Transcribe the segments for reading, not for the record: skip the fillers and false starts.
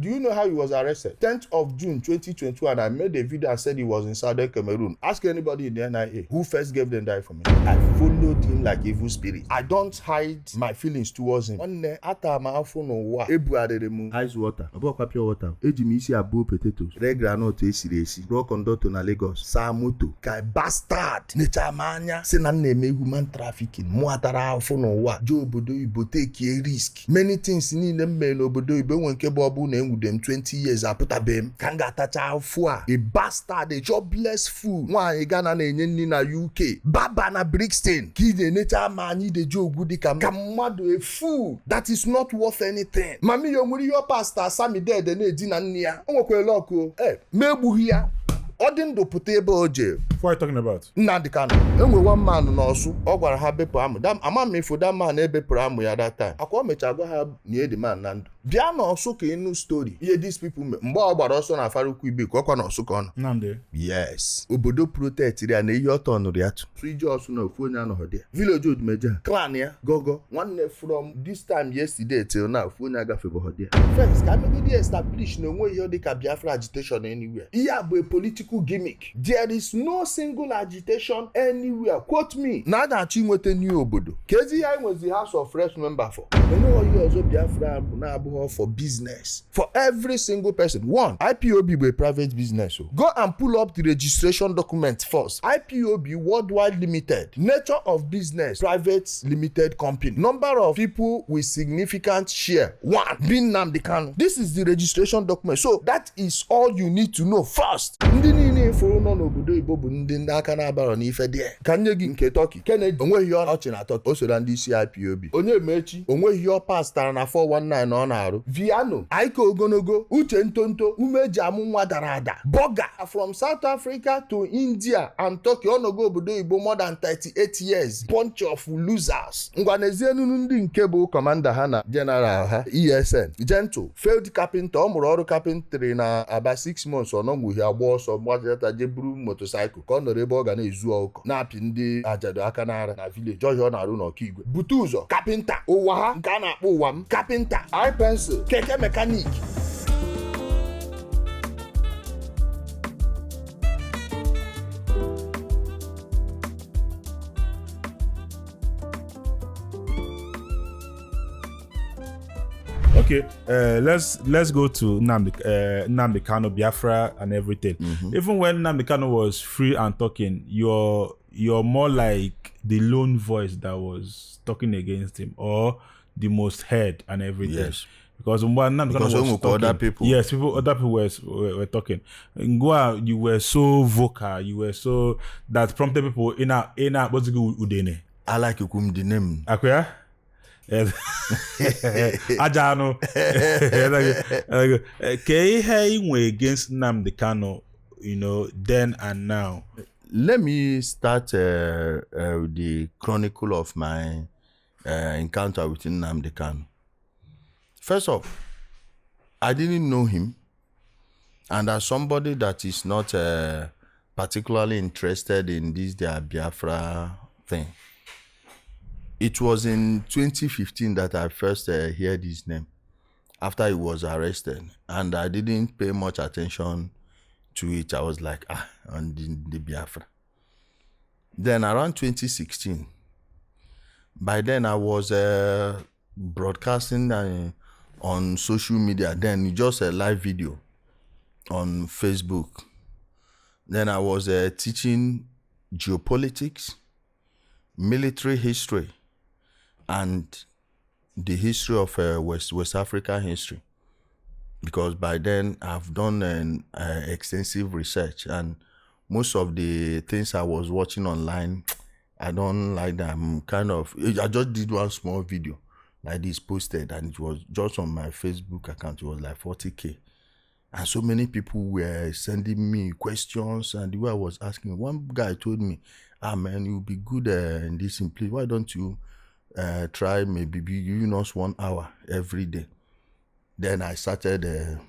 Do you know how he was arrested? 10th of June 2021, I made a video and said he was in Southern Cameroon. Ask anybody in the NIA who first gave them that information. I followed him like evil spirit. I don't hide my feelings towards him. One ata ma afọ n'ụwa ebuarịrị m ice water, abụọkwa pure water. Eji m isi abụọ potatoes, red groundnut esiri esi, raw conductor na Lagos, saa moto ka bastard necha m anya si na na-eme human trafficking. Mụ atara afọ n'ụwa je obodo Igbo take a risk. Many things niile m mere n'obodo Igbo enwe nke bụ ọbụ na enwude m 20 years apụtabe m ka m ga-atacha afọ a. A bastard, a jobless fool. Nwaanyị Ghana na-enye nri na UK, baba na Brixton ka ị na-enecha ma anyị deje ogwu dịka mmadụ, a fool that is not worth anything. Mami yo nwere ihe pastor Sami Dede na-eji na nne ya o nwekwara ọkụ megbughị ya ọ dị ndụ pụta ebe o je. What are you talking about? Nnamdi Kanu enwe one man n'ọsụ ọ gwara ha bepụ amụ ama m ifo that man ebepụrụ amụ ya that time akwa o mecha gwa ha nye the man na ndụ bịa n'ọsụ ka ịnụ story ihe these people mgbe ọ gbara ọsọ na Farukwu Ibe ka ọkwa n'ọsụ ka ọ nọ. Nnamdi, yes, obodo protect ya na ihe ọtọ nụrụ ya tụ ije ọsụ na ofu onye anọghọ dị village Odumeja clan ya gogo nwanne from this time yesterday till now ofu onye agafebeghọ dị first ka megodi establish na onwe ihe dịka Biafra agitation anywhere. Ihe a bụ a political gimmick. There is no single agitation anywhere. Quote me. Na na-achọ inweta new obodo kezi ya nwezi House of Reps member for onwe ihe ọzọ Biafra bụ na-abụghọ for business for every single person. One, IPOB bụ a private business. Go and pull up the registration document first. IPOB Worldwide Limited, nature of business, private limited company, number of people with significant share, 1, being Nnamdi Kanu. This is the registration document. So that is all you need to know first. Ndị niile ifuru nọ n'obodo Igbo bụ ndị aka na-abara n'ife dị ka nye gị nke Turkey Kennedy onweghị ihe ọchị na Turkey o soro ndị isi IPOB. Onye mechi onweghị ihe ọ pastara na 419 ọ na-arụ. Viano Aiko Ogonogo, Uche Ntonto, Umeji amụ nwa dara ada, Boga from South Africa to India and Turkey ọnọgo obodo Igbo more than 38 years. Bunch of losers. Ngwanezienu ndị nke bụ commander ha na general ha ESN. Gentle failed carpenter ọ mụrụ ọrụ carpentry na about 6 months ọ nọgwughị agba ọsọ gbajata je buru motorcycle ka ọ nọrọ ebe ọ ga na-ezu ọkụ na-apị ndị ajado aka n'ara na village ọhịa ọ na-arụ n'Ọkigwe. Bute ụzọ carpenter ụwa ha nke a na-akpọ ụwa m carpenter eye pencil keke mechanic. Okay, let's go to Nnamdi Kanu, Biafra, and everything. Even when Nnamdi Kanu was free and talking, you're more like the lone voice that was talking against him, or the most heard and everything. Yes. Because when Nnamdi Kanu was talking, other people. yes, other people were talking. Ngwa, you were so vocal, you were so that prompted people in a what's it called udene. I like you kum the name. Akwya? Ajano. Hey, against Nnamdi Kanu, then and now. Let me start the chronicle of my encounter with Nnamdi Kanu. First off, I didn't know him, and as somebody that is not particularly interested in this their Biafra thing, it was in 2015 that I first heard his name after he was arrested, and I didn't pay much attention to it. I was like, on the Biafra. Then around 2016, by then I was broadcasting on social media, then just a live video on Facebook. Then I was teaching geopolitics, military history, and the history of West African history, because by then I've done an extensive research, and most of the things I was watching online, I don't like them. I just did one small video like this posted, and it was just on my Facebook account. It was like 40K, and so many people were sending me questions, and the way I was asking, one guy told me, man, you'll be good in this, please, why don't you try maybe giving us 1 hour every day? Then I started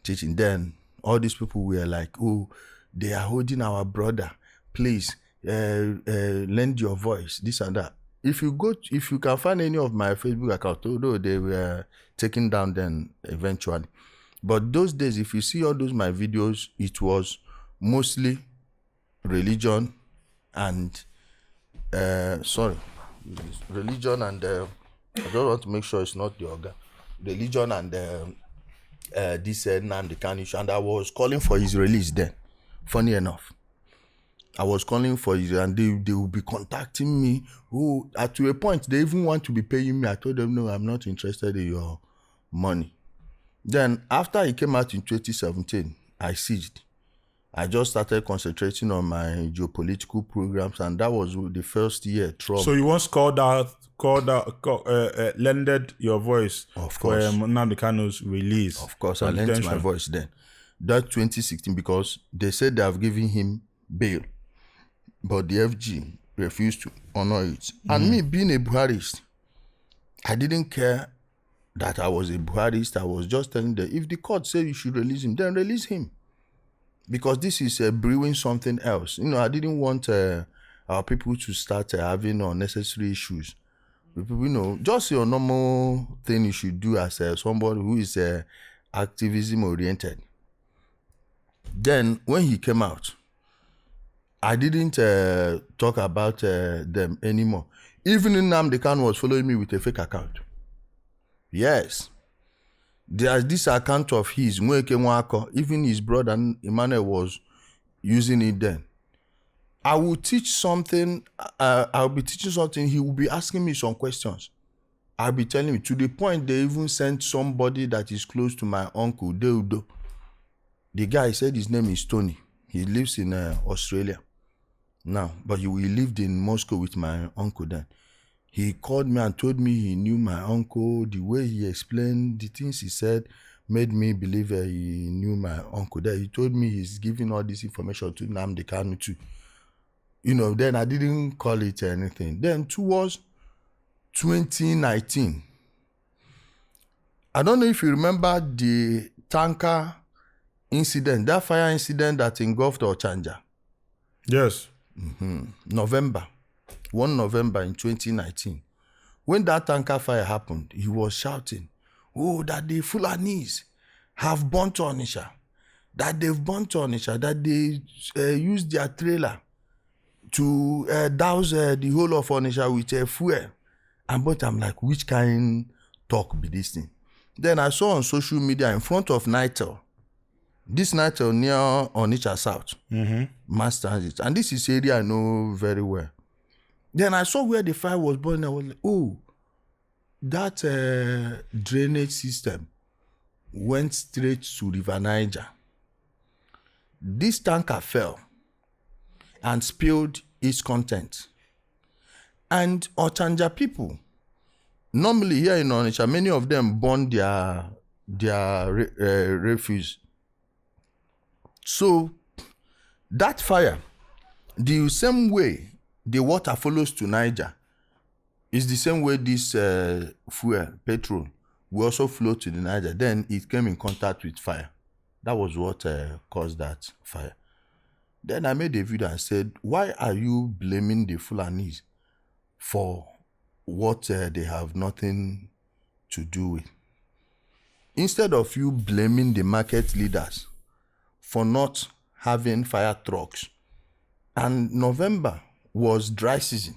teaching. Then all these people were like, oh, they are holding our brother, please lend your voice, this and that. if you can find any of my Facebook accounts, although they were taken down then eventually, but those days, if you see all those my videos, it was mostly religion and religion and I just want to make sure it's not the organ. Religion and this Nnamdi Kanu issue, and I was calling for his release then. Funny enough, I was calling for his, and they will be contacting me. Who to a point they even want to be paying me. I told them no, I'm not interested in your money. Then after he came out in 2017, I ceased. I just started concentrating on my geopolitical programs, and that was the first year Trump. So you once lended your voice of course for Nnamdi Kanu's release. Of course, I lent my voice then. That 2016, because they said they have given him bail, but the FG refused to honor it. And me being a Buharist, I didn't care that I was a Buharist. I was just telling them, if the court said you should release him, then release him. Because this is brewing something else. I didn't want our people to start having unnecessary issues. Just your normal thing you should do as somebody who is activism oriented. Then when he came out, I didn't talk about them anymore. Even Nnamdi Kanu was following me with a fake account. Yes. There's this account of his, even his brother Emmanuel was using it then. I will teach something, I'll be teaching something, he will be asking me some questions. I'll be telling him, to the point they even sent somebody that is close to my uncle, Deudo. The guy said his name is Tony. He lives in Australia now, but he lived in Moscow with my uncle then. He called me and told me he knew my uncle. The way he explained the things he said made me believe he knew my uncle. Then he told me he's giving all this information to Nnamdi Kanu too. Then I didn't call it anything. Then towards 2019, I don't know if you remember the tanker incident, that fire incident that engulfed Ochanja. Yes. November 1 in 2019. When that tanker fire happened, he was shouting, that the Fulanis have burnt Onitsha, that they've burnt Onitsha, that they used their trailer to douse the whole of Onitsha with fuel. But I'm like, which kind talk be this thing? Then I saw on social media in front of Nitel, this Nitel near Onitsha South, mass transit, and this is area I know very well. Then I saw where the fire was burning. I was like, that drainage system went straight to River Niger. This tanker fell and spilled its content. And Ochanja people, normally here in Onitsha, many of them burn their refuse. So that fire, the same way the water follows to Niger, is the same way this fuel, petrol, will also flow to the Niger. Then it came in contact with fire. That was what caused that fire. Then I made a video and said, why are you blaming the Fulanis for what they have nothing to do with? Instead of you blaming the market leaders for not having fire trucks. And November was dry season.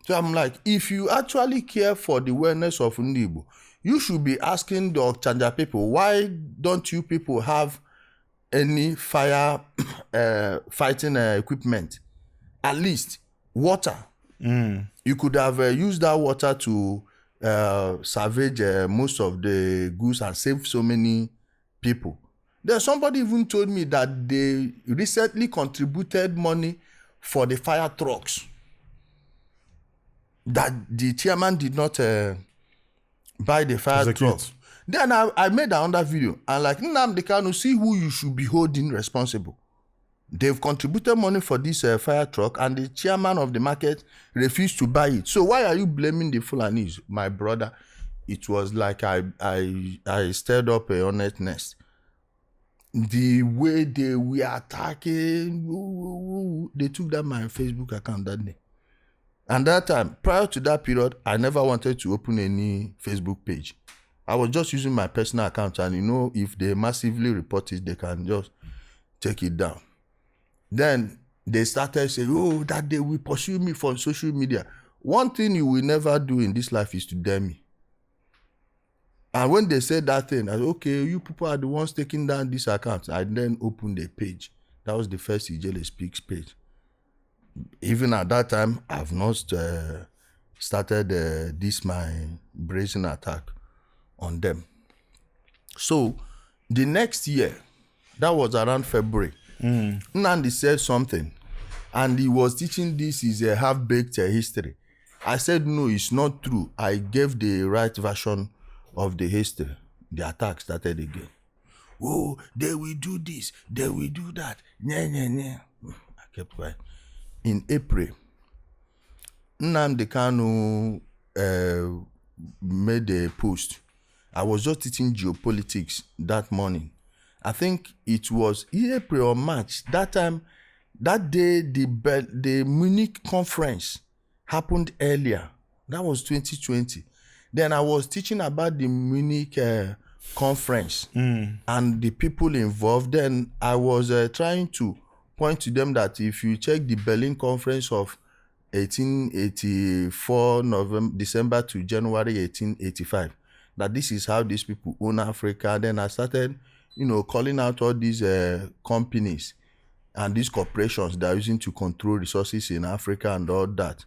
So I'm like, if you actually care for the wellness of Ndibo, you should be asking the Ochanja people, why don't you people have any fire fighting equipment? At least water. You could have used that water to salvage most of the goods and save so many people. Then somebody even told me that they recently contributed money for the fire trucks, that the chairman did not buy the fire trucks. Then I made another video and like, Nnamdi Kanu, see who you should be holding responsible. They've contributed money for this fire truck and the chairman of the market refused to buy it. So why are you blaming the Fulanis? My brother, it was like I stirred up a hornet nest. The way they were attacking, they took down my Facebook account that day. And that time, prior to that period, I never wanted to open any Facebook page. I was just using my personal account, and if they massively report it, they can just take it down. Then they started saying, oh, that they will pursue me from social media. One thing you will never do in this life is to dare me. And when they said that thing, I said, okay, you people are the ones taking down this account. I then opened a page. That was the first Ijelespeaks page. Even at that time, I've not started this my brazen attack on them. So the next year, that was around February, Nnamdi said something, and he was teaching this is a half-baked history. I said, no, it's not true. I gave the right version of the history. The attack started again. Oh, they will do this, they will do that. I kept quiet. In April, Nnamdi Kanu made a post. I was just teaching geopolitics that morning. I think it was April or March. That time, that day, the Munich conference happened earlier. That was 2020. Then I was teaching about the Munich conference and the people involved. Then I was trying to point to them that if you check the Berlin conference of 1884, December to January 1885, that this is how these people own Africa. Then I started, calling out all these companies and these corporations that are using to control resources in Africa and all that.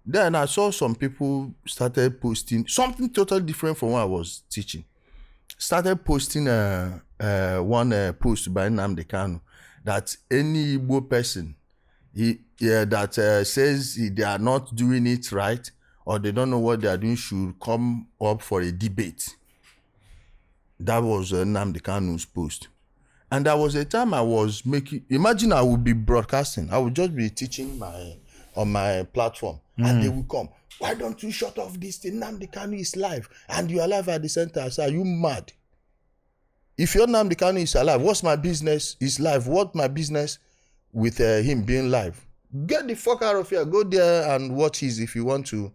Then I saw some people started posting something totally different from what I was teaching. Started posting one post by Nnamdi Kanu that any Igbo person that says they are not doing it right or they don't know what they are doing should come up for a debate. That was Nnamdi Kanu's post. And there was a time I was making, imagine I would be broadcasting, I would just be teaching on my platform, and they will come. Why don't you shut off this thing? Nnamdi Kanu is live, and you are live at the center. I say, are you mad? If your Nnamdi Kanu is alive, what's my business? He's live. What's my business with him being live? Get the fuck out of here. Go there and watch his if you want to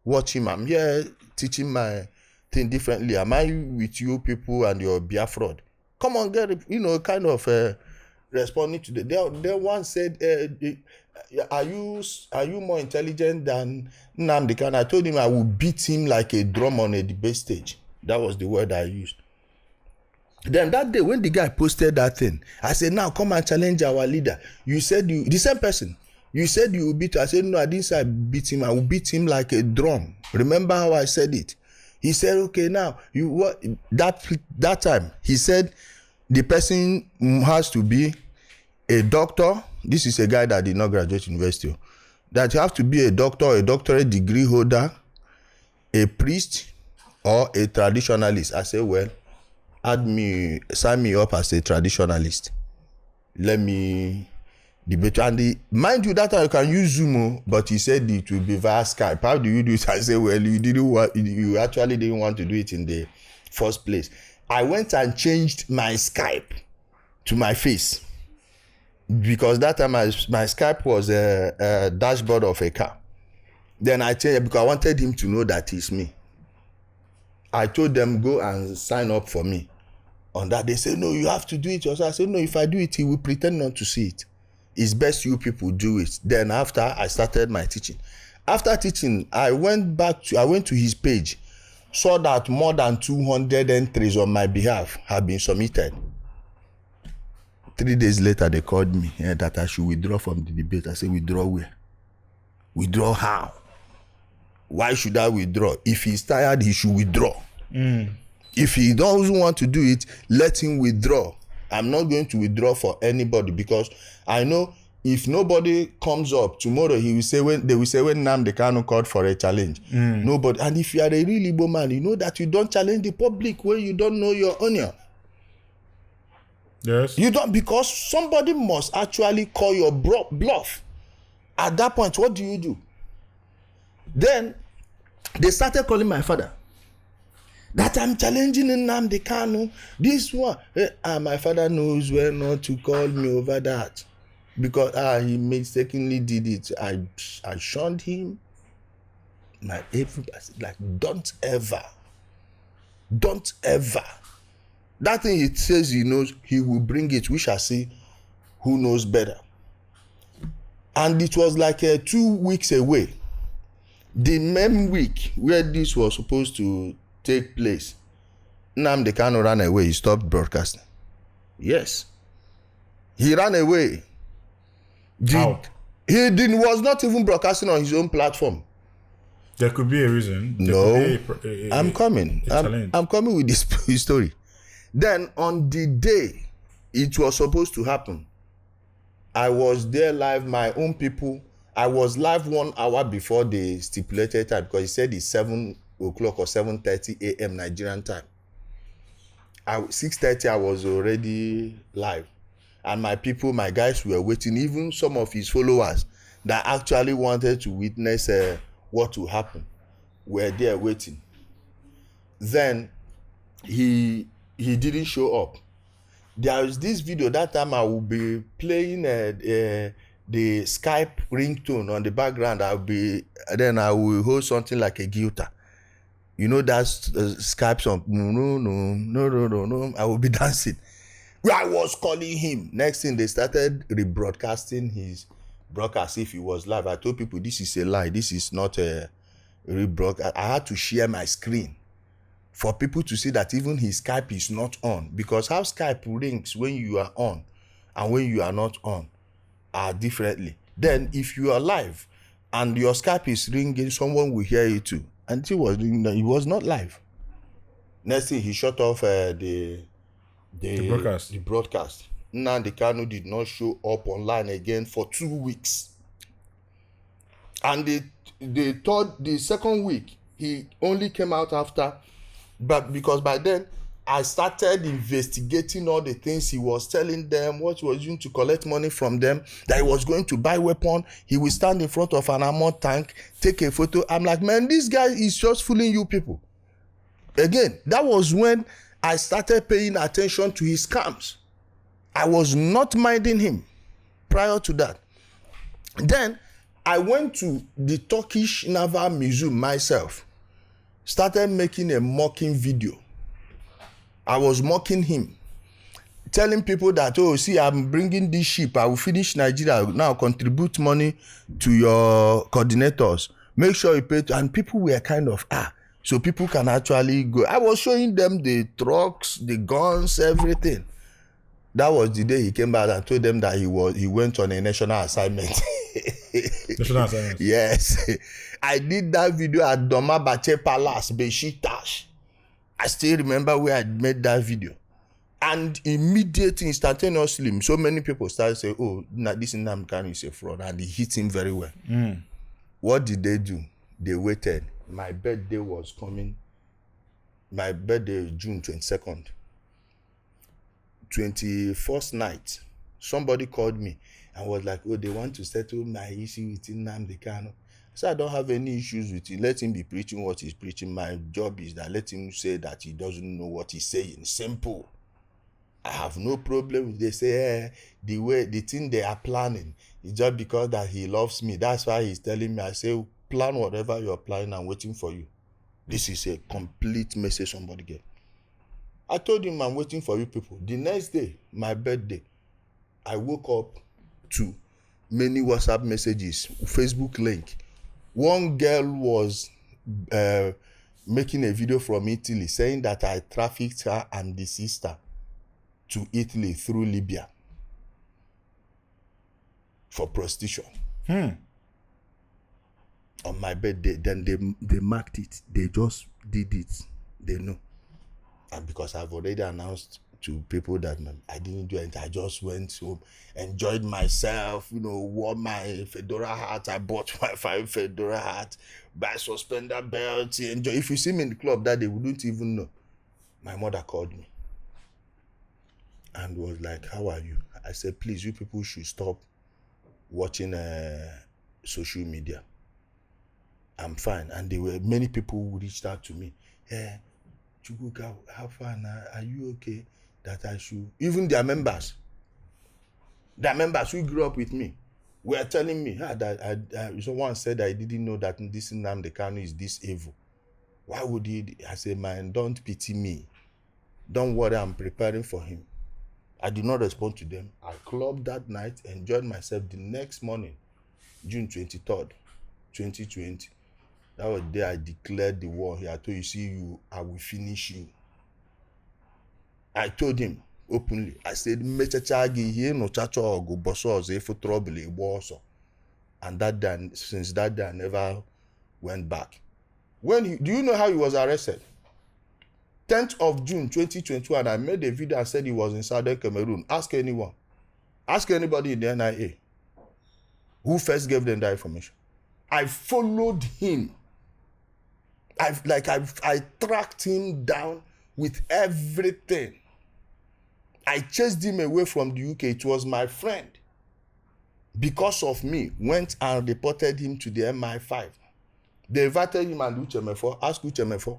watch him. I'm here teaching my thing differently. Am I with you people and your Biafra? Come on, get it, kind of responding to the. There one said, are you more intelligent than Nnamdi Kanu? I told him I would beat him like a drum on a debate stage. That was the word I used. Then that day when the guy posted that thing, I said, now come and challenge our leader. You said the same person. You said you will beat him. I said, no, I didn't say I beat him. I will beat him like a drum. Remember how I said it? He said, okay, now that time he said the person has to be a doctor. This is a guy that did not graduate university. That you have to be a doctor, a doctorate degree holder, a priest, or a traditionalist. I said, well, sign me up as a traditionalist. Let me debate. And mind you, that time you can use Zoom, but he said it will be via Skype. How do you do it? I said, well, you actually didn't want to do it in the first place. I went and changed my Skype to my face, because that time my Skype was a dashboard of a car. Then I changed it because I wanted him to know that it's me. I told them, go and sign up for me. On that, they said, no, you have to do it yourself. I said, no, if I do it, he will pretend not to see it. It's best you people do it. Then after, I started my teaching. After teaching, I went to his page, saw that more than 200 entries on my behalf have been submitted. 3 days later, they called me that I should withdraw from the debate. I said, withdraw where? Withdraw how? Why should I withdraw? If he's tired, he should withdraw. If he doesn't want to do it, let him withdraw. I'm not going to withdraw for anybody, because I know if nobody comes up tomorrow, they will say when Nnamdi Kanu called for a challenge. Nobody. And if you are a really Igbo man, you know that you don't challenge the public when you don't know your onion. Yes. You don't, because somebody must actually call your bluff. At that point, what do? Then they started calling my father. That I'm challenging Nnamdi Kanu. This one. My father knows where not to call me over that. because he mistakenly did it. I shunned him. My everybody like, don't ever. That thing he says he knows, he will bring it. We shall see who knows better. And it was like 2 weeks away. The main week where this was supposed to take place, Nnamdi Kanu ran away. He stopped broadcasting. Yes, he ran away. How? He was not even broadcasting on his own platform. There could be a reason. I'm coming. I'm coming with this story. Then on the day it was supposed to happen, I was there live, my own people. I was live 1 hour before the stipulated time, because he said it's 7 o'clock or 7:30 a.m. Nigerian time. 6:30 I was already live. And my people, my guys were waiting. Even some of his followers that actually wanted to witness what will happen were there waiting. Then he didn't show up. There is this video that time I will be playing the Skype ringtone on the background. Then I will hold something like a guitar. You know, that's Skype song. No. I will be dancing. I was calling him. Next thing, they started rebroadcasting his broadcast if he was live. I told people this is a lie. This is not a rebroadcast. I had to share my screen for people to see that even his Skype is not on, because how Skype rings when you are on and when you are not on are differently. Then if you are live and your Skype is ringing, someone will hear you too. And he was not live. Next thing, he shut off the broadcast. Nnamdi Kanu did not show up online again for 2 weeks. And the second week, he only came out after, but because by then I started investigating all the things he was telling them, what he was doing to collect money from them, that he was going to buy weapon. He will stand in front of an armored tank, take a photo. I'm like, man, this guy is just fooling you people. Again, that was when I started paying attention to his scams. I was not minding him prior to that. Then I went to the Turkish Naval Museum myself, started making a mocking video. I was mocking him, telling people that, oh, see, I'm bringing this ship. I will finish Nigeria. Now contribute money to your coordinators. Make sure you pay. And people were kind of, so people can actually go. I was showing them the trucks, the guns, everything. That was the day he came back and told them that he went on a national assignment. National assignment. Yes. I did that video at Doma Bache Palace, Besiktas. I still remember where I made that video. And immediately, instantaneously, so many people started saying, oh, this Nnamdi Kanu is a fraud. And he hit him very well. What did they do? They waited. My birthday was coming. My birthday is June 22nd. 21st night, somebody called me and was like, oh, they want to settle my issue with Nnamdi Kanu. I said, I don't have any issues with it. Let him be preaching what he's preaching. My job is that let him say that he doesn't know what he's saying. Simple. I have no problem. They say, the thing they are planning is just because that he loves me. That's why he's telling me. I say, plan whatever you're planning. I'm waiting for you. This is a complete message somebody get. I told him I'm waiting for you people. The next day, my birthday, I woke up to many WhatsApp messages, Facebook link. One girl was making a video from Italy saying that I trafficked her and the sister to Italy through Libya for prostitution. On my birthday, then they marked it. They just did it. They know. And because I've already announced to people that I didn't do anything, I just went home, enjoyed myself, wore my fedora hat. I bought my 5 fedora hat, buy suspender belts, enjoy. If you see me in the club that they wouldn't even know. My mother called me and was like, how are you? I said, please, you people should stop watching social media. I'm fine. And there were many people who reached out to me. Yeah. Chukwuka, how far now? Are you okay? That I should, even their members, The members who grew up with me were telling me someone said I didn't know that this Nnamdi Kanu is this evil. Why would he? I said, man, don't pity me. Don't worry, I'm preparing for him. I did not respond to them. I clubbed that night, enjoyed myself. The next morning, June 23rd, 2020, that was the day I declared the war here. I told you, see you, I will finish you. I told him openly, I said, mechachagi here no chacho ogu bosso for trouble also. And that day, since that day, I never went back. Do you know how he was arrested? 10th of June 2021, I made a video and said he was in Southern Cameroon. Ask anyone. Ask anybody in the NIA who first gave them that information. I followed him. I tracked him down with everything. I chased him away from the UK. It was my friend. Because of me, went and reported him to the MI5. They invited him and Uchemefo. Ask Uchemefo.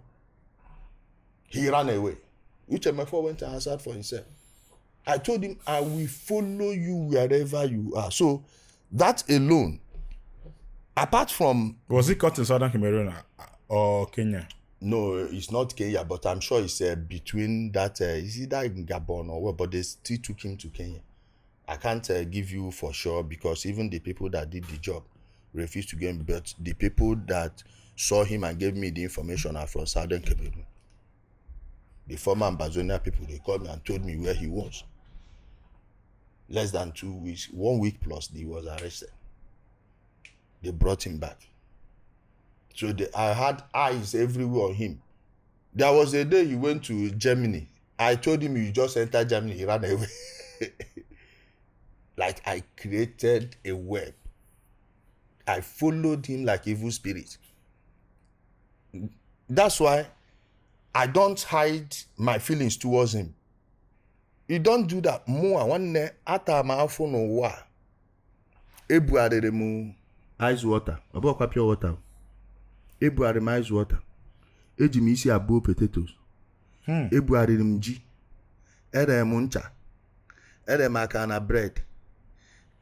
He ran away. Uchemefo went and answered for himself. I told him, I will follow you wherever you are. So that alone, apart from... Was he caught in Southern Cameroon or Kenya? No, it's not Kenya, but I'm sure it's between that, is either in Gabon or what, but they still took him to Kenya. I can't give you for sure because even the people that did the job refused to give him, but the people that saw him and gave me the information are from Southern Cameroon. The former Ambazonia people, they called me and told me where he was. Less than 2 weeks, 1 week plus, he was arrested. They brought him back. So I had eyes everywhere on him. There was a day he went to Germany. I told him, you just entered Germany, he ran away. Like I created a web. I followed him like evil spirits. That's why I don't hide my feelings towards him. You don't do that. More one day, ata ma afo no wa. Ebu aremu ice water. Abo kwa pure water. Ebu aremu ice water. Eji mi isi abo potatoes. Ebu aremu ji. Eremu ncha. Eremu aka na bread.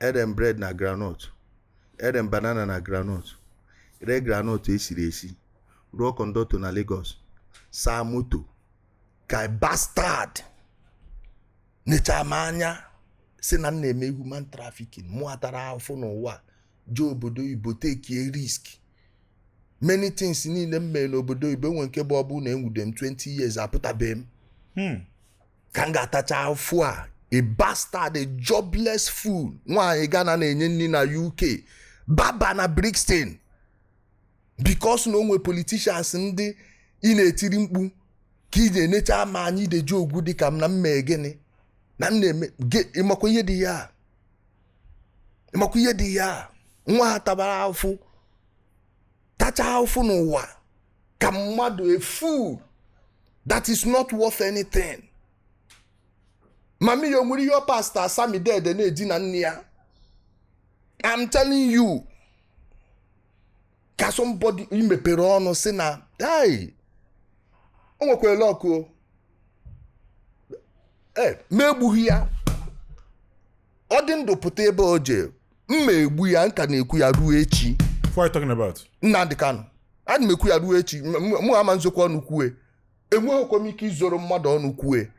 Eremu bread na groundnut. Eremu banana na groundnut. Red groundnut esiri esi. Raw conductor na Lagos. Samoto. Kai bastard. Nechamanya. Si na na-eme human trafficking. Mụ atara afọ n'ụwa. Je obodo Igbo take a risk. Many things niile mme n'obodo Igbo nwe nke bụ ọbụ na enwude m 20 years apụtabe m. Ka m ga-atacha afọ a. A bastard, a jobless fool. Nwaanyị Ghana na-enye nri na UK. Baba na Brixton. Because no nwe politicians ndị ị na-etiri mkpu ka ị na-enecha ama anyị deje ogwu dịka m na mme gịnị. Na nne ịmakwa ihe dị ya. Ịmakwa ihe dị ya. Nwa ha tabara afụ. Tacha afụ n'ụwa. Ka mmadụ a fool that is not worth anything. Mami yo muri your pastor Sami dead na-edi na nne ya. I'm telling you. Ka somebody imepere ọnụ sị na, hey, o nwekwara ọkụ. Megbughị ya. Ọ dị ndụ pụta ebe o je. Mmegbu ya nka na-ekwu ya ruo echi. What are you talking about? Nnamdi Kanu. Adị m ekwu ya ruo echi. Mụ ama nzokwa ọnụ kwue. Enweghịkwa m ike izoro mmadụ ọnụ kwue.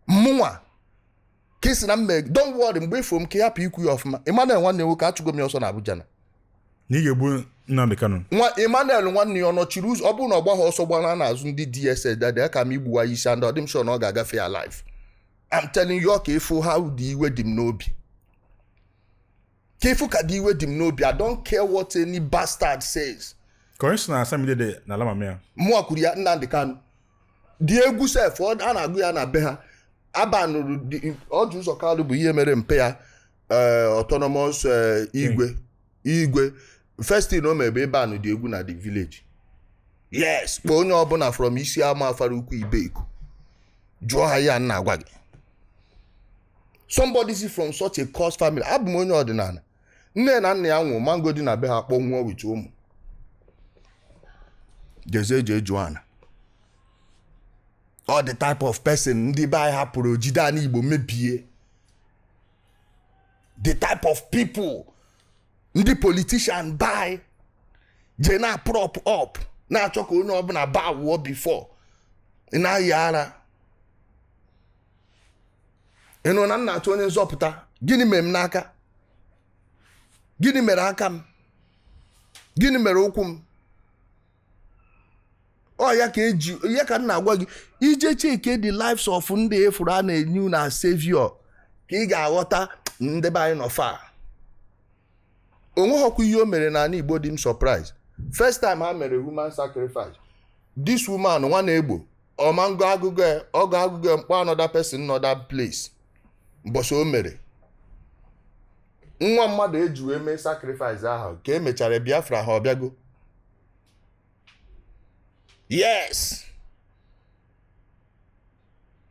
Mụnwa. Kesi na mme, don't worry, mgbe ifo m ka ya hapụ ikwu ya ọfụma. Emmanuel nwanne nwoke achụgo m ya ọsọ na Abuja na. N'igegbu Nnamdi Kanu. Emmanuel nwanne ya ọnọchiri ụzọ, ọ bụrụ na ọ gbagha ọsọ gbara n'azụ ndị DSS dada ka m igbuwa isi and ọ dị m sure na ọ ga-agafe ya life. I'm telling you, ka ifu how dị iwe dị m n'obi. Ka ifu ka dị iwe dị m n'obi. I don't care what any bastard says. Kọrịsị na Asami dede na Lamamia. Mụa kwuru ya Nnamdi Kanu. Dị egwu sef, a na-agụ ya na be ha. Abanụrụ ọdụ ụzọ kalụ bụ ihe mere mpe ya autonomous igwe first thing o mebe ebe anụ dị egwu na the village. Yes, kpọọ onye ọbụla from isi ama afara ukwu Ibeku jụọ ha ya nna agwa gị. Somebody see from such a cursed family. Abụ m onye ọdịnala. Nne na nna ya nwụ mango dị na be ha kpọnwụọ with ụmụ jeje Joanna. All the type of person ndị be anyị hapụrụ jide anyị Igbo mebie. the type of people ndị politician buy je na prop up na-achọ ka onye ọbụla ba wụọ before na-ayị ara ịnụ na nna achọ onye nzọpụta gịnị mere m n'aka gịnị mere aka m gịnị mere ụkwụ m ọ ya ka ya ka nna agwa gị ije cheke the lives of ndị efuru a na-enye na savior ka ị ga-aghọta ndị be anyị nọ fa onweghọkwa ihe o mere na ala Igbo dị m surprise. First time ha mere human sacrifice, this woman nwa na-egbo ọmango agụgụ mkpọ another person another place mbọsị o mere nwa mmadụ eji wee mee sacrifice ahụ ka emechara Biafra ha ọbịago. Yes,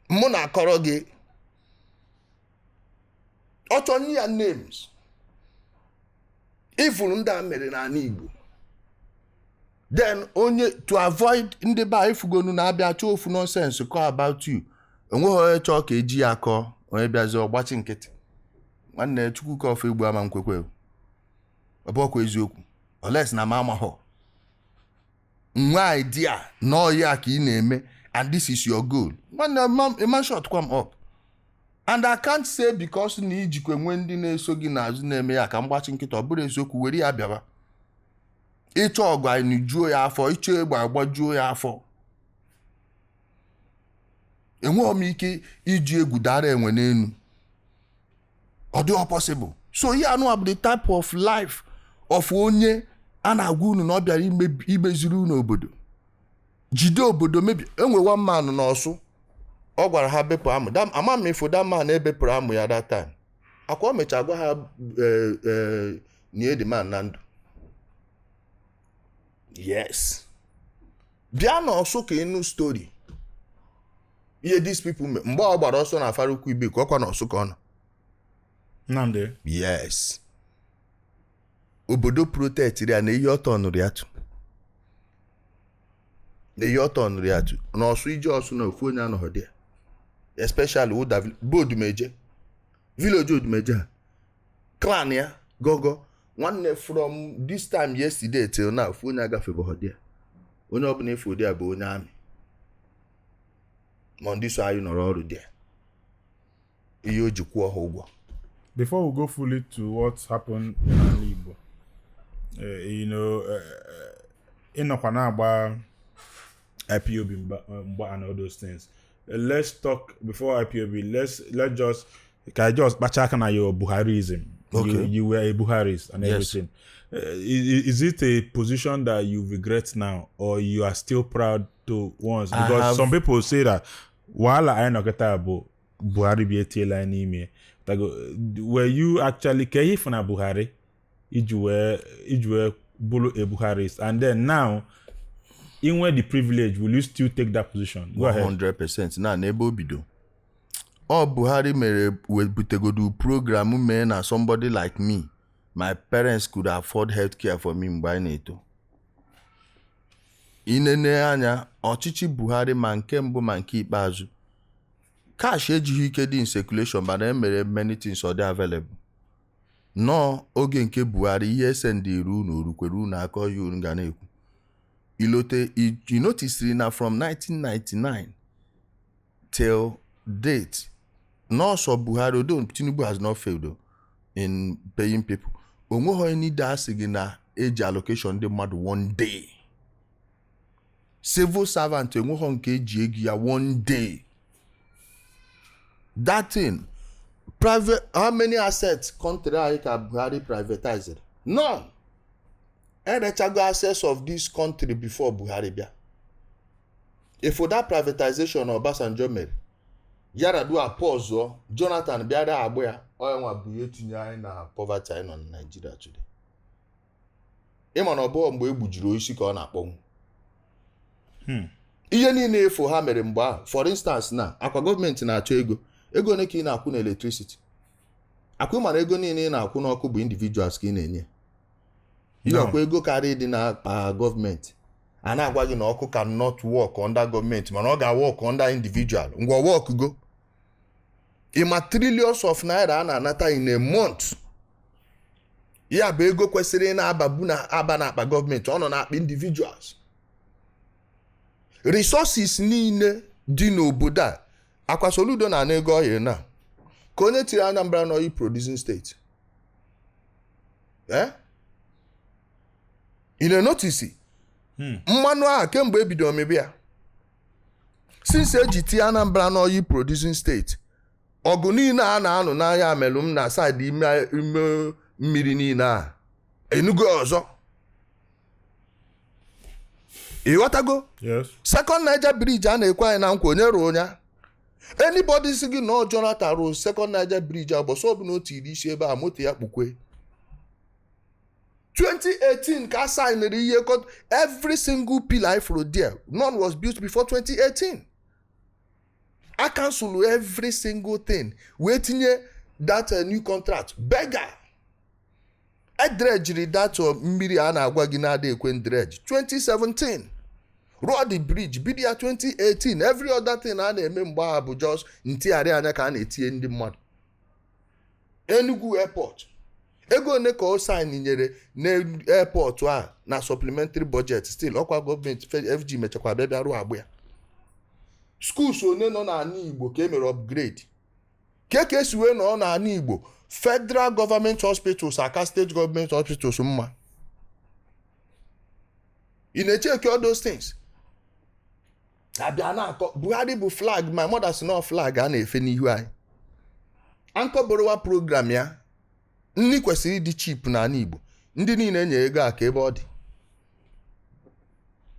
mụ na-akọrọ gị ọchọ ya names ifuru ndị a mere n'ala Igbo. Then onye to avoid ndị ba ifugonu na-abịa chọọ ofu nonsense call about you, onweghị onye chọọ ka eji ya akọ onye bịazi ọgbachi nkịtị nwanne Chukwu ka ofe Igbo ama nkwekwe ọbọkwa eziokwu oles na mama ho nwa idea no ya ka ị na-eme and this is your goal nwanne man shot come up and I can't say because na ijikwe nwe ndị na-eso gị n'azụ na-eme ya ka mgbachi nkịtị ọ bụrụ eziokwu were ya bịaba ịchọ ọgụ anyị juo ya afọ ịchọ egbe agbajuo ya afọ enweghị m ike iji egwu dara enwe n'enu ọ dị possible. So ya anụ abụ the type of life of onye a na-agwa unu na ọ bịara imeziri unu obodo jide obodo mebi. Enwe one man n'Ọsụ ọ gwara ha bepụ amụ ama m ifo that man ebepụrụ amụ ya that time akwa o mecha gwa ha nie the man na ndụ. Yes, bịa n'Ọsụ ka ịnụ story ihe these people mgbe ọ gbara ọsọ na afara ukwu ibe ka ọkwa n'Ọsụ ka ọ nọ Nnamdi. Yes, obodo protect ya na ihe ọtọ nụrụ ya tụ n'Ọsụ ije Ọsụ na ofu onye anọghị dị especially ụda Odumeje village Odumeje clan ya gogo nwanne from this time yesterday till now ofu onye agafebeghị dị onye ọbụla efu dị bụ onye amị ma ndị so anyị nọrọ ọrụ dị ihe o ji kwụọ ha ụgwọ. Before we go fully to what happened in Igbo, ịnọkwa na-agba IPOB and all those things. Let's talk before IPOB. Let's just back on your Buharism. Okay. You were a Buharist and everything. Yes. Is it a position that you regret now, or you are still proud to once? Because some people say that while I know about Buhari be a line were you actually Kehifana Buhari? Ijwe Bulu a Buharist, and then now in where the privilege, will you still take that position? Go 100%. Na nebo bido. Oh, Buhari mere butegodu program me na somebody like me. My parents could afford healthcare for me mgbe na-eto. Inene anya ọchịchị Buhari ma nke mbụ ma nke ikpeazụ. Cash ejighị ike dị in circulation but emere many things are available. No oge nke Buhari ihe sendiru unu orukwere unu akọ ya unu ga na-ekwu. Ilote you notice na from 1999 till date no so Buhari although Tinubu has not failed in paying people. Onweghị any dasị na age allocation dị mmadụ one day. Civil servant enweghị nke eji ego ya one day. That thing private, how many assets country ka Buhari privatized? None. Erechago access of this country before Buhari bịa. If for that privatization Obasanjo mere, Yaradua pause Jonathan bịara agba ya onye nwa bụ ihe tinye anyị na poverty anyị nọ na Nigeria today. Ịma na ọbụ mgbe egbujiri oisi ka ọ na-akpọnwụ. Ihe niile efo ha mere mgbe ahụ. For instance na akwa gọọmenti na-achọ ego ne ka ị na-akwụ na electricity. Akwụ mara ego niile ị na-akwụ n'ọkụ bụ individuals ka ị na-enye. Ihe ọkwa ego karịa dị na gọọmenti. A na-agwa gị na ọkụ cannot work under government mana ọ ga-work under individual. Ngwa work go. Ịma trillions of naira a na-anata in a month ya bụ ego kwesịrị na-ababu na aba na akpa gọọmenti ọ nọ na akpa individuals. Resources niile dị n'obodo a akwa Soludo na ego ọhịa na ka onye tiri Anambra na oil producing state. Ị na-notice mmanụ a kemgbe ebido omebe ya since eji tie Anambra na oil producing state ọgụ niile a na-anụ n'ahịa amelụm na side ime mmiri niile a enugo ọzọ. Ịghọtago? Yes. Second Niger bridge a na-ekwe anyị na nkwa onye rụọ onye. Anybody si gị na ọ Jonathan rụọ second Niger bridge agbọsọ ọbụla o tiri isi ebe a moto ya kpukwe. 2018 ka signed ihe every single pillar ifro there. None was built before 2018. I cancel every single thing. Waiting that new contract. Beggar. I dredged that mmiri a na-agwa gị na-ada ekwe dredge 2017. Road the bridge bidia 2018. Every other thing a na-eme mgbe a bụ just ntighari anya ka a na-etinye ndị mmadụ. Enugu airport. Ego ne ka o sign nyere na airport a na supplementary budget still ọkwa gọọmenti FG mechakwa bịa ruo agba ya. Schools one nọ na Ani Igbo ka emere upgrade. Keke siwe nọ na Ani Igbo federal government hospitals aka state government hospitals mma. You na-check all those things. Abịa na-akọ Buhari bụ flag, my mother si no flag a na-efe n'ihu anyị. Anko Borowa program ya nni kwesịrị ịdị cheap na Ani Igbo. Ndị niile nye ego aka ebe ọ dị.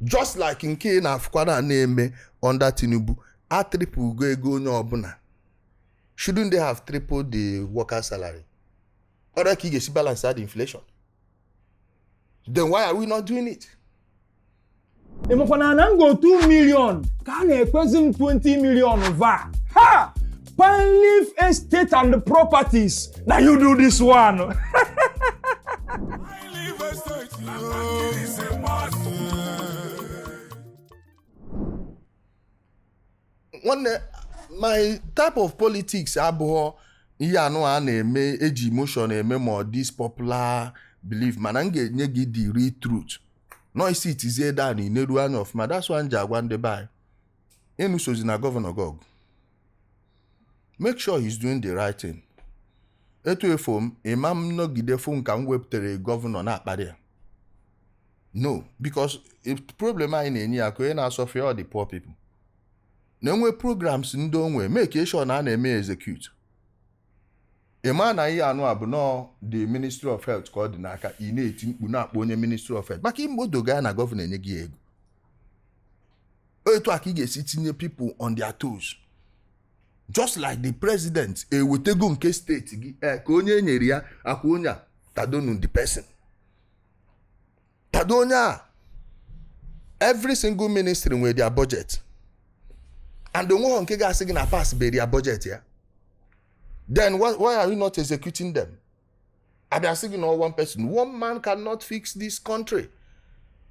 Just like nke na-afụkwara na-eme under Tinubu, a triple ego onye ọbụla. Shouldn't they have tripled the worker salary? Or like you balance that inflation? Then why are we not doing it? Emokwana nango 2 million. Ka na-ekwezi 20 million va. Ha! Pine estate and the properties. Now you do this one. My type of politics abụọ ihe anụ a na-eme eji emotion eme ma this popular belief mana m ga-enye gị the real truth. No isi itizie down ineru anya ọfụma. That's why nji agwa ndị be enusozi na Governor Gog. Make sure he's doing the right thing. Etu efom imam nọgide fụ nka m wepụtara governor na-akparị ya. No, because if problem anyị na-enye ya ka onye na-asọfe all the poor people. Na-enwe programs ndị onwe make sure na a na-eme execute. Ịma na ihe anụ abụ nọ the Ministry of Health ka ọ dị n'aka ị na-eti mkpu na-akpọ onye Ministry of Health maka imodo ga na gọvanọ enye gị ego. Etu aka ị ga-esi tinye people on their toes. Just like the president ewetego nke steeti gị ka onye nyere ya akwa onye a tadonu the person. Tado onye a. Every single ministry nwere their budget. And the one nke ga-asị gị na pass be their budget ya. Then why are you not executing them? Abịa sị gị na one person. One man cannot fix this country.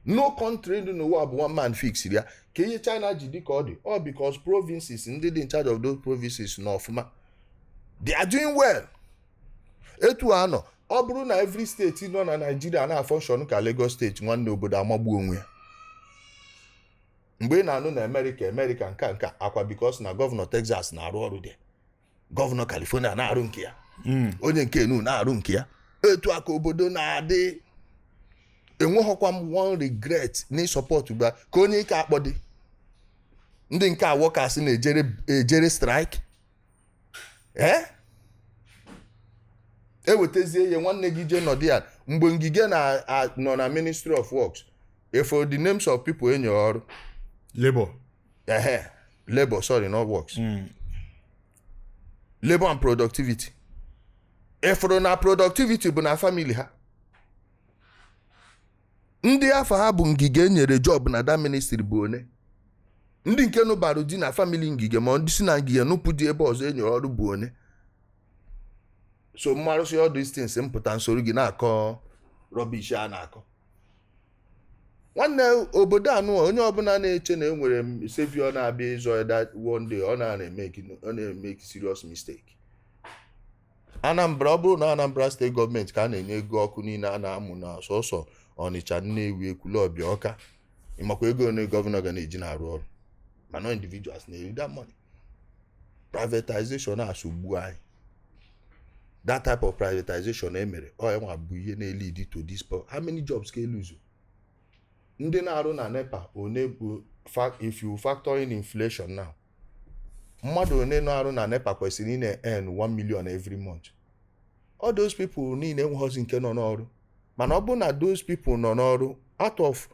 No country in the world one man fix it ya. Ka ihe China ji dị ka ọ dị. All because provinces ndị dị in charge of those provinces na ọfụma. They are doing well. Etu anọ. Ọ bụrụ na every state nọ na Nigeria na-function ka Lagos state nwanne obodo amagbu onwe ya. Mgbe na-anụ na America nka akwa because na Governor Texas na-arụ ọrụ dị. Governor California na-arụ nke ya. Onye nke enu na-arụ nke ya. Etu aka obodo na-adị. Enweghọkwa m one regret na support gba ka onye ike akpọdị. Ndị nke a workers na-ejere strike. Ewetezie ihe nwanne gị je nọdị ya mgbe ngige nọ na Ministry of Works. For the names of people enye ọrụ. Labor, sorry, not works. Labor and productivity. For na productivity bụ na family ha. Ndị afọ ha bụ ngige nyere job na that ministry bụ one. Ndị nke nụbarụ di na family ngige ma ndị si na ngige nụpụ di ebe ọzọ enye ọrụ bụ one. So mmarụsị all these things mpụta nsoro gị na-akọ rubbish a na-akọ. Nwanne obodo anụ onye ọbụla na-eche na enwere savior na-abịa ịzọ that one day ọ na-make serious mistake. Anambra, ọ bụrụ na Anambra steeti gọọmenti ka a na-enye ego ọkụ niile a na-amụ na sọsọ Ọnịcha, Nnewi, Ekwulọbịa, Ọka, ịmakwa ego onye gọvanọ ga na-eji na-arụ ọrụ, mana individuals na-eri that money. Privatization asogbu anyị. That type of privatization emere ọ enwa bụ ihe na-lead to this point. How many jobs ka lose? Ndị na-arụ na NEPA one bụ if you factor in inflation now, mmadụ one na-arụ na NEPA kwesịrị ị na-earn 1 million every month. All those people niile enweghịzi nke nọ n'ọrụ, mana ọ bụ na those people nọ n'ọrụ, out of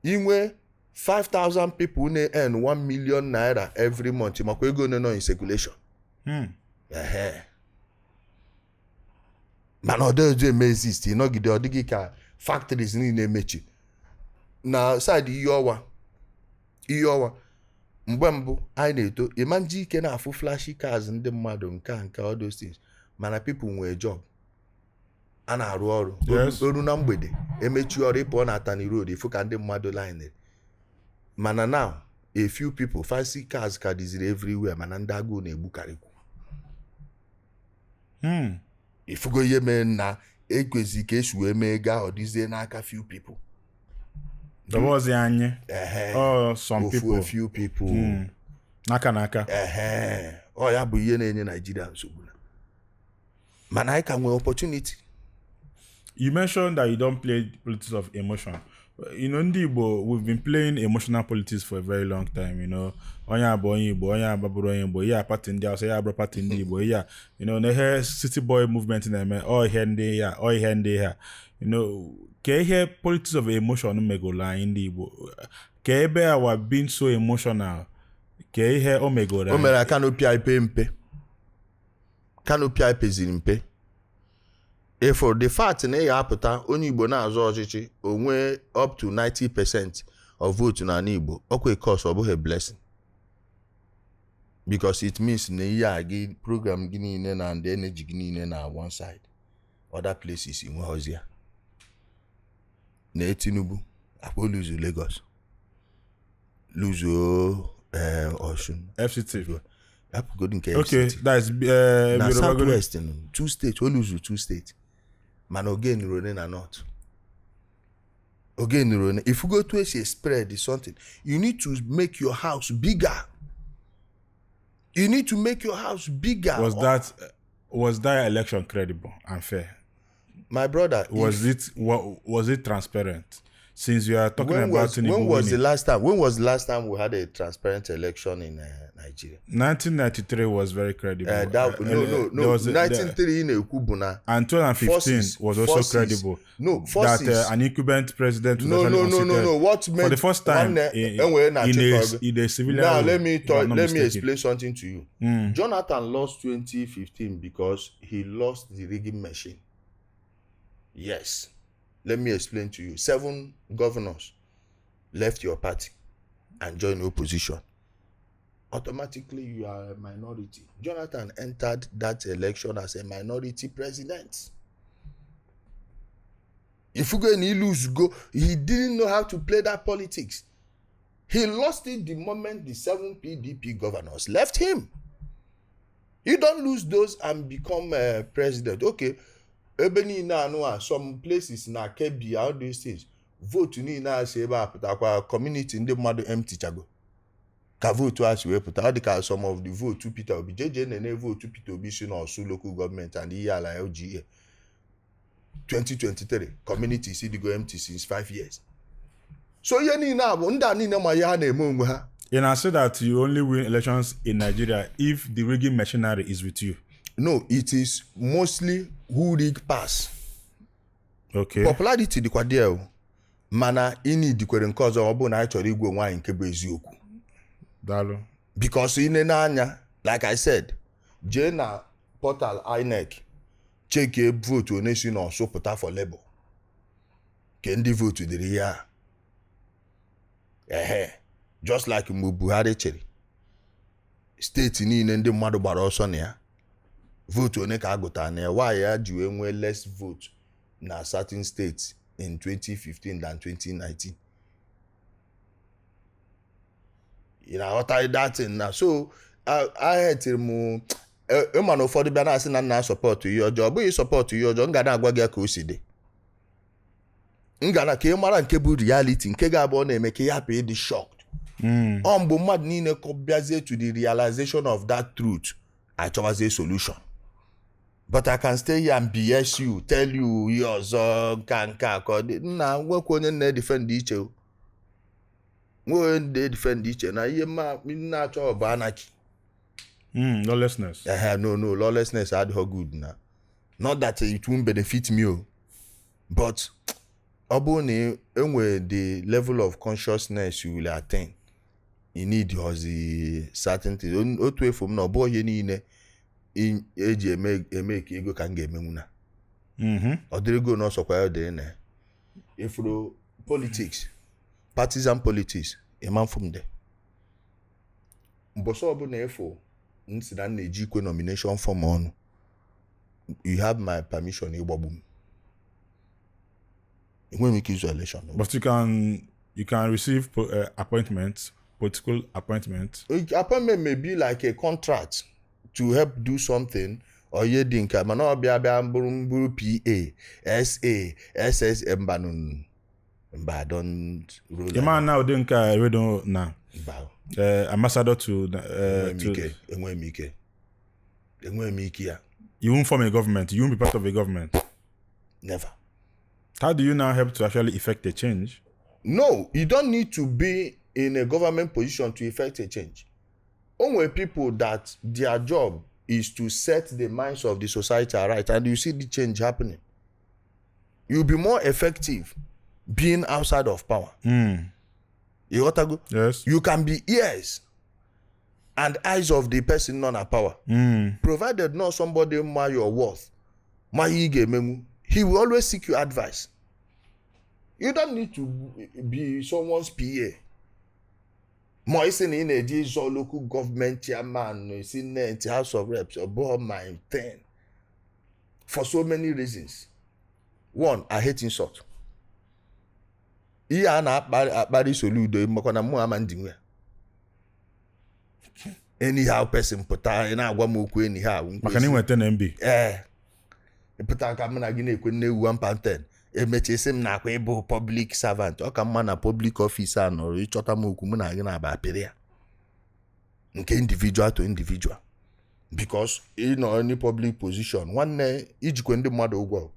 inwe 5,000 people na-earn 1 million naira every month, makwa ego nọ in circulation. Mana ọ dịghị eme exist, ịnọgide ọ dịghị ka factories niile emechi na side iyi ọwa. Mgbe mbụ anyị na-eto ịmanji ike na-afụ flashy cars ndị mmadụ nke all those things, mana people nwere job, a na-arụ ọrụ oru na mgbede, emechi ọrụ ịpụọ na Atani Road ifu ka ndị mmadụ line. Mana now a few people fancy cars ka dịziri everywhere, mana ndị agụụ na-egbukarịkwu. Ifugo ihe mee na ekwezi ka esi wee mee ego ahụ dịzie n'aka few people. There was any some people, a few people. Naka. Oh, ya bụ ihe na-enye Nigeria nsogbu. Mana anyị ka nwee opportunity. You mentioned that you don't play politics of emotion. You know, Ndi Igbo, we've been playing emotional politics for a very long time, you know. Onya Igbo, Onya Baburo Igbo, yeah, party in the house, yeah, bro, party in the Igbo, yeah. You know, the city boy movement in them, all hende, yeah, all hende, yeah. You know, can you hear politics of emotion Omegola in the Igbo? Can you bear our being so emotional? Can you hear Omegola? Omera canopy mpe. Canopy ziri mpe. For the fact na ya apụta onye Igbo na-azọ ọchịchị onwe up to 90% of vote na Igbo, okwe cause ọ bụghị blessing, because it means na ihe a gị program gị niile na the energy gị niile na one side, other places inweghọzi ya. Na Tinubu akpọ lose Lagos, lose Osun, FCT. Okay, that's na Southwest, 2 states, we lose 2 states. Man again running na North. Again running. If you go to a spread something, you need to make your house bigger. You need to make your house bigger. Was that election credible and fair? My brother, was it transparent? Since you are talking about Tinubu, when was the last time we had a transparent election in Nigeria? 1993 was very credible. No. 1993 in Ekubuna. And 2015 was also credible. No, forces. That an incumbent president was No. What meant for the first time in a civilian. Now let me explain something to you. Jonathan lost 2015 because he lost the rigging machine. Yes. Let me explain to you. 7 governors left your party and joined opposition. Automatically, you are a minority. Jonathan entered that election as a minority president. If you go and he lose, he didn't know how to play that politics. He lost it the moment the 7 PDP governors left him. You don't lose those and become president. Okay. Ebeni na some places na Kebbi, all these things. Vote ni na se ebe apụta kwa community ndị mmadụ empty chago. Ka vote as we put out the some of the vote to Peter Obi. JJ na vote to Peter Obi si na Osu local government and ihe ala LGA. 2023 community see the go empty since 5 years. So ye ni na bụ ndị niile ma ya na eme onwe ha. You know, say that you only win elections in Nigeria if the rigging machinery is with you. No, it is mostly who rig pass. Okay. Popularity dịkwa there, mana ini dikwere nke ọzọ ọ bụ na anyị chọrọ igwe nwaanyị nke bụ eziokwu. Dalo. Because ine n'anya, like I said, jee na portal INEC, check vote one si na Ọsụ pụta for Labour. Ke ndị vote dịrị ya. Just like mgbe Buhari chere. Steeti niile ndị mmadụ gbara ọsọ na ya. Vote one ka agụta na ya. Why ya ji wee nwee less vote na certain states in 2015 than 2019. You know what I that in now. So I had to ịma na ụfọdụ bịa na-asị na nna sọpọtụ ihe ọjọọ, ọ bụghị sọpọtụ ihe ọjọọ, m ga na-agwa gị ka o si dị. M ga na ka ị mara nke bụ reality nke ga-abụ ọ na-eme ka ị hapụ ịdị shocked. Ọ mgbe mmadụ niile bịazie to the realization of that truth, achọwazie solution. But I can stay here and BS you, tell you ihe ọzọ nke a ka ọ dị. Nna nwekwa onye na-edefend iche, nwe na-edefend iche na ihe na-achọ bụ anarchy. Lawlessness. No, lawlessness adịghị good na. Not that it won't benefit me, but ọ bụrụ na enwe the level of consciousness you will attain, you need the certain things. Otu efu m na ọ bụ ihe niile eji eme ka ego ka m ga-emenwu na. Ọ dịrị ego na ọsọkwa ya dị na ifuru politics, partisan politics, a man from there. Mboso ọbụla efu nsi na na-eji ikwe nomination form ọnụ, you have my permission ịgbagbu m. When we use election, but you can receive appointments, political appointments. Appointment may be like a contract to help do something, or you think man no bia mburu PA, SA, SS mba don't roll. The man now think we don't now. Ambassador to Enwemike ya. You won't form a government. You won't be part of a government. Never. How do you now help to actually effect a change? No, you don't need to be in a government position to effect a change. Only people that their job is to set the minds of the society right, and you see the change happening. You'll be more effective being outside of power. You got to go? Yes. You can be ears and eyes of the person not a power. Provided not somebody my your worth, he will always seek your advice. You don't need to be someone's PA. More is in a local government chairman, Senate, House of Reps, above my 10. For so many reasons. One, I hate insult. Iya na akpari soludo makwana mu amandinwe. Anyhow person puta ina agwa m okwu anyhow. Maka ni nwete na MB. Puta ka m na gị na-ekwe nnewu 1 emechesi m na-akwa ịbụ public servant. Ọ ka mma na public office a nọrọ ịchọta m okwu m na gị na-aba apịrị ya. Nke individual to individual. Because in any public position, nwanne ijikwe ndị mmadụ ụgwọ.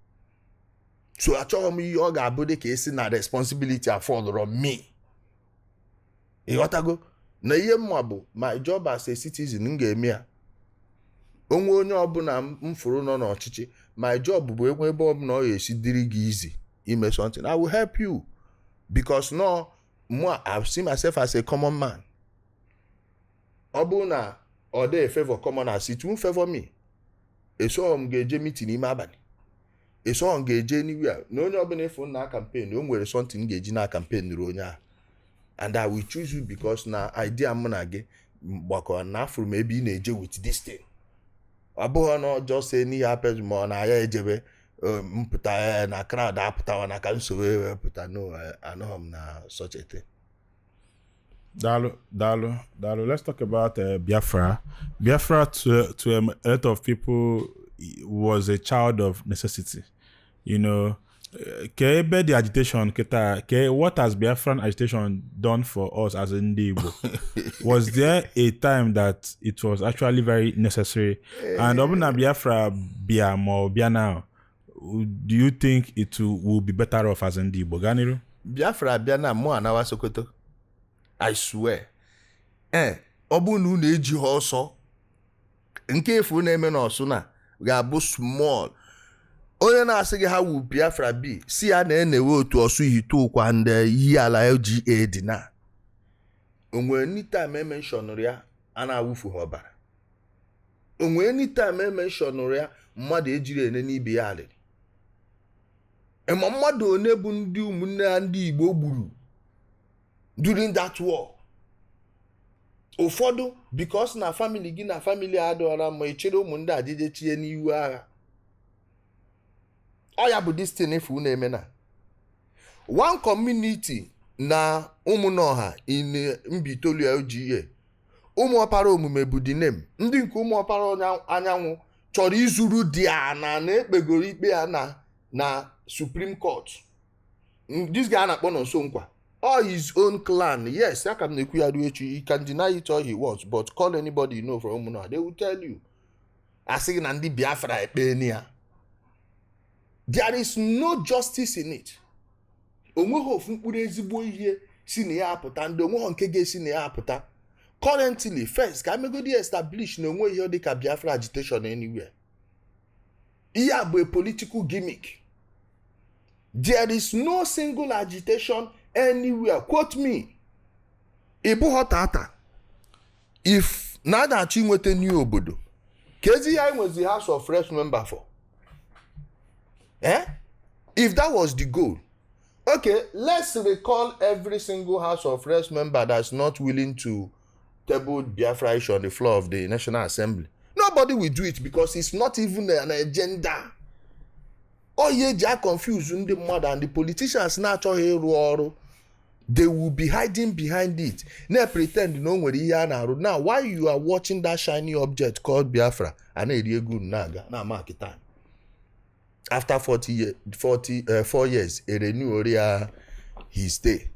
So achọghị m ihe ọ ga-abụ dị ka esi na responsibility afford on me. Ịghọtago na ihe mma bụ my job as a citizen m ga-eme ya. Onwe onye ọbụla m fụrụ nọ n'ọchịchị, my job bụ ebe ọbụla ọ ga-esi dịrị gị easy ime something. I will help you because no more I've seen myself as a common man. Ọ bụ na ọ dị favor commoners, it won't favor me. Eso m ga-eje meeting n'ime abalị. Eso m ga-eje anywhere. Na onye ọbụla efu na campaign, o nwere something ga-eji na campaign nụrụ onye ahụ. And I will choose you because na idea m na gị gbakọ na afro m ebe ị na-eje with this thing. Abụghị na just say n'ihe happens ma na ya ejebe mpụta na crowd apụtawa na ka nsogbu ewepụta. No, anọghị m na such a thing. Dalu. Let's talk about Biafra. Biafra to a lot of people was a child of necessity. You know, the agitation, what has Biafran agitation done for us as Ndi Igbo? Was there a time that it was actually very necessary? And Obuna Biafra Bia now, do you think it will be better off as Ndi Igbo? Ganiru? Biafra Bia na mo anawa Sokoto. I swear. Obunu na-eji ha ọsọ. Nke efu na-eme n'ọsụ na ga-abụ small. Onye na-asị gị ha wu Biafra B, si ya na-enewe otu ọsụ hitu kwa ndị yi ala LGA dị na. Onwe anytime mention ya a na-awụfu ha ọbara. Onwe anytime mention ya mmadụ ejiri ene n'ibe ya alịrị. Ema mmadụ one bụ ndị ụmụnne ya ndị Igbo gburu during that war. Ụfọdụ because na family gị na family adọra ma echere ụmụnde ajije chie n'iwu agha. Ọ ya bụ this thing efu na-eme na. One community na ụmụnọha in Mbitolu LGA. ụmụọpara omume bụ the name. Ndị nke ụmụọpara anyanwụ chọrọ izuru dị ana na ekpegoro ikpe ya na Supreme Court. This guy na-akpọ Nonso Nkwa. Or his own clan. Yes, I can you can deny it all he wants, but call anybody you know from Umuna. They will tell you. I say Nnamdi Biafra Epenia. There is no justice in it. Onweho funkure ezigbo ihe si na ya apụta, ndị onweho nke ga-esi na ya apụta. Currently, first, ka me go dey establish na onwe ihe dị ka Biafra agitation anywhere. Ihe a bụ a political gimmick. There is no single agitation anywhere. Quote me. Ibu hotata. If nada chi nwete new obodo, kezi ya was the House of Reps member for. If that was the goal, okay, let's recall every single House of Reps member that's not willing to table Biafra issue on the floor of the National Assembly. Nobody will do it because it's not even an agenda. Oh yeah, they are confused in the mother and the politicians now they will be hiding behind it. They pretend you know where they are now. Now, while you are watching that shiny object called Biafra, and a good naga, now mark it time. After 4 years, a renew area he stay.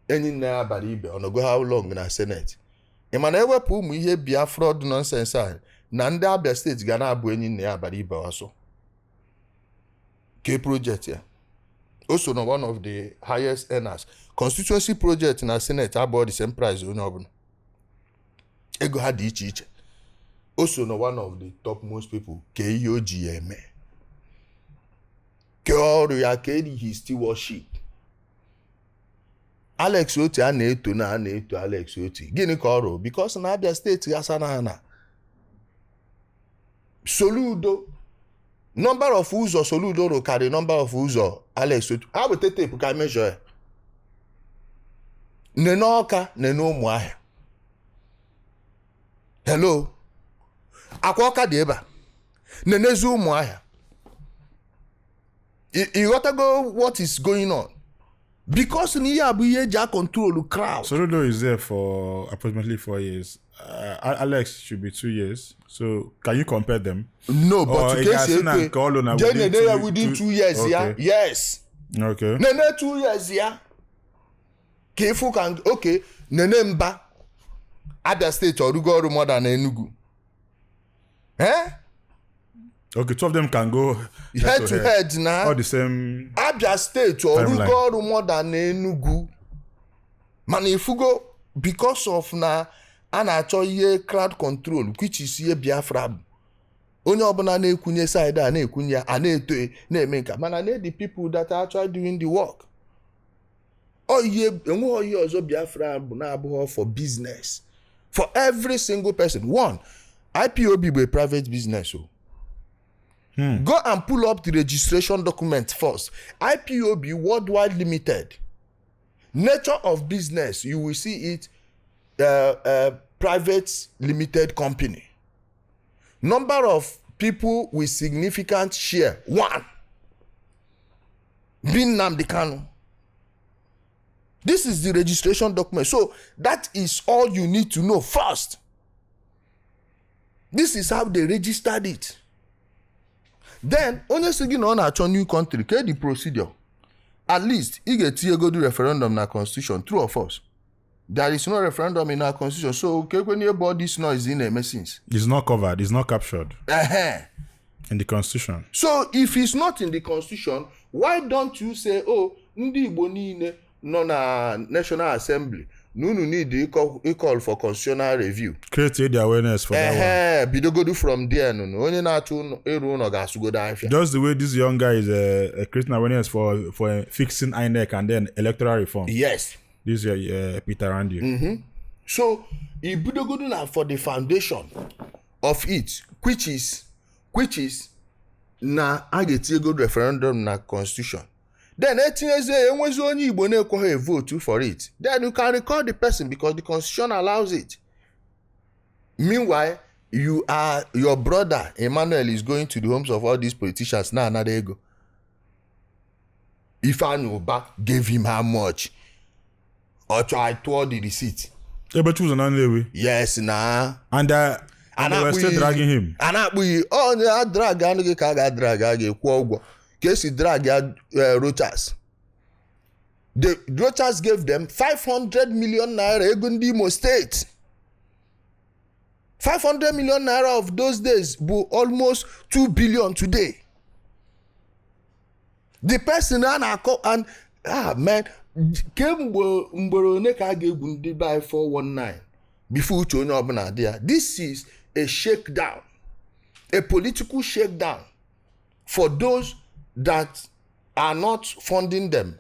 Any na baribe on go how long in a Senate. Emmanuel pu mu ihe Biafra nonsense na ndị Abia State ga na abu enyi na baribe also. K project here. Also no one of the highest earners. Constituency project in a Senate about the same price onye obuna. Ego ha dị iche iche. Also no one of the topmost people KOGM. Keoru ya kedi his stewardship. Alex Oti a na-eto Alex Oti. Gịnị ka ọrụ? Because na Abia State gasana na Soludo number of ụzọ Soludo ro carry number of ụzọ Alex Oti. How would tape ka measure? Nene Ọka, nene Ụmụahịa. Hello. Akwa Ọka dị ebe a. Nenezi Ụmụahịa. You got to go what is going on. Because Niya control the crowd. Soludo is there for approximately 4 years. Alex should be 2 years. So can you compare them? No, but you can't say within 2 years, okay. Yeah. Yes. Okay. Nene 2 years, yeah. Kefu can okay. Nene Mba. Abia State or Rugo more than Enugu. Okay, 2 of them can go head to head now. All the same. Abia State or Rugo more than Enugu. Man, if you go because of na anacho ye crowd control, which is ye Biafra. Only obana na-ekunye side a na-ekunye a na-eto na-eme nka. Man, I need the people that are actually doing the work. Oh ye enwe ozo Biafra bụ na abụọ for business. For every single person. One, IPOB be a private business. Go and pull up the registration document first. IPOB Worldwide Limited. Nature of business, you will see it private limited company. Number of people with significant share. 1. Being Nnamdi Kanu. This is the registration document. So that is all you need to know first. This is how they registered it. Then, honestly, on a new country, the procedure. At least, you get to go to referendum in our constitution, true or false. There is no referendum in our constitution, so when you bought this noise in a message. It's not covered, it's not captured. In the constitution. So, if it's not in the constitution, why don't you say, oh, Ndi Igbo niile no na National Assembly, no need the call for constitutional review. Create the awareness for that one. Bidogodu from there, no. Only na to eru no gas go die. Just the way this young guy is creating awareness for fixing INEC and then electoral reform. Yes. This is Peter Andy. So, Bidogodu na for the foundation of it, which is na ageti go referendum na constitution. Then enwezi onye Igbo na-ekweghị vote for it. Then you can record the person because the constitution allows it. Meanwhile, your brother Emmanuel is going to the homes of all these politicians now another ego. Ifeanyi Uba gave him how much? Or I tore the receipt. But choose an way. Yes, nah. And they were still dragging him. And I drag and drag again. Case drag Rochas. The Rochas gave them 500 million naira Egundimo state. 500 million naira of those days, but almost 2 billion today. The person and man came by 419 before this is a shakedown, a political shakedown for those that are not funding them.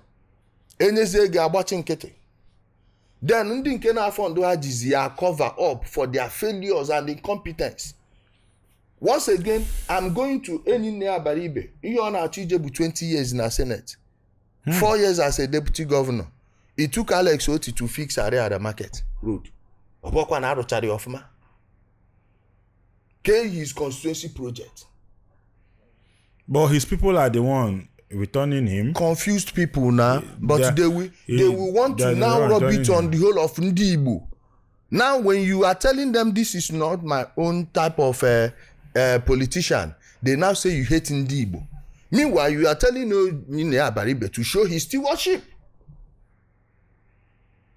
Then ndị nke na-afọndụ ha jizi ya cover up for their failures and incompetence. Once again, I'm going to Enine Abaribe. Ihe ọ na-achọ ije bụ 20 years in the Senate. 4 years as a deputy governor. It took Alex Oti to fix Ariara Market Road. Ọbọkwa na arụchara ya ọfụma. His constituency project. But his people are the one returning him. Confused people now, but they will want to now rub it on the whole of Ndi Igbo. Now, when you are telling them this is not my own type of politician, they now say you hate Ndi Igbo. Meanwhile, you are telling Nine Abaribe to show his stewardship.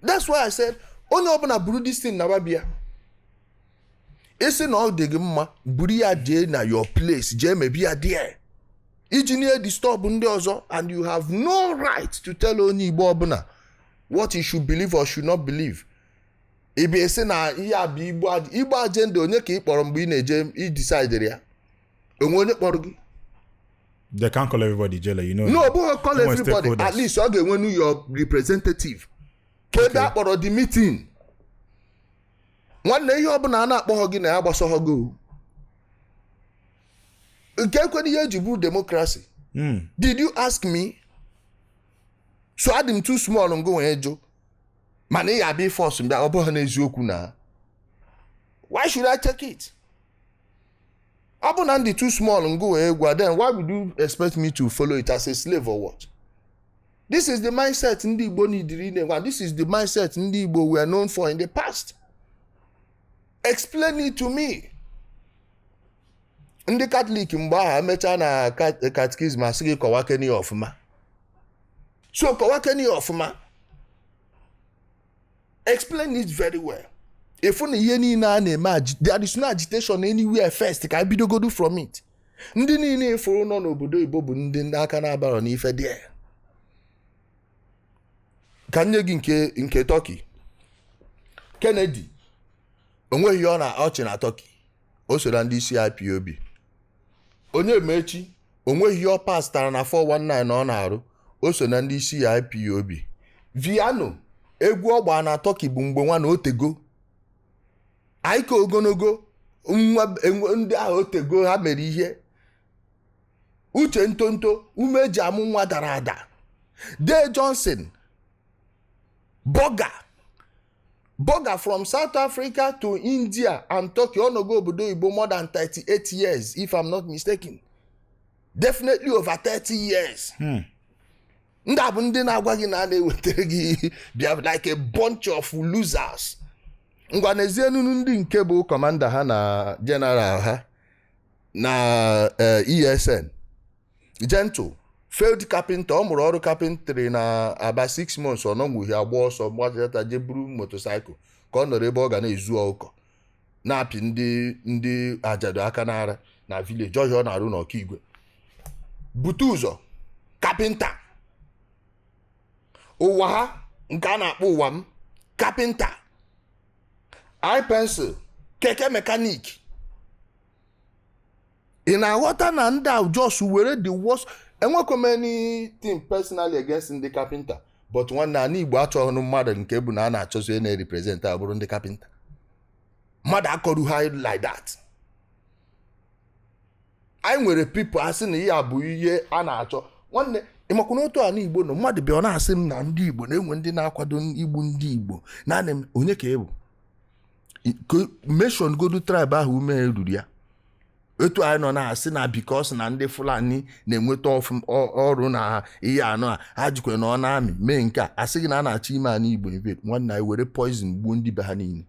That's why I said, only open a brew this thing Nababia. It's not the Gimma, Buria de na your place, Jeme be a dear. Engineer disturb and you have no right to tell Oni Bobuna what he should believe or should not believe. If you say na iya bi Igbo agenda onye ka ikporo mgbe na-eje I decide ya. Onwe onye they can't call everybody jailer, you know. No, but call everybody. At least you get when your representative. Kebe akporo the meeting. One day you obuna na akpọ gi na ya gbaso hogo. Democracy. Did you ask me? So I them too small and go ejo. Mane ya be force that obohana eziokwu na. Why should I take it? Abunandi too small and go egwa, then why would you expect me to follow it as a slave or what? This is the mindset Ndi Igbo need. This is the mindset Ndi Igbo were known for in the past. Explain it to me. Ndị Catholic mgbe ahụ emecha na catechism asị gị kọwakeni ọfụma. So kọwakeni ọfụma. Explain it very well. If na ihe niile a na-eme, there is no agitation anywhere first ka bidogodu from it. Ndị niile ifuru nọ n'obodo Igbo bụ ndị aka na-abara n'ife dị. Ka nye gị nke Turkey. Kennedy onweghị ọ na ọchị na Turkey. O so na ndị isi IPOB. Onye mechi onweghị ọ pastara na 419 na ọ na-arụ. O so na ndị isi IPOB. Viano egwu ọgba na Turkey bụ mgbe nwa na otego. Aiko ogonogo ndị ahụ otego ha mere ihe. Uche ntonto umeji amụ nwa dara ada. Day Johnson Burger from South Africa to India and Turkey on go obodo Igbo more than 38 years, if I'm not mistaken. Definitely over 30 years. Nda bụ ndị na-agwa gị na na-ewetere gị like a bunch of losers. Ngwa n'ezienu ndị nke bụ commander ha na general ha na ESN. Gentle. Failed carpenter, ọ mụrụ ọrụ carpentry na about 6 months ọ nọgwughị agba ọsọ gbajata je buru motorcycle ka ọ nọrọ ebe ọ ga na-ezu ọkụkọ na-apị ndị ajado aka n'ara na village ọhịa ọ na-arụ n'Ọkigwe. Bute ụzọ carpenter. Ụwa ha nke a na-akpọ ụwa m carpenter. Eye pencil, keke mechanic. Ị na-aghọta na ndị ahụ just were the worst. Enwekwa anything personally against ndị carpenter, but nwanne ana Igbo achọghị mmadụ nke bụ na a na-achọzi na-represent abụrụ ndị carpenter. Mmadụ akọrụ ha like that. Anyị nwere people asị na ihe bụ ihe a na-achọ. Nwanne ịmakwa n'otu ana Igbo nọ mmadụ bịa ọ na-asị m na ndị Igbo na-enwe ndị na-akwado igbu ndị Igbo. Na onye ka ebu? Mention godu tribe ahụ ume ruru ya. etu anyị nọ na-asị na because na ndị Fulani na-enweta ọrụ na ihe anọ a ha jikwa na ọ na-amị mee nke a asị gị na a na-achọ ime anyị Igbo invade nwanne anyị were poison gbuo ndị be ha niile.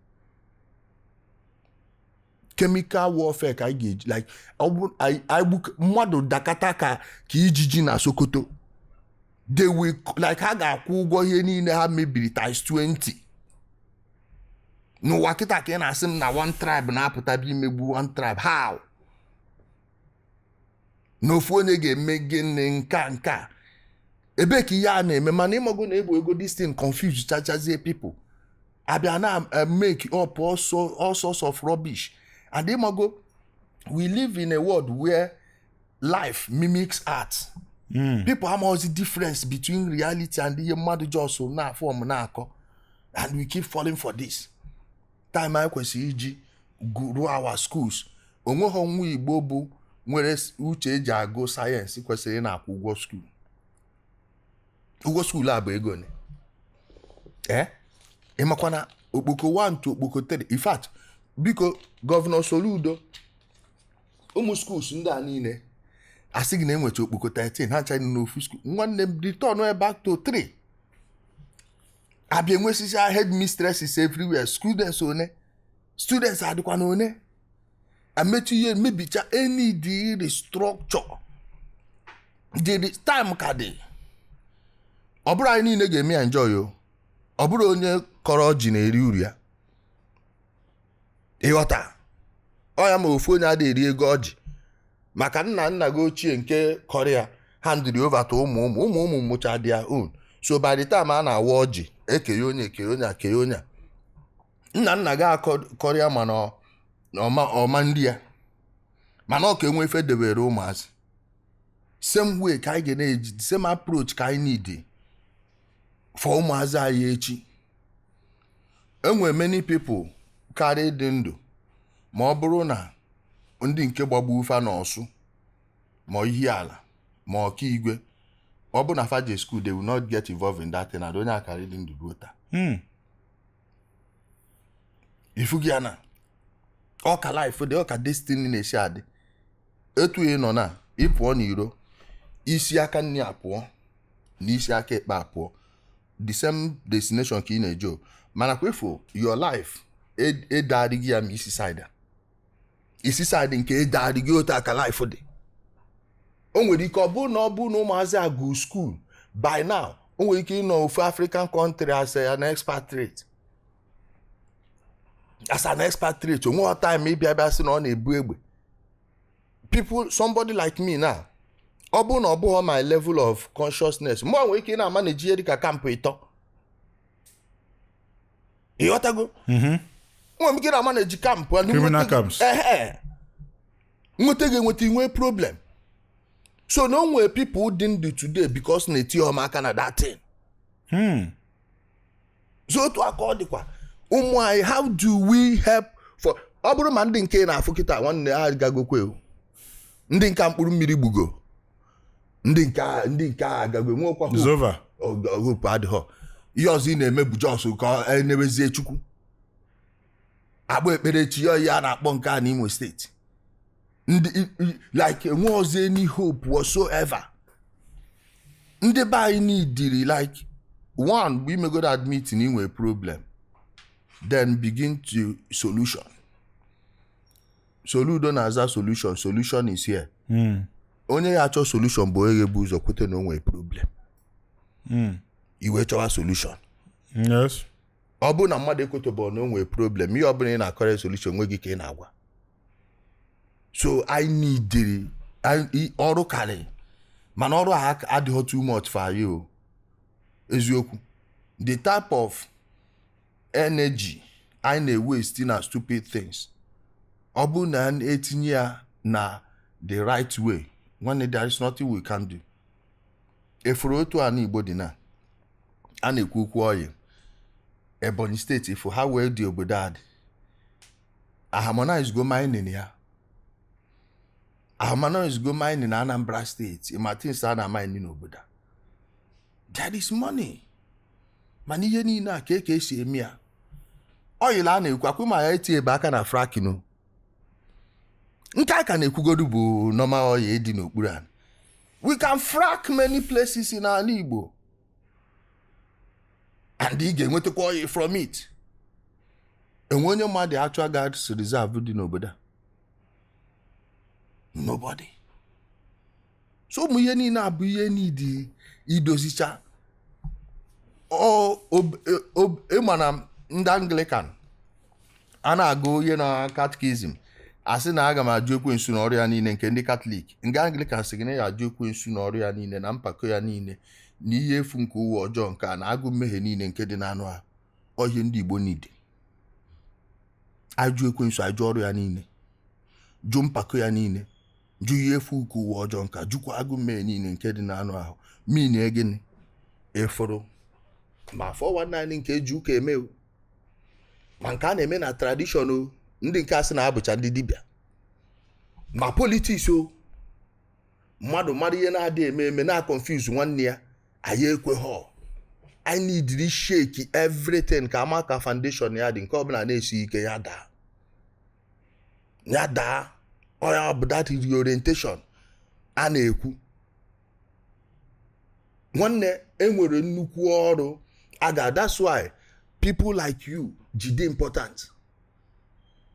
Chemical warfare ka anyị ga-eji like mmadụ dakata ka ijiji na Sokoto they will like ha ga-akwụ ụgwọ ihe niile ha mebiri times 20 n'ụwa kịta ka ị na-asị m na one tribe na-apụta bụ imegbu one tribe how n'ofu onye ga-eme gịnị nka ebe ka ihe a na-eme mana ịmago na ego this thing confuse chachazie people abịa na make up all sorts of rubbish. And ịmago we live in a world where life mimics art. People have all the difference between reality and the mmadụ just na form na akọ, and we keep falling for this. Time I kwesịrị iji ruo our schools onweghị nwa Igbo bụ nwere uche eji agụ sayensị kwesịrị na-akwụ ụgwọ school. Ụgwọ school a bụ ego ne ịmakwana okpoko 1 to okpoko 3. In fact biko Governor Soludo ụmụ schools ndị a niile asị gị na enwecha okpoko 13 ha nchaghị n'ofu school. Nwanne m return back to 3 abịa enwesisi headmistresses everywhere. Students adịkwa na one amechi ihe mebicha any the restructure the time ka dị. Ọ bụrụ anyị niile ga-eme ya enjoy yo. Ọ bụrụ onye kọrọ ji na-eri uru ya ịghọta ọ ya ma ofu onye adị eri ego ọjị maka nna gị ochie nke Korea handed over to ụmụ mụcha their own. So by the time a na-awa ọjị ekeye onye nna gị akọrịa mana ọma ndị ya mana ọ ka enwe ife debere ụmụazị. Same way ka anyị ga na-eji same approach ka anyị need for ụmụazị anyị echi. Enwe many people karị dị ndụ ma ọ bụrụ na ndị nke gbagbu ufa n'ọsụ ma ihe ala ma ọka igwe ọ bụ na faje school they will not get involved in that thing and onye akarị dị ndụ ruo taa. Ifu gị na ọka life dị ọka destiny na-esi adị etu ị nọ na ịpụọ n'iro isi aka nni apụọ na isi aka ekpe apụọ the same destination ka ị na-eje mana kwefu your life adịghị ya ma isi side nke adịghị otu aka life dị. O nwere ike ọ bụ na ụmụazị agụ school by now o nwere ike ịnọ ofu African country as an expatriate onwe time ịbịa sị na ọ na-ebu egbe. People somebody like me now ọ bụ na ọ bụghị my level of consciousness mụ nwere ike na-ama na eji dịka kampụ 3 ịghọtago nwere ike na-ama na eji kampụ criminal camps nweta ga-enweta inwe problem. So no nwere people dị ndụ today because na eti aka na that thing. So otu aka ọ dịkwa ụmụ anyị how do we help for ọ bụrụ ma ndị nke na-afụ kịta nwanne ha gagokwe ndị nke mkpụrụ mmiri gbugo ndị nke agagwe nwekwa hope adịghọ ihe ọzọ ị na-eme bụ jọs ka enebezie Chukwu agba ekpere chi ya na-akpọ nke a n'Imo steeti ndị like enwe ọzọ any hope whatsoever. Ndị be anyị neediri like one we may go to admit na inwe problem then begin to solution. Soludo na-aza solution is here. Onye ya achọ solution bụ onye ga-ebu ụzọ kwete na onwe problem. Iwe chọwa solution. Yes. Ọ bụ na mmadụ ekwetebe na onwe problem ihe ọ bụla ị na-akọrọ solution nwe gị ka ị na-agwa. So I need ọrụ karị mana ọrụ a adịghị too much for you. Eziokwu the type of energy I na-waste na stupid things ọ bụ na etinye ya na the right way when there is nothing we can do. Efuru otu a n'Igbo dị na a na-ekwu okwu oyi Ebonyi State ifu ha wee dị obodo adị harmonize go mining ya harmonize go mining na Anambra State Martins a na mining n'obodo. There is money mana ihe niile a ka esi eme ya oyila a na-ekwu akwụ ma ya eti ebe aka na fracking nke a ka na-ekwugodu bụ normal oya dị n'okpuru anyị. We can frack many places in ala Igbo and ị ga-enwetakwa oya from it. Enwe onye ma the actual guards reserve dị n'obodo a? Nobody. So ụmụ ihe niile abụ ihe n'idi idozicha. Ịma na ndị Anglican a na-agụ ihe na catechism asị na aga m ajụ ekwensu na ọrụ ya niile, nke ndị Catholic nke Anglican sị gị na ya ajụ ekwensu na ọrụ ya niile na mpako ya niile na ihe efu nke ụwa ọjọọ nke a na agụ mmehie niile nke dị n'anụ ahụ. Ọhịa ndị Igbo niile ajụ ekwensu, ajụ ọrụ ya niile, jụ mpako ya niile, jụ ihe efu nke ụwa ọjọọ nke a, jụkwa agụ mmehie niile nke dị n'anụ ahụ. Mini gịnị efuru ma 419 nke eji ụka eme o, ma nke a na-eme na tradition o, ndị nke asị na-abụcha ndị dibịa, ma politics o, mmadụ ihe na-adị eme na-confuse nwanne ya, anyị ekweghọ. I need to shake everything ka amaka foundation ya dị, nke ọbụla na-esi ike ya daa oya bụ that reorientation a na-ekwu. Nwanne enwere nnukwu ọrụ aga, that's why people like you jide important.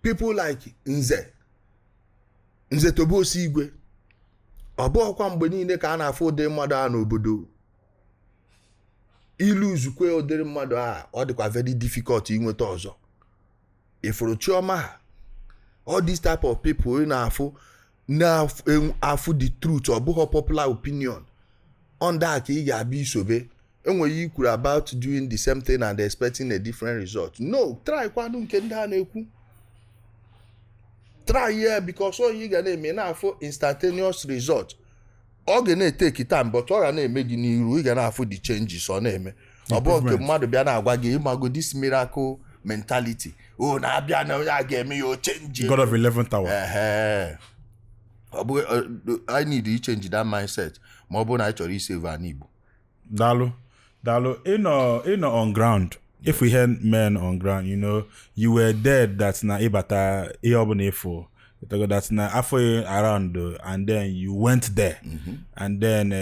People like Nze Tobosi Igwe, ọ bụghịkwa mgbe niile ka a na-afụ ụdị mmadụ a n'obodo. Ilu zukwe ụdịrị mmadụ a, ọ dịkwa very difficult inweta ọzọ. Ifuru Chioma ha, all this type of people na-afụ the truth, ọ bụghị popular opinion. On that ka ị ga-abịa isobe. Enweghị ikwuru about doing the same thing and expecting a different result. No, try kwanu nke ndị a na-ekwu. Try here because all you ga na-eme na-afụ instantaneous result. Ọ ga na-etake time but ọ ga na-eme gị n'iru, ị ga na-afụ the changes ọ na-eme. Ọ bụ nke mmadụ bịa na-agwa gị ịmago this miracle mentality. Oh, na-abịa na onye a ga-eme ya o change. God of 11th hour. I need to change that mindset. Ma ọ bụ na ị chọrọ isave an Igbo. Dalo, on ground. If we had men on ground, you were dead. That's na ibata iobunefo. That's na after around, and then you went there, and then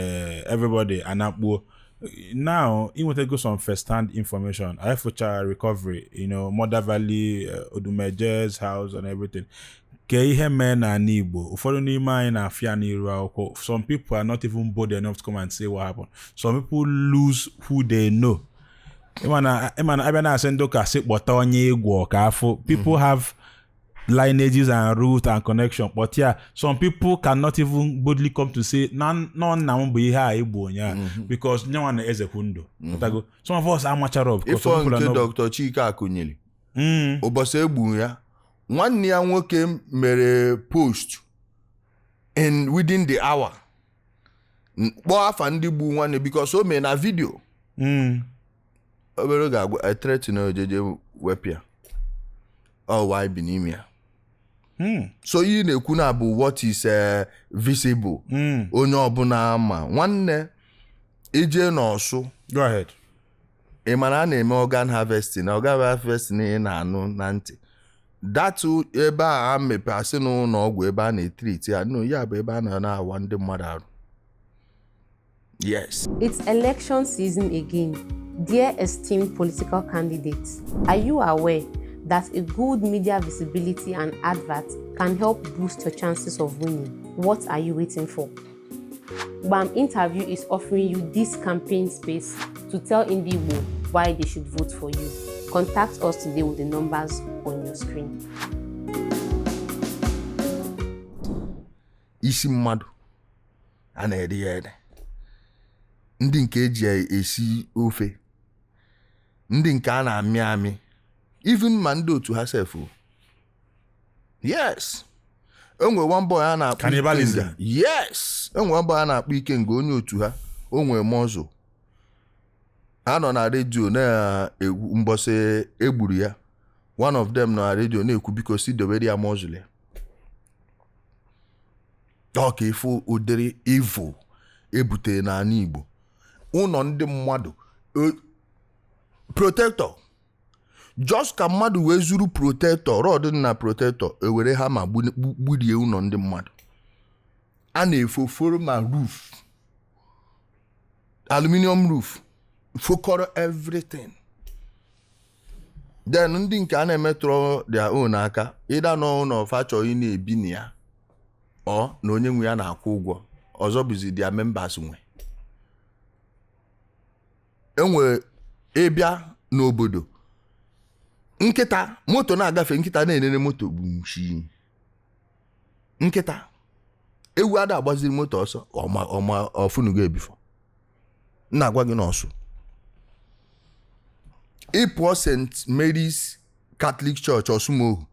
everybody anakbo. Now, you want to go some first-hand information. I have future recovery. Mother Valley, Odumeje's house, and everything. Men and Igbo. Some people are not even bold enough to come and say what happened. Some people lose who they know. People have lineages and roots and connection, but yeah, some people cannot even boldly come to say because no one is a hundo. Some of us are mature of. If Dr. Chika Akunyili, Obasebu, one year nwoke mere post in within the hour. Kpọọ afa ndị gbu nwanne because o mee na video. Obere ga-agwa threat na ojeje wepịa. Why bi n'ime ya. So ihe na-ekwu na bụ what is visible. Onye ọbụla ama. Nwanne ije n'ọsụ. Go ahead. Ị mara a na-eme organ harvesting. Organ harvesting ị na-anụ na ntị. Datu ebe a mepe asị n'ụlọ ọgwụ ebe a na-etreat ya. No, ya bụ ebe a na-awa ndị mmadụ arụ. Yes. It's election season again. Dear esteemed political candidates, are you aware that a good media visibility and advert can help boost your chances of winning? What are you waiting for? Gbam Interview is offering you this campaign space to tell Indigo why they should vote for you. Contact us today with the numbers on your screen. Isi mmadụ a na-ede ya ede. Ndị nke eji esi ofe. Ndị nke a na-amị amị. Even ma ndị otu ha sefu. Yes. Enwe one boy a na-akpọ cannibalism. Yes. Enwe one boy a na-akpọ Ikenga onye otu ha. O nwere mozo. Ha nọ na redio na mbọsị egburu ya. One of them nọ na redio na-ekwu biko si dowere ya mozo ya. Ọ ka ifo ụdịrị evil ebute na ala Igbo. Ụnọ ndị mmadụ protector just ka mmadụ wee zuru protector rod na protector ewere ha ma gburie ụlọ ndị mmadụ a na-efoforo ma roof aluminium roof fokọrọ everything then ndị nke a na-emetụrụ their own aka ịda n'ụlọ fachọ ị na-ebi na ya ọ na onye nwe ya na-akwụ ụgwọ ọzọ bụzi their members nwe enwe ịbịa n'obodo nkịta moto na-agafe nkịta na-enene moto gbumshi nkịta ewu ada agbaziri moto ọsọ ọma ọfụnugo ebifo na-agwa gị n'ọsụ ịpụọ St. Mary's Catholic Church Osumohu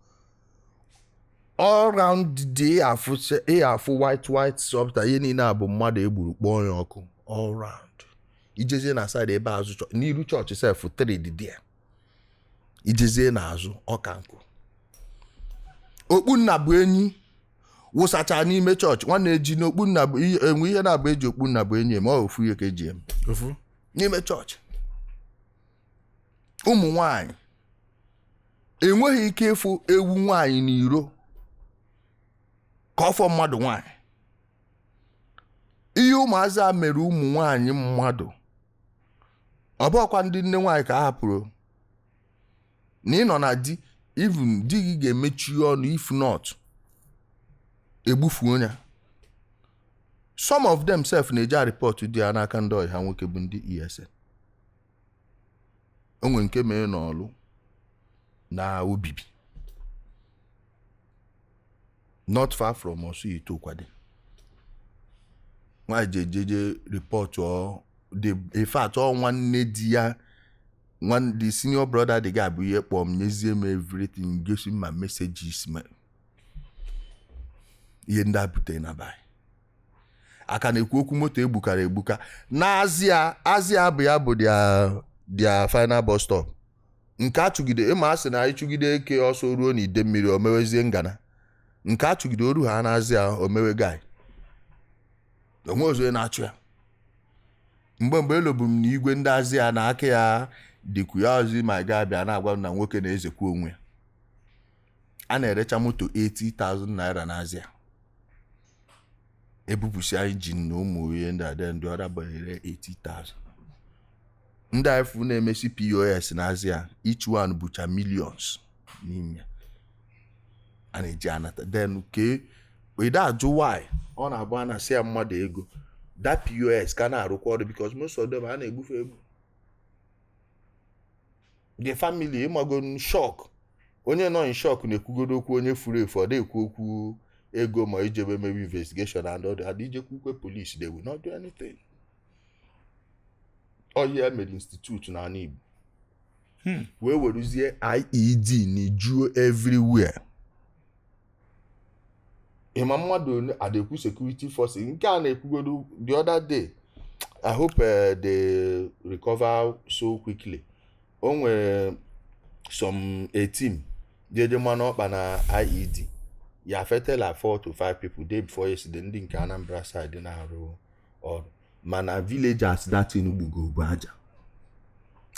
all round the afụ white substance ihe niile abụ mmadụ egburu kpọọ ya ọkụ all round ijezie na side ebe azụ n'iru chọọchị sef 3 dị there ijezie n'azụ ọka nkụ okpu nna bụ enyi wụsacha n'ime chọọchị nwanne eji n'okpu nna bụ enwe ihe na-abụ eji okpu nna bụ enyi ma ọ ofu ihe ka eji eme ofu n'ime chọọchị ụmụ nwanyị enweghị ike ịfụ ewu nwanyị n'iro ka ọfọ mmadụ nwanyị ihe ụmụazị a mere ụmụ nwanyị mmadụ ọ bụkwa ndị nne nwanyị ka a hapụrụ na ịnọ na di even di gị ga-emechi ọnụ if not egbufu onye some of them self na-eji report dị ya n'aka ndị ọyị ha nwoke bụ ndị ESN onwe nke mere n'ọlụ na obibi not far from us itokwade nwaanyị jeje report in fact nwanne di ya the senior brother the guy bụ ihe kpọọ m nyezie m everything gosi ma messages ma ihe ndị a butere na bai aka na-ekwu okwu moto egbuka na Azia bụ ya bụ their final bus stop nke achụgide ịma asị na ịchụgide eke ọsọ ruo n'ide mmiri o mewezie ngana nke achụgide oru ha na Azia o mewe guy onwe ozo na-achụ ya mgbe elobu m n'igwe ndị Azia na aka ya dịkwu ya ozi ma ga-abịa na-agwa m na nwoke na-ezekwa onwe ya a na-erecha moto 80,000 naira na Azia ebupụsi engine na ụmụ ihe ndị ọra banyere 80,000 ndị ifu na-emesi POS na Azia each one bụcha millions n'ime a na-eji anata then ke weda ajụ why ọ na-abụ a na-asị ya mmadụ ego that POS ka na-arụkwa ọrụ because most of them a na-egbufe egbu the family ịmago shock onye nọ in shock na-ekwugodo okwu onye furu efu ọ na-ekwu okwu ego ma ijebe maybe investigation and all that ijekwu police they will not do anything oye mere institute na ana Igbo wee weruzie IED na-ejuo everywhere ịma mmadụ adekwu security force nke a na-ekwugodo the other day I hope they recover so quickly o nwere a team jeje mmanụ ọkpa na IED ya affected like 4 to 5 people day before yesterday ndị nke Anambra side na-arụ ọrụ mana villagers that in Ugbo aja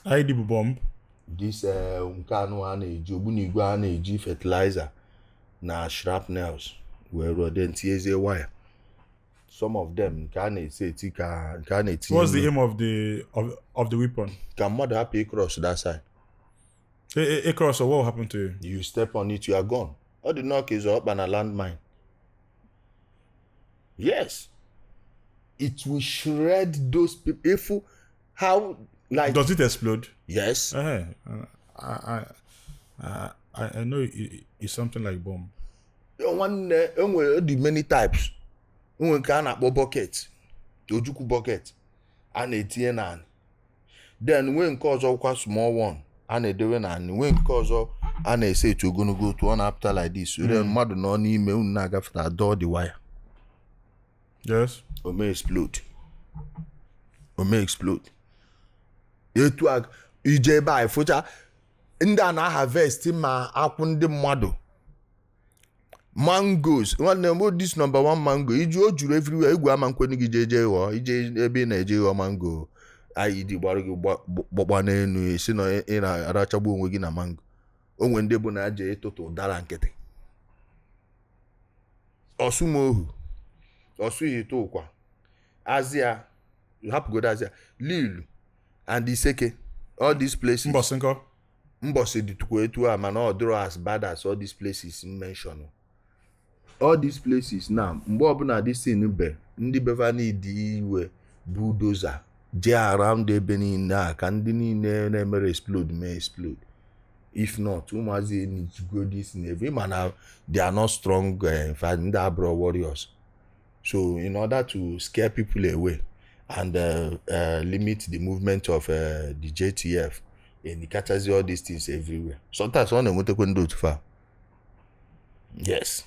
IED bụ bomb this nke anụ a na-eji ogbunigwe a na-eji fertilizer na shrapnels were rodent tiezie wire some of them nke a na-eti ka nke a na-eti what's the aim of the weapon ka mmadụ hapụ cross that side a cross or what will happen to you you step on it you are gone all the knock is up and a landmine yes it will shred those people if how like does it explode yes I know it's something like bomb one the many types one ka na-akpọ bucket ojukwu bucket a na-etinye na then when nke ọzọ kwa small one a na-edewe na when nke ọzọ a na-ese etu ogologo to one after like this so then mmadụ nọ n'ime unu na-agafeta door the wire yes o may explode etu ag ije ebe a fụcha ndị a na-harvest ma akwụ ndị mmadụ mangoes nwanne m this number 1 mango iji o juru everywhere egwu ama nkwenụ gị jeje ghọọ ije ebe ị na-eje ghọọ mango IED gbara gị gbagba n'enu esi na ị na-arachagbu onwe gị na mango onwe ndị bụ na aje ịtụtụ dara nkịtị Osumohu Osuyito kwa Azia hapụgodo Azia Lilu and Iseke all these places Mbosi ditukwa etu a mana ọ dịrọ as bad as all these places mention all these places now mgbe ọbụla dị sin be ndị beva n'idi iwe bulldozer jee around ebe niile a ka ndị niile na-emere explode may explode if not ụmụazị enijigo this navy mana they are not strong in fact ndị abụrụ warriors so in order to scare people away and limit the movement of the JTF and he catches all these things everywhere sometimes ọ na-enwetakwa ndị otu fa yes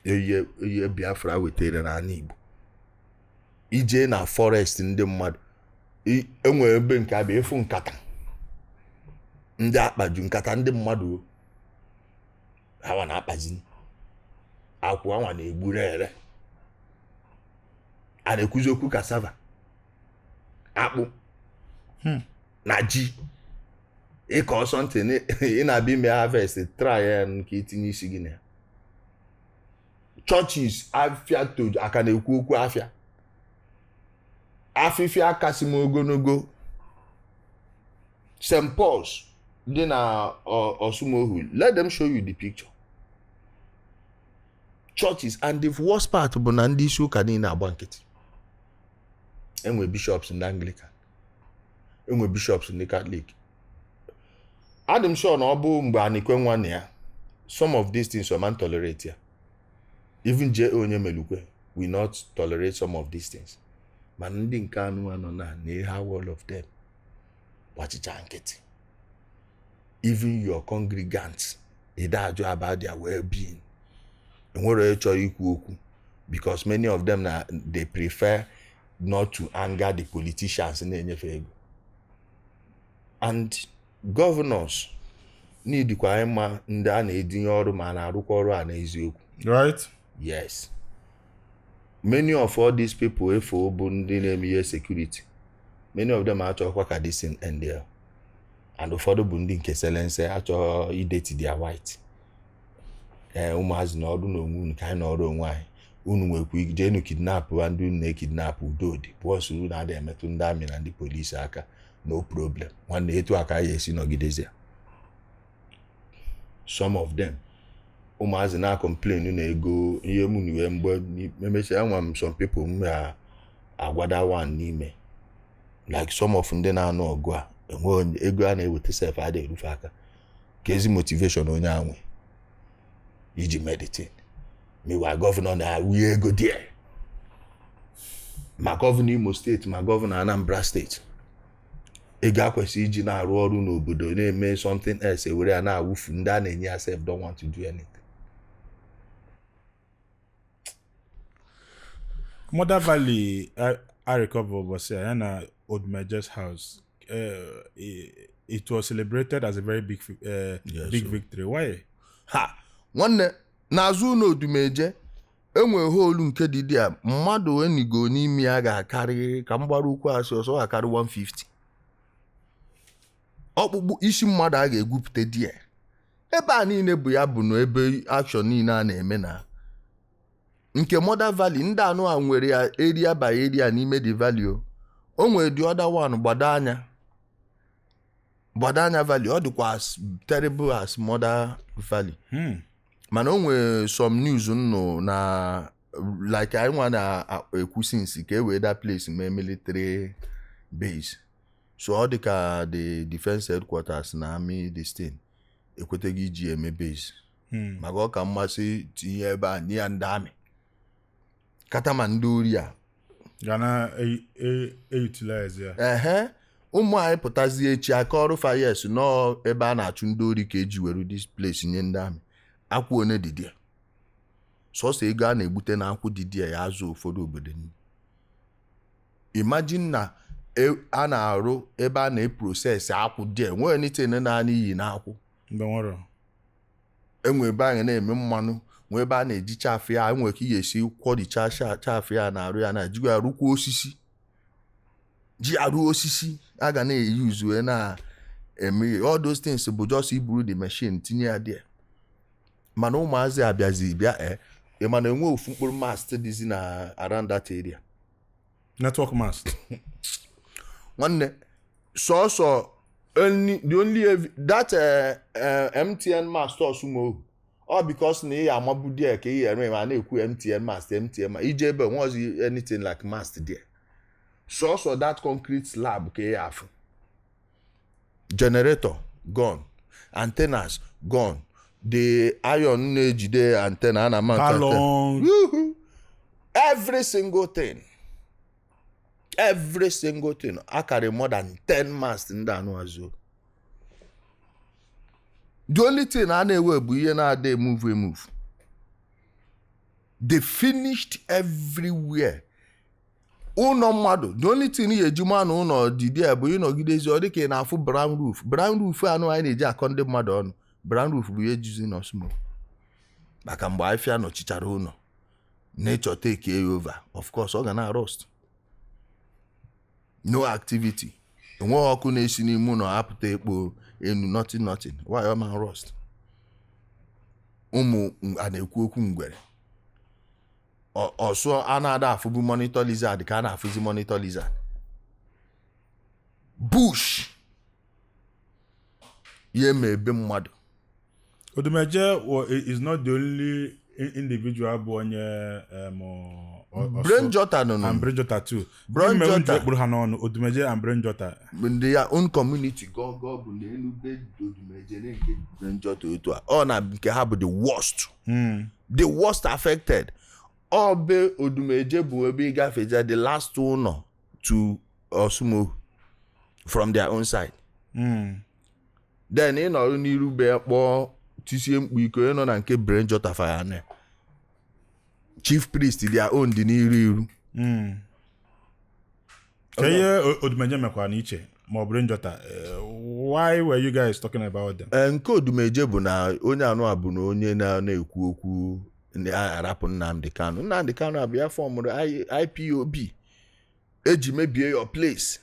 eye Biafra wetere n'ala Igbo ije na forest ndị mmadụ enwere ebe nke abịa efu nkata ndị akpaju nkata ndị mmadụ hawa na-akpazi akwụ anwa na-egburu ere a na-ekwuzi okwu cassava akpụ na ji ịkọ something ị na-abịa ime harvest try nke itinye isi gị na churches afia to aka na-ekwu okwu afifia kasị m ogologo St. Paul's dị na Osumohu let them show you the picture churches and the worst part bụ na ndị isi ụka niile agba nkịtị enwe bishops ndị Anglican enwe bishops ndị Catholic adị m sure na ọ bụ mgbe anikwe nwanne ya some of these things man tolerate ya even je onye melukwe we not tolerate some of these things mana ndị nke anọ na ha all of them wachicha nkịtị even your congregants they don't about their well-being enwere chọrọ ikwu okwu because many of them they prefer not to anger the politicians na-enyefe ego and governors need kwa ịma ndị a na-edinye ọrụ ma na-arụkwa ọrụ a n'eziokwu right yes many of all these people efo bụ ndị na-eme ihe security many of them achọkwa ka this end there and ụfọdụ bụ ndị nke selense achọ ideti their white ụmụazị na ọrụ n'onwe unu ka anyị na ọrụ onwe anyị unu nwekwa ije enu kidnap ndị unu na-ekidnap udo dị bọs unu na-adị emetụ ndị amị na ndị polisi aka no problem nwanne etu aka ya esi nọgidezi some of them ụmụazị na-complain na ego ihe mụ niwe mgbe memecha enwa m some people m agwada one n'ime like some of ndị na-anụ ọgụ a enwe ego a na-eweta self adị erufe aka ka ezi motivation onye anwe iji meditate mewa gọvanọ na-awụnye ego die ma gọvanọ Imo steeti ma gọvanọ Anambra steeti ego akwesị iji na-arụ ọrụ n'obodo na-eme something else ewere ya na-awụfu ndị a na-enye ya self don't want to do anything. Mother Valley, I recover was in Old Major's house. It was celebrated as a very big victory. Why? Ha! Nwanne n'azụ n'Odumeje enwe holu nke didi a mmadụ enigo n'ime ya ga-akarị ka mgbara ukwu asị ọsọ akarị 150. Ọkpụkpụ isi mmadụ a ga-egwupụta die. Ebe a niile bụ ya bụ na ebe action niile a na-eme na nke Mother Valley ndị anụ a nwere ya area by area n'ime the valley o nwere the other one Gbadanya Valley ọ dịkwa as terrible as Mother Valley. Mana o nwere some news nno na like I nwa na-ekwu since ka e wee that place mee military base so ọ dịka the defense headquarters na army this thing ekweteghị iji eme base maka ọ ka mmasị tinye ebe a nye ya ndị amị katama ndị ori a gana utilize ya ụmụ anyị pụtazie echi aka ọrụ fayes nọ ebe a na-achụ ndị ori ka eji were this place nye ndị amị akwụ one didi sọsọ ego a na-egbute na akwụ didi ya azụ ụfọdụ obodo niile. Imagine na a na-arụ ebe a na-eprocess akwụ dị enwe anything na-ana iyi na akwụ enwe ebe anyị na-eme mmanụ nwe ebe a na-eji chafụ ya enwe ka ihe esi kwọdicha chafụ ya na-arụ ya na jigwa arụkwa osisi ji arụ osisi a ga na-eyi uzue na all those things bụ just iburu the machine tinye ya there. Mana ụmụazị abịazi bịa mana enwe ofu mkpụrụ mast dịzi na around that area. Network mast. Nwanne so the only that MTN mast osumo all because na ya amabu there ka ya eme ma na ekwu MTN mast ije ebe was anything like mast there. So that concrete slab ka ya afu. Generator gone, antennas gone, the iron ejide antenna na mount. How long? Every single thing. I carry more than 10 masts in that azu. The only thing I know they move. They finished everywhere. Uno mado. The only thing here Juma no did there, but gidezi odike na afu brown roof. Brown roof anu I need akonde mado on. Brown roof we using no small. Baka mbo afia no chicharo no. Nature take over. Of course, gonna rust. No activity. Nwe oku na esi n'imu no apụta ekpo enu nothing. Why am I rust? Ụmụ ana-ekwu okwu ngwere. Also another afubu monitor lizard ka na afuzi monitor lizard. Bush. Ye mebe mmadụ. Odumeje is not the only individual born Brain Jota no. And Brain Jota too. Brain Jota. Odumeje and Brain Jota. When their own community go bu na enu be Odumeje na nke Brain Jota otu a. Ọ na nke ha bụ the worst. The worst affected. Obe Odumeje bụ ebe gafeja the last one to Osumo from their own side. Then nọ n'iru be akpọ tisie mkpu iko nọ na nke Brain Jota fire na. Chief priest their own dị n'iru. Kaya Odumeje mekwa n'iche ma Brain Jota. Why were you guys talking about them? Nke Odumeje bụ na onye anụ abụ na onye na-ekwu okwu arapụ Nnamdi Kanu. Nnamdi Kanu abịa fọmụrụ IPOB. Eji mebie your place.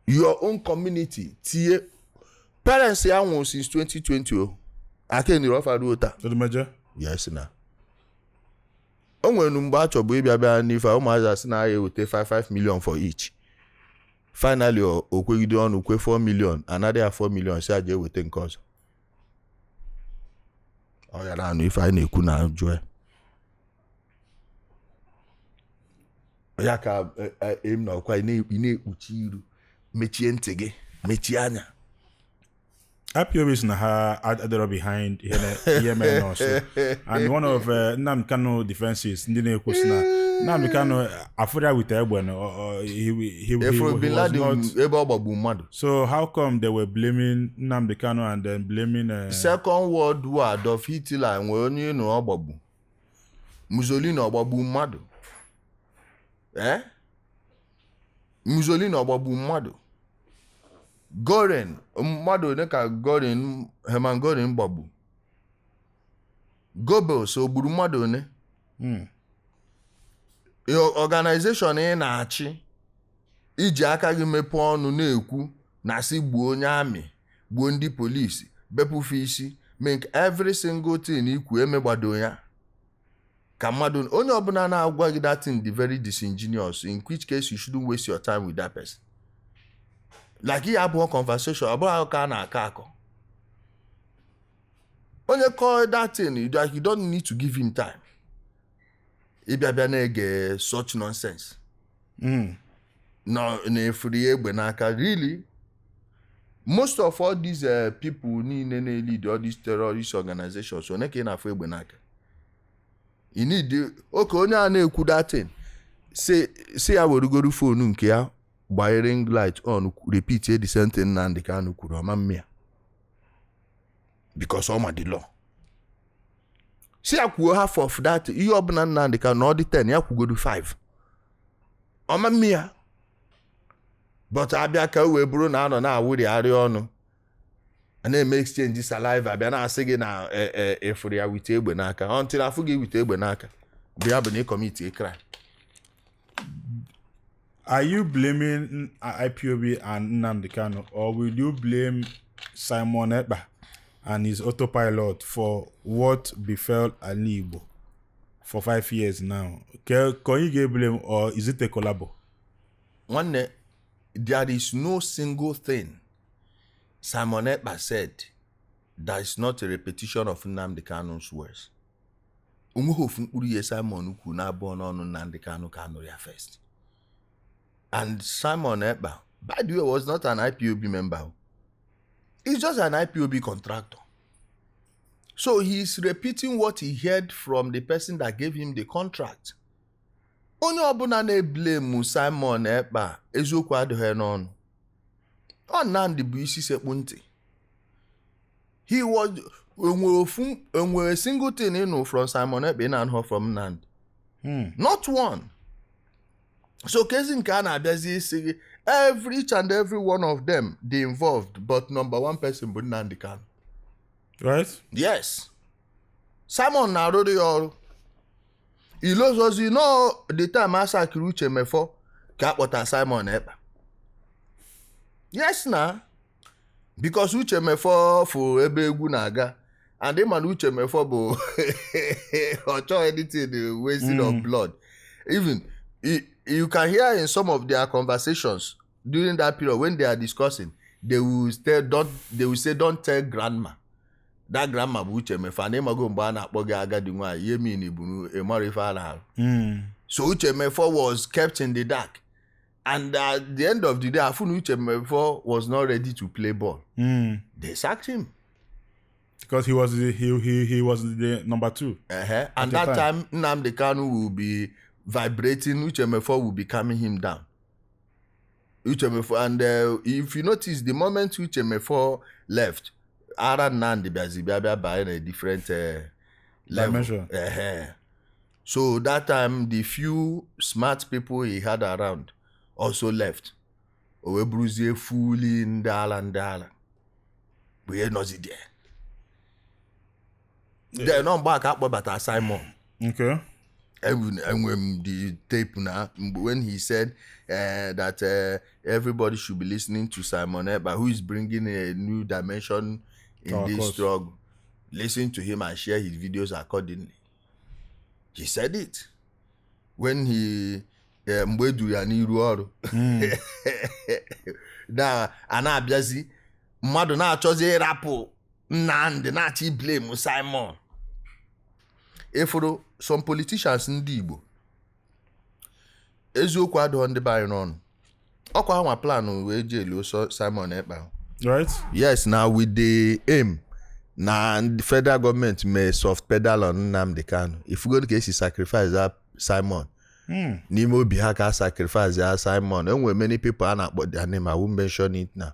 Your own community. Tie parents ya nwụ since 2020. Ake ni rofa ruota. Odumeje? Yes na. O nwere mgbe a chọbụ ịbịa n'ife ụmụazị asị na ya ewete 5 million for each. Finally okwegide ọnụ kwe 4 million, another 4 million si aje ewete nke ọzọ. Ọ ya na anụ ife anyị na-ekwu na ajụ ya ka em na ọkwa ị na-ekpuchi iru, mechie ntị gị, mechie anya. IPOB is na ha adoro behind here also. And one of Nnamdi Kanu defenses ndị na-ekwu na Nnamdi Kanu afụra with egbe he was not ebe ọgbagbu mmadụ. So how come they were blaming Nnamdi Kanu and then blaming Second World War Adolf Hitler nwere onye nụ ọgbagbu. Mussolini ọgbagbu mmadụ. Mussolini ọgbagbu mmadụ. Goren, mmadụ one ka Goren, Herman Goren gbagbu. Goebbels ogburu mmadụ one. Organization ị na-achị iji aka gị mepee ọnụ na-ekwu na si gbuo onye amị, gbuo ndị polisi, bepụfe isi, make every single thing ikwu emegbado ya. Ka mmadụ onye ọbụla na-agwa gị that thing dị very disingenuous, in which case you shouldn't waste your time with that person. Like he have one conversation about how akọ. Onye call that thing, you don't need to give him time. Ịbịa na-ege such nonsense. No, na-efuri egbe n'aka. Really, most of all these people niile na-lead all these terrorist organizations, so na-eke na-afụ egbe n'aka. You need onye a na-ekwu that thing. Say ya werugoro phone nke ya. By ring light on, repeat the sentence Nnamdi Kanu kwuru ọma mmịa. Because ọma the law. See akwuo half of that, ihe ọbụla Nnamdi Kanu ọ dị 10, ya kwugoro 5. Ọma mmịa. But abịa ka wee bụrụ na anọ na-awụrị arị ọnụ. A na-eme exchange saliva, abịa na-asị gị na efuru ya wite egbe n'aka. Until afụ gị wite egbe n'aka. Bịa bụ na commit a crime. Are you blaming IPOB and Nnamdi Kanu, or will you blame Simon Ekpa and his Autopilot for what befell Ali Igbo for 5 years now? Can you get blame, or is it a collabo? There is no single thing Simon Ekpa said that is not a repetition of Nnamdi Kanu's words. Simon Nnamdi Kanu ya first. And Simon Ekpa, by the way, was not an IPOB member. He's just an IPOB contractor. So he's repeating what he heard from the person that gave him the contract. Onye ọbụla na-blame Simon Ekpa eziokwu adịghị n'ọnụ. Ọ Nnamdi bụ isi sekpu ntị. He was a single thing you know from Simon Ekpa and her from Nnamdi. Not one. So case nke a na-abịazi isi each and every one of them they involved, but number one person bụ Nnamdi Kanu. Right? Yes. Simon na-arụ ya ọrụ. Ilozozi no the time asakiri Uche Mefo ka akpọta Simon Ekpa. Yes na. Because Uche Mefo for ebe egwu na-aga, and the man Uche Mefo bụ ọchọ anything the wasting of blood. Even you can hear in some of their conversations during that period when they are discussing, they will say don't tell grandma. That grandma bụ Uche Mefo, and go mgbe a na-akpọ gị agadi nwaanyị ihe mean bụ emarife ala. So Uche Mefo was kept in the dark. And at the end of the day, Afun Uche Mefo was not ready to play ball. They sacked him. Because he was the number 2. And that time, Nnamdi Kanu will be vibrating, Uche Mefo will be calming him down. Uche Mefo, and if you notice, the moment Uche Mefo left, Ara Nnamdi Biazibia by a different level. So that time, the few smart people he had around also left. Owe bruzie fully ndala. We are not there. They're not back up but Simon. Okay. And when the tape now, when he said that everybody should be listening to Simon Ekpa, who is bringing a new dimension in this struggle, listen to him and share his videos accordingly. He said it when he mgbedu ya n'iru ọrụ. Na ana-abịazi mmadụ na-achọzi ịrapụ Nnamdi na-achị blame Simon. Ifuru some politicians ndị Igbo eziokwu adịghị ndị be anyị n'ọnụ. Ọkwa ha nwa plan wee jelu Simon Ekpa. Right? Yes, now with the aim na the federal government may soft pedal on Nnamdi Kanu. If you go to case he sacrifice that Simon. N'ime obi ha ka sacrifice ya Simon. There were many people a na-akpọ their name, I won't mention it now.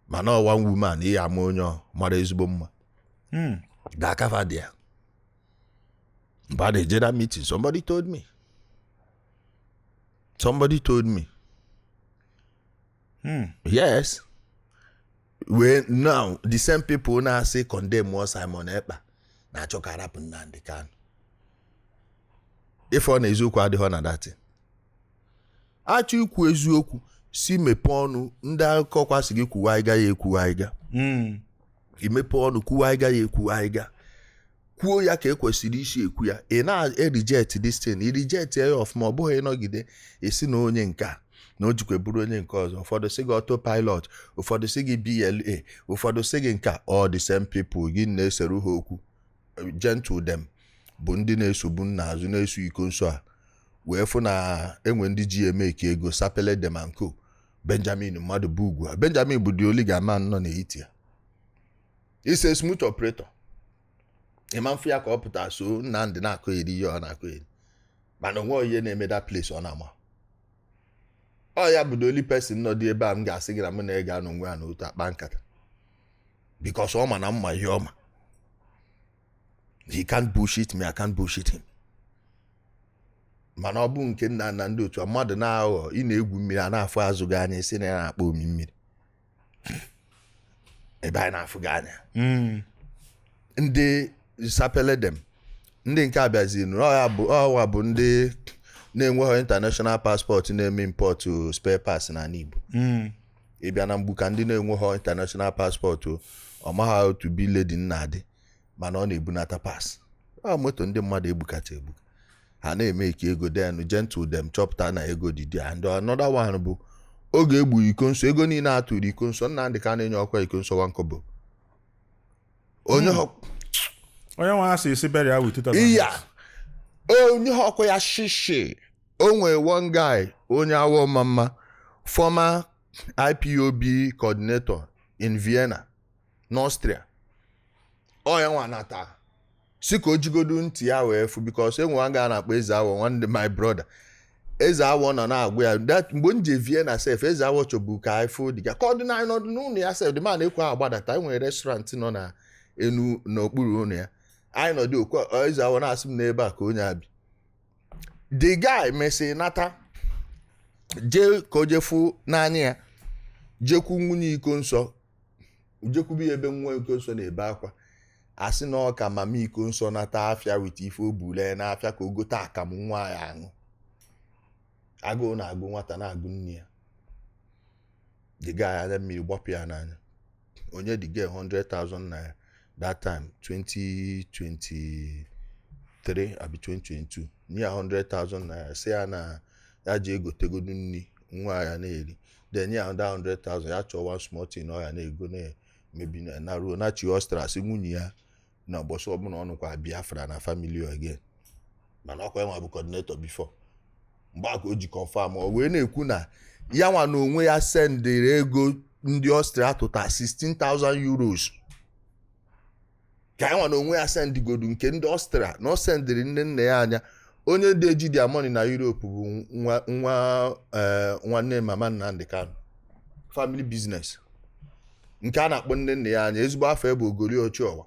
Mana one woman ihe ama onye mara ezigbo mma. Ga-akafa there. But they did that meeting. Somebody told me. Yes. When now the same people now say condemn more Simon Ekpa. Na choka rap Nnamdi Kanu. If on eziokwu adịghị na that thing. Achọ ikwu eziokwu si mepe ọnụ ndị akụkọ kwasị gị kwuwa ịga ya ekwuwa ịga. Imepe ọnụ kwuwa ịga ya ekwuwa ịga. Kwuo ya ka ekwesịrị isi ekwu ya. Ị na-reject this thing. I reject ya ọfụma ọ bụghị ịnọgide esi na onye nka na o jikwa bụrụ onye nke ọzọ. Ụfọdụ sị gị Autopilot, ụfọdụ sị gị BLA, ụfọdụ sị gị nka. All the same people gị na-esere ha okwu. Gentle them. Bụ ndị na-esobu n'azụ na-eso iko nso a wee fụ na enwe ndị ji eme ka ego sapele dem and co. Benjamin mmadụ bụ ugwu a. Benjamin bụ the only man nọ n'etiti ya. He's a smooth operator. Ịma mfu ya ka ọ pụta so Nnamdi na-akọ eri ihe ọ na-akọ eri. Mana onwe ihe na-eme that place ọ na-ama. Ọ ya bụ the only person nọ dị ebe a m ga-asị gị na m na-ege anụ nwe ya n'otu akpa nkata. Because ọ ma na mma ihe ọma. He can't bullshit me, I can't bullshit him. Mana ọ bụ nke nna na ndị otu mmadụ na-aghọ ị na-egwu mmiri a na-afụ azụ gị anya isi na ya na-akpọ omi mmiri. Ebe anyị na-afụ gị anya. Ndị sapele dem. Ndị nke abịaziri ọwa bụ ndị na-enweghị international passport na-eme import spare parts na Igbo ịbịa na mgbu ka ndị na-enweghị international passport ọ maghị how to be lady nnadị mana ọ na-ebunata pass moto ndị mmadụ egbukacha egbuka ha na-eme ike ego den gentle dem chọpụta na ego dị dia and another one bụ oge egbu iko nso ego niile atụrụ iko nso Nnamdi Kanu na-enye ọkwa iko nso 1 kobo onye nwa asị isi bere ya with 2000 iya onye ọkwa ya shishi o nwere one guy onye awọ mama former IPOB coordinator in Vienna n'Austria ya nwa nata si ka o jigodu ntị ya wee fụ because enwe nga na-akpọ eze awọ nwanne my brother eze awọ nọ na-agwa ya mgbe m je Vienna sef eze awọ chọbụ ka ifo dịga ka ọ dị na n'ụlọ ya sef dị ma na-ekwe agbadata enwere restaurant nọ na enu n'okpuru ụlọ ya anyị nọ dị okwu eze awọ na-asị m n'ebe a ka onye abi the guy mesị nata je ka o jefu n'anya ya jekwu nwunye iko nsọ jekwubi ebe nwa iko nsọ na-ebe akwa asị na ọ ka mama iko nsọ nata afịa wit ife o bule na afịa ka o gote akamụ nwa ya aṅụ agụụ na-agụ nwata na-agụ nne ya the guy anya mmiri gbapụ ya n'anya onye the girl 100,000 naira that time 2023 abi 2022 nye 100,000 naira si ya na ya ji egotegodu nni nwa ya na-eri then ya 100,000 ya chọọ one small thing ọ ya na-ego na-emebi na ruo na chi ostra si nwunye ya na ụbọchị ọbụla ọ nụkwa Biafra na family again mana ọkwa enwa bụ coordinator before mgbe aka o ji confirm o wee na-ekwu na ya nwa na onwe ya sendere ego ndị Austria atụta 16,000 euros ka ya nwa na onwe ya sendigodu nke ndị Austria na o sendiri nne ya anya onye dị eji dia money na Europe bụ nwanne mama Nnamdi Kanu family business nke a na-akpọ nne ya anya ezigbo afọ ebe ogori ochiọwa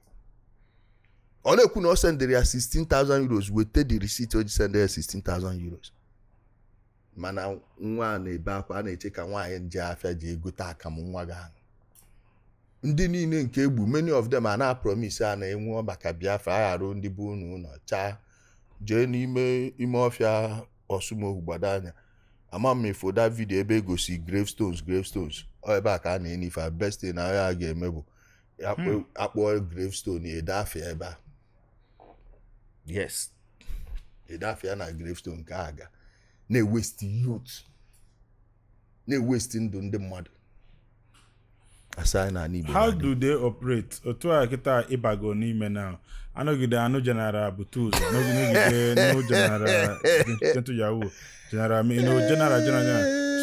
ọ na-ekwu na o sendiri ya 16,000 euros wete the receipt o ji sendere ya 16,000 euros mana nwa na-ebe akwa a na-eche ka nwaanyị nje afịa ji egote akamụ nwa ga ndị niile nke egbu many of them a na-promise a na-enwe maka Biafra agharụ ndị bụ unu chaa jee n'ime ọfịa Ọsụmohu gbado anya ama m ifo that video ebe egosi gravestones ọ ebe a ka a na-enye ife best thing na ya ga-eme bụ akpọ gravestone ede afịa ebe a yes ede afịa na gravestone nke aga na-ewesti youth na-ewesti ndụ ndị mmadụ aside na Igbo. How do they operate? Otu a kita ịbago n'ime now. Anọgide anụ general Butuzo, anọgide no general Kento Yahoo, general.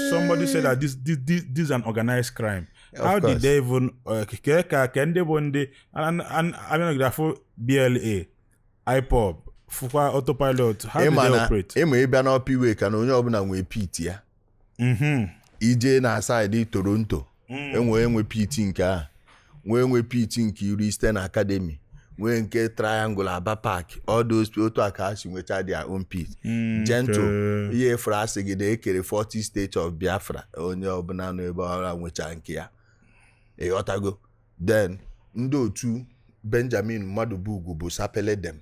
Somebody said that this is an organized crime. How did they even can they one anọgide afọ BLA, IPOB, fukwa Autopilot? How do they operate? Ịbịa na opiwe ka na onye ọbụla nwee pit ya. Ije na side Toronto. Enwe PT nke a nwee PT nke Eastern Academy nwee nke Triangle Aba Park all those otu aka ha si nwecha their own pit gentle ihe fra asịgide ekere 40 states of Biafra onye ọbụla nọ ebe ọra nwecha nke ya ịghọtago then ndị otu Benjamin Madụbugwu bụ sapele them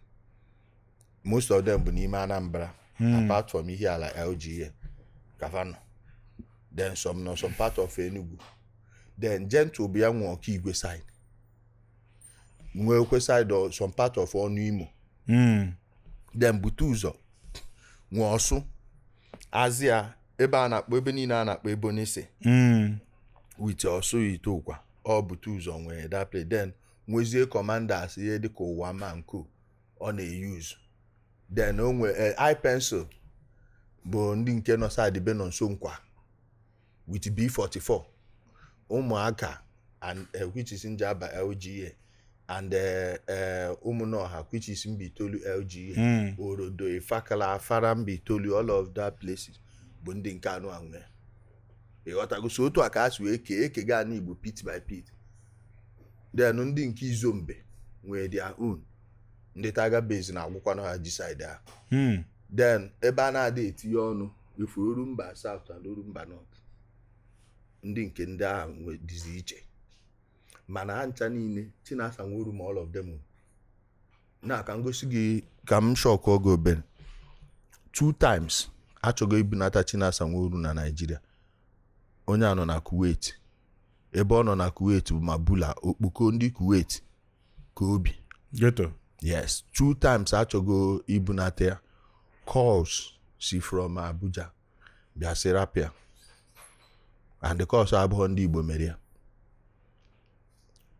most of them bụ n'ime Anambra apart from ihe ala LGA Gavano then some part of Enugu. Then gentle be a nwe Okigwe side. Nwe side or some part of Onu Imo. Then Butuzo. Nwe Osu. Azia ebe a na-akpọ ebe niile a na-akpọ Ebonese. With Osu Itokwa. Or Butuzo nwe that play. Then nwezie commanders ihe dịka ụwa manko ọ na-use. Then onwe I-pencil bụ ndị nke nọ side be nọ nso nkwa with B44. Umuaka and which is Njaba LGA and Umunoha which is Mbitolu LGA Orodo Ifakala Farambitolu all of that places Bundi Nkanu anwe ịghọtago so otu aka asụ eke ga na Igbo pit by pit then ndị nke Izombe nwere their own ndị Taga base na agwụkwa na ha decide ha then ebe a na-adị etinye ọnụ ifu Urumba South and Urumba North ndị nke ndị ahụ nwe dizi iche mana ha ncha niile Chinasa nwere ma all of them na ka ngosi gị ka m shock ogo ben 2 times achọgo ibunata Chinasa Nworu na Nigeria. Onye anọ na Kuwait. Ebe ọ nọ na Kuwait bụ Mabula, okpuko ndị Kuwait ka obi. Ghetto. Yes, 2 times achọgo ibunata ya. Calls si from Abuja bịa Serapia. And the calls abụọ ndị Igbo mere ya.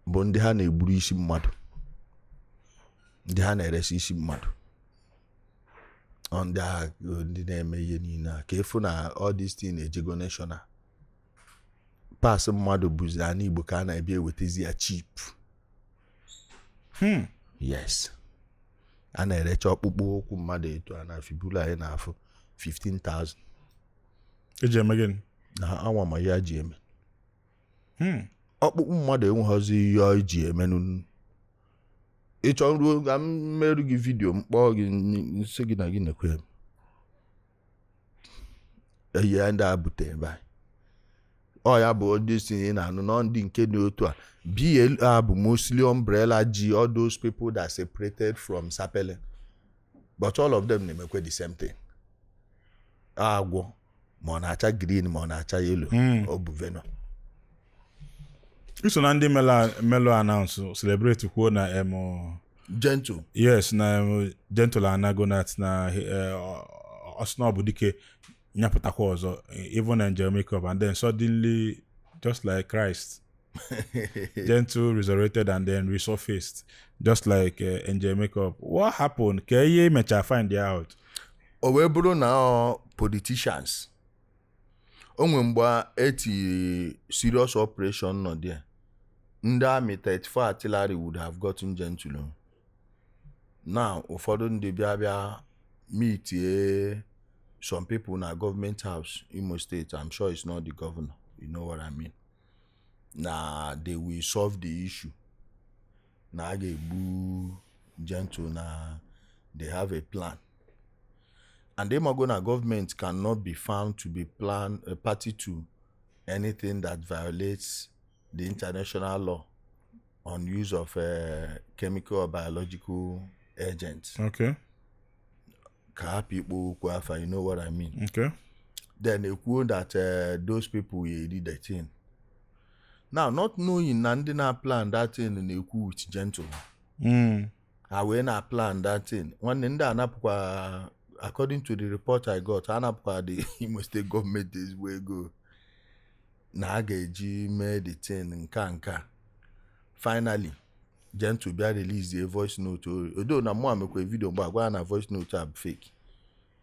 Bụ ndị ha na-egburu isi mmadụ. Ndị ha na-eresi isi mmadụ. Ndị na-eme ihe niile ka efu na all this thing ejego national. Pass mmadụ bụzi ana Igbo ka a na-ebia ewetezi ya cheap. Yes. A na-erecha ọkpụkpụ okwu mmadụ etu a na fibula anyị na-afụ 15,000. Eji eme gịnị? Na anwa ma ya ji eme. Ọkpụkpụ mmadụ enweghịzi ihe ọ ji eme n'unu. Ịchọ nruo ga mmerụ gị vidio mkpọ gị nsị gị na gị nekwe m. Eyi ndị a bute ebe anyị. Ọ ya bụ ndị si na-anụ na ndị nke dị otu a. BLA bụ mostly umbrella G, all those people that separated from Sapele. But all of them na-emekwe the same thing. Agwọ ma ọ na-acha green ma ọ na-acha yellow. Ọ bụ venom. Iso na ndị melo announce celebrate kwuo na Gentle. Yes, na gentle anagonat na osnobu dike nyaputakwa ọzọ, even in makeup, and then suddenly just like Christ gentle resurrected and then resurfaced just like in makeup. What happened? Ka ihe mecha find out. O wee bụrụ na politicians onwe mgbe eti serious operation nọ there. Ndị army 34 artillery would have gotten Gentle. Now, ụfọdụ ndị bịa meet some people na government house Imo State. I'm sure it's not the governor. You know what I mean? Na they will solve the issue. Na ga-egbu Gentle na they have a plan. And the Magona government cannot be found to be a party to anything that violates the international law on use of chemical or biological agents. Okay. People, you know what I mean? Okay. Then they quote that those people did the thing. Now, not knowing Nandi na plan that thing and they with Gentle. I will not plan that thing. One in the according to the report I got, the Imo State government is where go. Na ga-eji made the thing nka. Finally, Gentle bia release the voice note. Although na mo amekwe video gba na voice note are fake.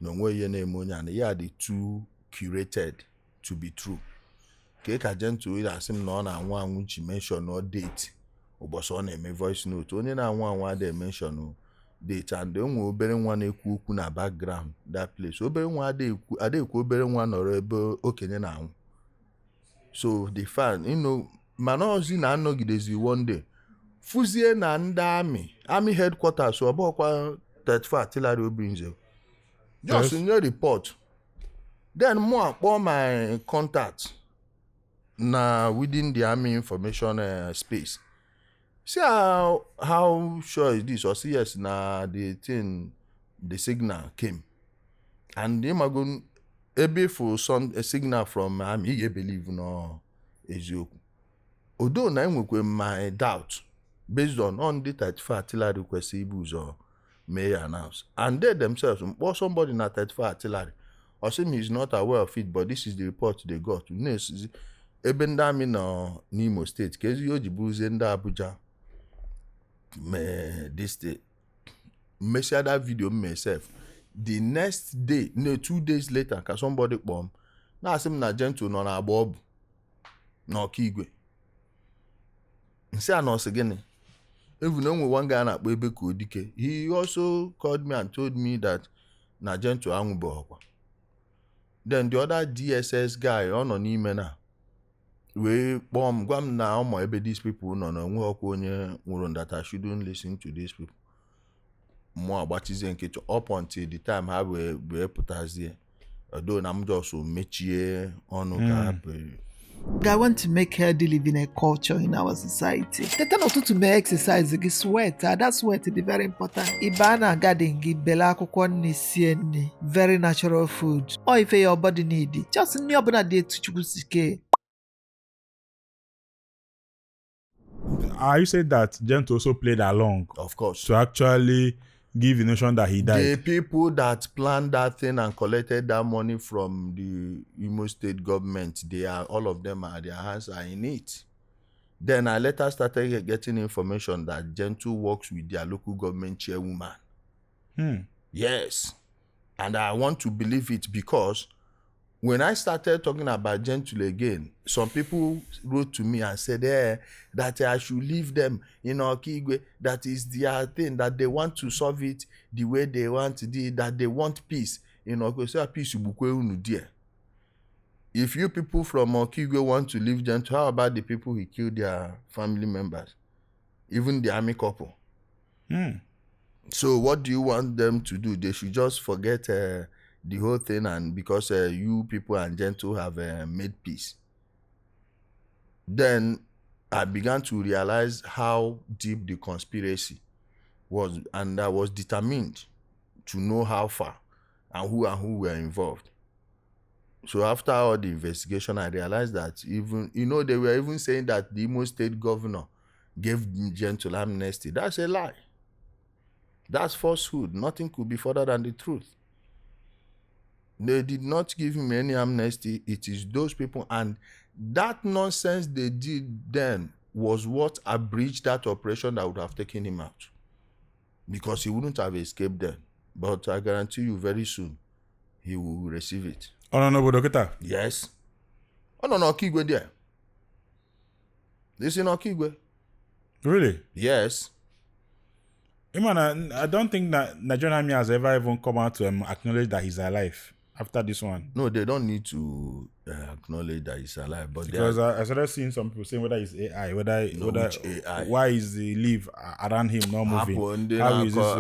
No nwe ihe na-eme onye ana ya the too curated to be true. Ka Gentle ira asim na ọ na anwụ ji mention no date. Ụbọchị ọ na-eme voice note. Onye na-anwụ ada mention date, and onwe obere nwa na-ekwu okwu na background that place. Obere nwa ada ekwu obere nwa nọrọ ebe okenye na anwụ. So the fan, manozi na anọgidezi one day. Fuzie na ndị army headquarters ọbọkwa 34 artillery obinze. Just in your report. Then more akpọ my contact na within the army information space. See how sure is this, or see yes na the signal came. And him ago ebe for a signal from army, you believe no eziokwu. Although na enwekwe my doubt based on the 34 artillery request ibuzo may announce, and they themselves or somebody na 34 artillery or say he's not aware of it, but this is the report they got. Ebe ndị amị na n'Imo State ka ezi oji buzie ndị Abuja this state message that video myself. The next day, 2 days later, ka somebody kpọm na asị m na Gentle nọ na agba ọbụ n'Ọkigwe. Nsị a nọsị gịnị? Even onwe one guy na-akpọ ebe ka Odike. He also called me and told me that na Gentle anwụbe ọkwa. Then the other DSS guy ọ nọ n'ime na wee kpọm gwa m na ọmụ ebe these people nọ na onwe ọkwa onye nwụrụ, that I shouldn't listen to these people. More agbachizie nkịtị up until the time ha wee pụtazie. Although na m just mechie ọnụ ka hapụ I want to make healthy living a culture in our society. The turn to make exercise, sweat. That sweat is very important. Ibana garden, bela akwụkwọ very natural food. Or if your body need it, just new day to chukwusike. Are you saying that Gent also played along? Of course. To actually give the notion that he died? The people that planned that thing and collected that money from the Imo State government, all of them their hands are in it. Then I later started getting information that Gentle works with their local government chairwoman. Yes. And I want to believe it because when I started talking about Gentle again, some people wrote to me and said that I should leave them in Okigwe. That is their thing, that they want to solve it the way they want to do it, that they want peace. So peace dear. If you people from Okigwe want to leave Gentle, how about the people who killed their family members? Even the army couple. So what do you want them to do? They should just forget the whole thing, and because you people and Gentle have made peace. Then I began to realize how deep the conspiracy was, and I was determined to know how far and who were involved. So after all the investigation, I realized that even, they were even saying that the Imo State governor gave Gentle amnesty. That's a lie. That's falsehood. Nothing could be further than the truth. They did not give him any amnesty. It is those people. And that nonsense they did then was what abridged that operation that would have taken him out. Because he wouldn't have escaped then. But I guarantee you very soon, he will receive it. Oh, no, Bodokita. Yes. Oh, no, Okigwe there. This is Okigwe. Really? Yes. Man, I don't think that Nigerian army has ever even come out to acknowledge that he's alive after this one. No, they don't need to acknowledge that he's alive. But because I started seeing some people saying whether it's AI, whether AI. Why is the leaf around him not moving? How is this? For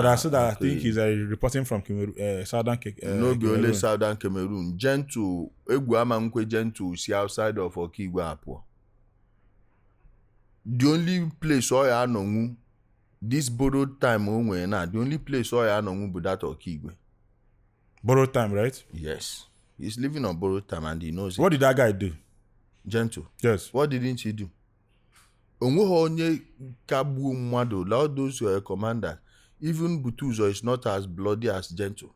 that, so that I think he's reporting from Southern Cameroon. No, be only Southern Cameroon. Gentle, Egwama Gentle, see outside of Okigwe Apo. The only place I know this borrowed time the only place I know but that Okigwe. Borrowed time, right? Yes. He's living on borrowed time and he knows it. What did that guy do? Gentle. Yes. What didn't he do? Onye Kabu Mwado, all those who are commanders, even Butuzo is not as bloody as Gentle.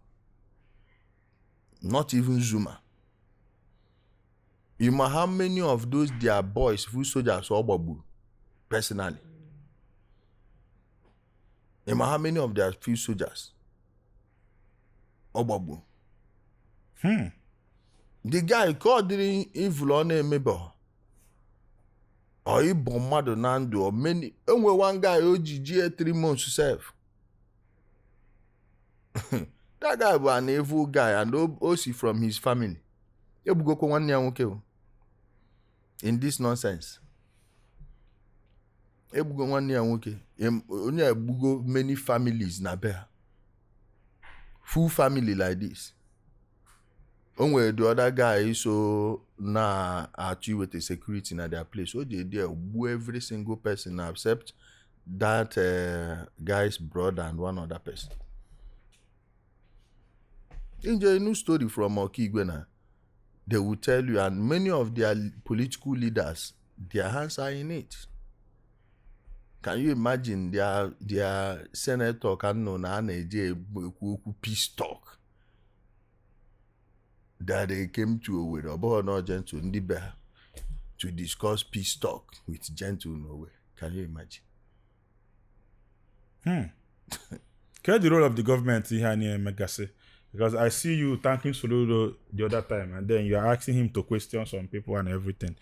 Not even Zuma. You know how many of those their boys, foot soldiers, or Babu, personally? You know how many of their few soldiers? Obabu. The guy called the evil on a mebo. Or he bombarded Nando or many. Only one guy OGG 3 months to serve. That guy was an evil guy and OC from his family. In this nonsense. Only many families na bear. Full family like this. Only the other guy so now achieve with the security in their place. So they every single person except that guy's brother and one other person. In a new story from Okigwe, they will tell you, and many of their political leaders, their hands are in it. Can you imagine their senator peace talk that they came to with Obo Gentle Ndibe to discuss peace talk with Gentle Norway? Can you imagine? What's the role of the government here near Megase? Because I see you thanking Soludo the other time, and then you are asking him to question some people and everything.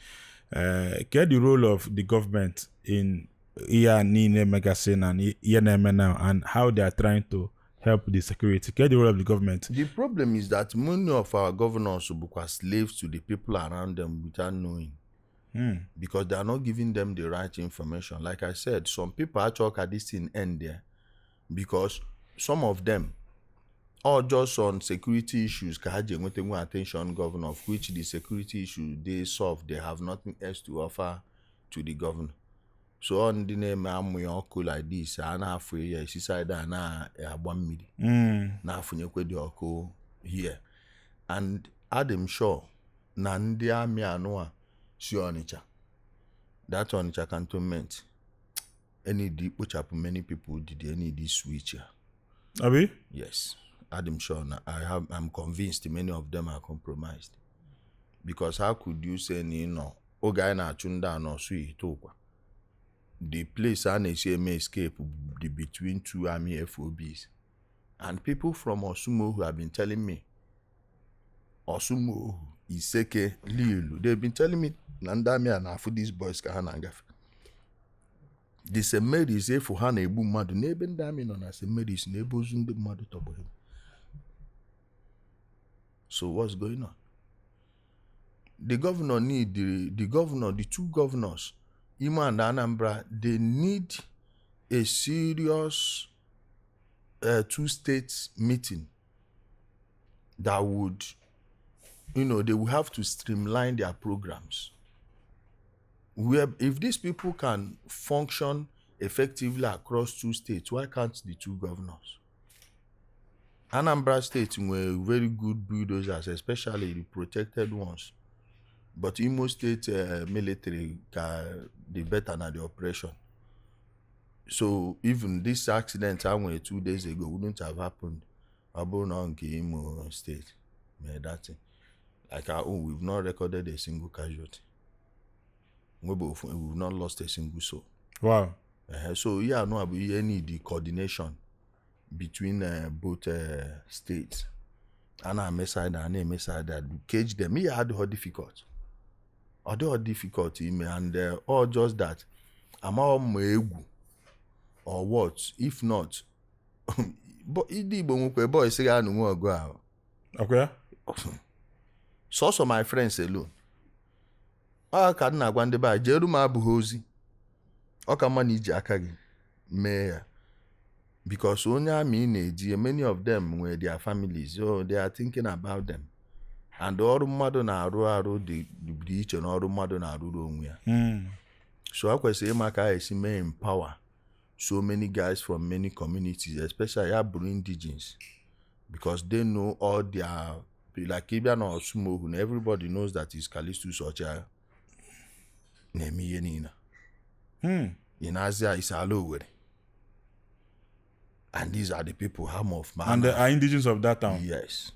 What's the role of the government in Nine Megasin and ENM now, and how they are trying to help the security? Get the role of the government. The problem is that many of our governors are slaves to the people around them without knowing. Because they are not giving them the right information. Like I said, some people actually at this thing end there because some of them or just on security issues ka ha ji enweta attention governor, of which the security issue they solve, they have nothing else to offer to the governor. So on the name amụ like this, a na-afụ ya isi side a na-agba mmiri na-afụnyekwe dị ọkụ here. And I'm sure na ndị amị anụ a si Onitsha, that Onitsha cantonment, any deep many people did any this switch here. Abi? Yes, I'm sure. I'm convinced many of them are compromised. Because how could you say Oga na chunda no sui tokwa? The place and may escape between two army FOBs. And people from Osumo who have been telling me, Osumo, Iseke, Lilu, they've been telling me, Nandami and Afu, these boys can hang. The Semedi is a for Hana Ebu Madu, Neben Dami on a Semedi is neighbors in the Madu top of him. So what's going on? The governor the two governors, Ima and Anambra, they need a serious two states meeting that would, they will have to streamline their programs. If these people can function effectively across two states, why can't the two governors? Anambra State were very good bulldozers, especially the protected ones. But Imo State military the better than the operation. So even this accident happened 2 days ago wouldn't have happened about Imo State. That's it. Like our own, we've not recorded a single casualty. We've not lost a single soul. Wow. So you need the coordination between both states. And I'm side and I'm side that cage them. Me had how difficult. Although difficulty, and or just that I'm all or what? If not, but boy say I no go out. Okay. So my friends alone. Ka na agwa ndị ba jeru ma abụghị ozi. Ọ ka mma na iji aka gị mee ya. Because onye amị na-eji, many of them were their families, so they are thinking about them. And ọrụ mmadụ na-arụ dị iche na ọrụ mmadụ na-arụrụ onwe ya. So I kwesịrị ịma ka esi mee empower so many guys from many communities, especially Aburu indigenes, because they know all their, like Ibian or Sumo, and everybody knows that it's Kalistu Socha. In Asia is Alowere. And these are the people Ham of Man. And they are indigenous of that town. Yes.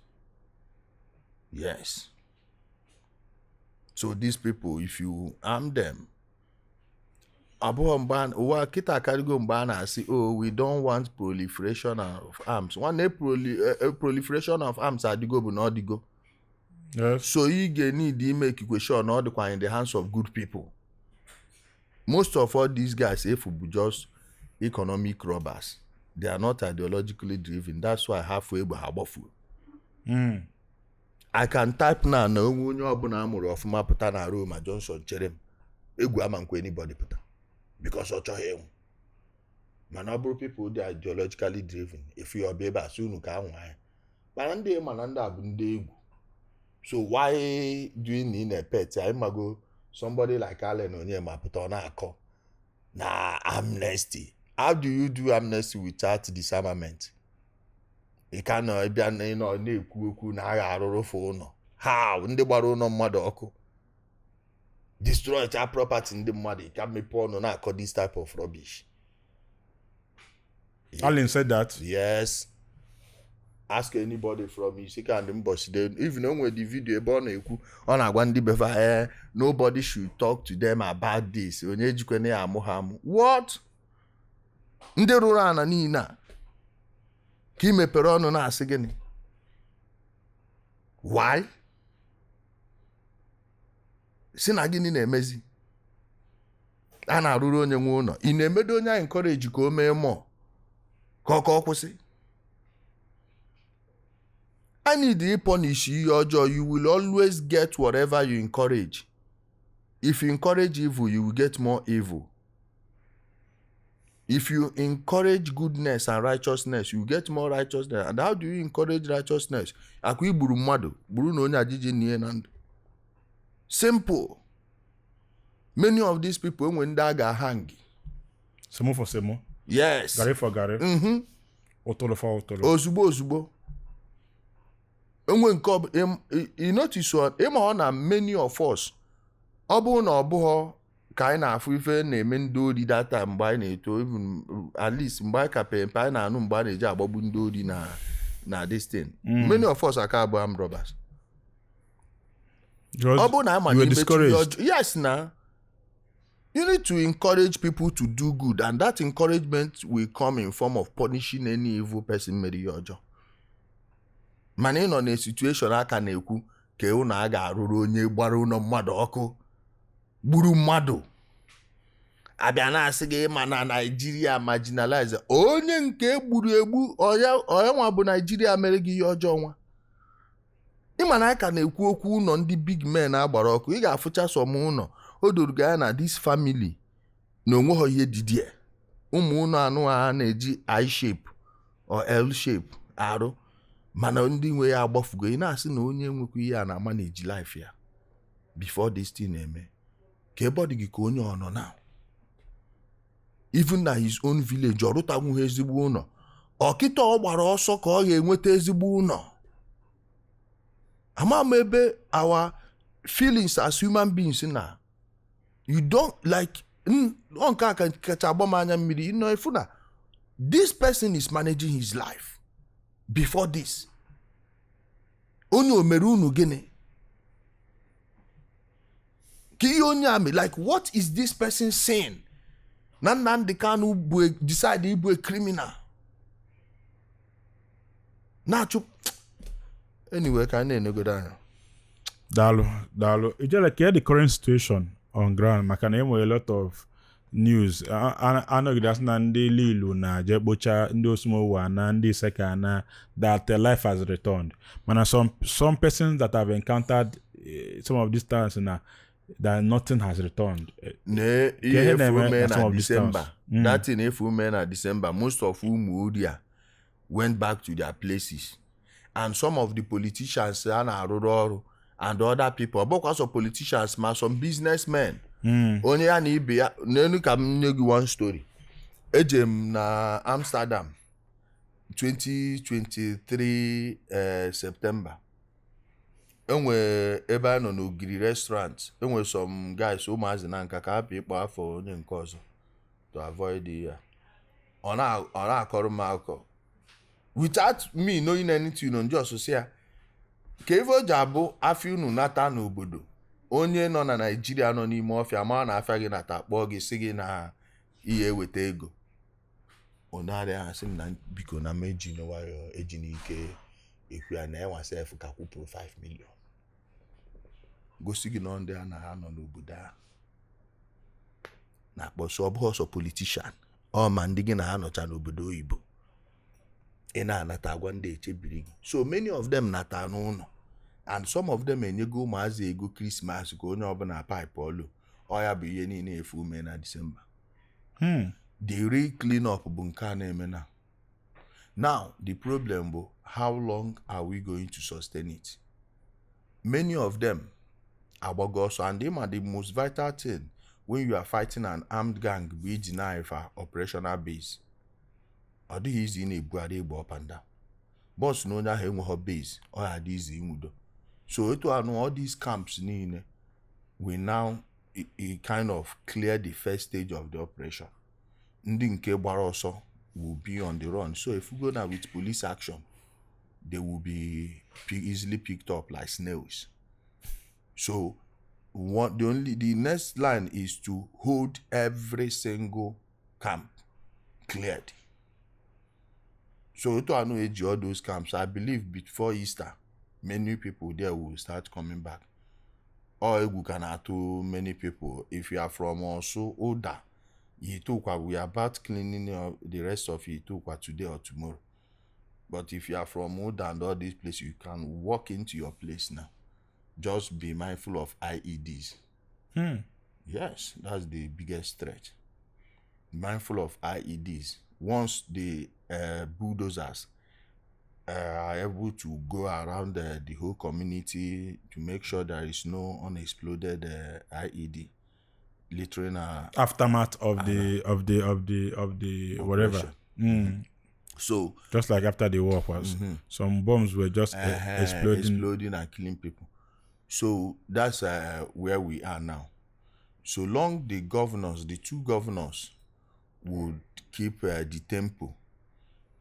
So these people, if you arm them, we don't want proliferation of arms. One proliferation of arms are the go but not the go. Yes. So you need to make equation not in the hands of good people. Most of all these guys, if we just economic robbers, they are not ideologically driven. That's why halfway we have food. I can type now. No one of my putana room at Johnson Cherem. Anybody put because of him. Manabro people they are ideologically driven. If you are baby soon you can't why. Manande mananda bunde. So why do you need a pet? I'm go somebody like Allen Onyema put on a call. Nah, amnesty. How do you do amnesty without disarmament? You cannot be na how in the barono madoko destroy our property in the muddy. Can me porn on this type of rubbish. Allen said that. Yes. Ask anybody from you, even when the video on nobody should talk to them about this. What? Nderurana nina. Kime perono na asigeni. Why? Sinagini na emezi. Ana aruru onye nwe ụlọ. Ị na-emedo onye encourage ka o mee more. Ka ọ kwụsị. I need to punish you, you will always get whatever you encourage. If you encourage evil, you will get more evil. If you encourage goodness and righteousness, you get more righteousness. And how do you encourage righteousness? Akwi buru mmadu, buru na onye ajiji niye na ndụ. Simple. Many of these people, when they ga hang. Semo for semo. Yes. Gare for gare. Otolo for otolo. Ozugbo. You notice what? Na many of us. Obu na obuho ka anyị na-afụ ife na-eme ndị ori data mgbe anyị na-eto, even at least mgbe anyị ka pempe anyị na-anụ mgbe a na-eji agbagbu ndị ori na this thing. Many of us aka abụ armed robbers. You were discouraged. Yes, now. You need to encourage people to do good, and that encouragement will come in form of punishing any evil person made your job. Man, in on a situation aka na-ekwu ka unu a ga-arụrụ onye gbara unu mmadụ ọkụ gburu mmadụ abịa na-asị gị ma na Nigeria marginalize onye nke gburu egbu onye nwa bụ Nigeria mere gị ihe ọjọọ nwa. Ịma na aka na-ekwu okwu ụlọ ndị big men agbara ọkụ, ị ga-afụcha som ụlọ o doro gị na this family na onwe ha ihe didie. Ụmụ ụlọ anụ ha na-eji I shape or L shape arụ, mana ndị nwe ya agbafugo. Ị na-asị na onye nwekwa ihe a na-ama na-eji life ya before this thing eme. Ka ebe ọ dị gị ka onye ọ nọ now. Even na his own village ọ rụtagwu ezigbo ụlọ, ọkịta ọ gbara ọsọ ka ọ ga-enweta ezigbo ụlọ. Ama m ebe our feelings as human beings na you don't like nke aka kacha agba m anya mmiri, you know, ifu na this person is managing his life before this. Onye o mere unu gịnị? Ki onye ame, like what is this person saying? Na Nnamdi Kanu decide to be a criminal. Na-achụ. Anyway, ka na go down. Dalo. Ijele, care the current situation on ground. Maka na a lot of news. I know that's na ndị lilu na jebocha ndị osmowa na ndị seka na that their life has returned. Mana some persons that have encountered some of these times na that nothing has returned. Ne, if women at December. That in if women at December, most of whom went back to their places. And some of the politicians and other people, because of politicians, some businessmen. Only an ibe nenu kam nyegi one story. Ejem na Amsterdam 2023 September. Enwe ebe a nọ n'Ogiri restaurant. Enwe some guys ụmụazị na nka ka hapụ ịkpọ afọ onye nke ọzọ to avoid the ọ na-akọrọ m akọ. Without me knowing anything on just say ka ife o ji abụ afọ unu nata n'obodo. Onye nọ na Nigeria nọ n'ime ọfịa ma na afịa gị nata kpọọ gị sị gị na ihe weta ego. Onare ha sị na biko na meji n'wayo eji n'ike ekwu ya na enwa sef ka kwupụ 5 million. Gosi gị na ndị a na ha nọ n'obodo a na akpọsọ ọbụghọsọ politician ọ ma ndị gị na ha nọcha n'obodo oyibo ị na-anata agwa ndị echebiri gị. So many of them nata n'ụlọ, and some of them enyego ụmụazị ego Christmas ka onye ọbụla pipe ọlụ ọ ya bụ ihe niile efu ume na December. The real clean up bụ nke a na-eme na. Now the problem bụ how long are we going to sustain it? Many of them agbago ọsọ, and the most vital thing when you are fighting an armed gang bụ iji knife operational base. Ọ dịghị izi na-ebugharị egbe up and down. Boss na onye ahụ enweghị base ọ ya dị izi inwudo. So etu anụ all these camps niile we now kind of clear the first stage of the operation. Ndị nke gbara ọsọ will be on the run. So if we go now with police action, they will be easily picked up like snails. So the next line is to hold every single camp cleared. So to I know all those camps, I believe before Easter, many people there will start coming back. Or you can add to many people. If you are from also older, we are about cleaning the rest of it today or tomorrow. But if you are from older and all these places, you can walk into your place now. Just be mindful of IEDs. Yes, that's the biggest threat. mindful of IEDs. Once the bulldozers are able to go around the whole community to make sure there is no unexploded IED, littering aftermath of the whatever. So just like after the war was, some bombs were just exploding and killing people. So that's where we are now. So long the two governors would keep the tempo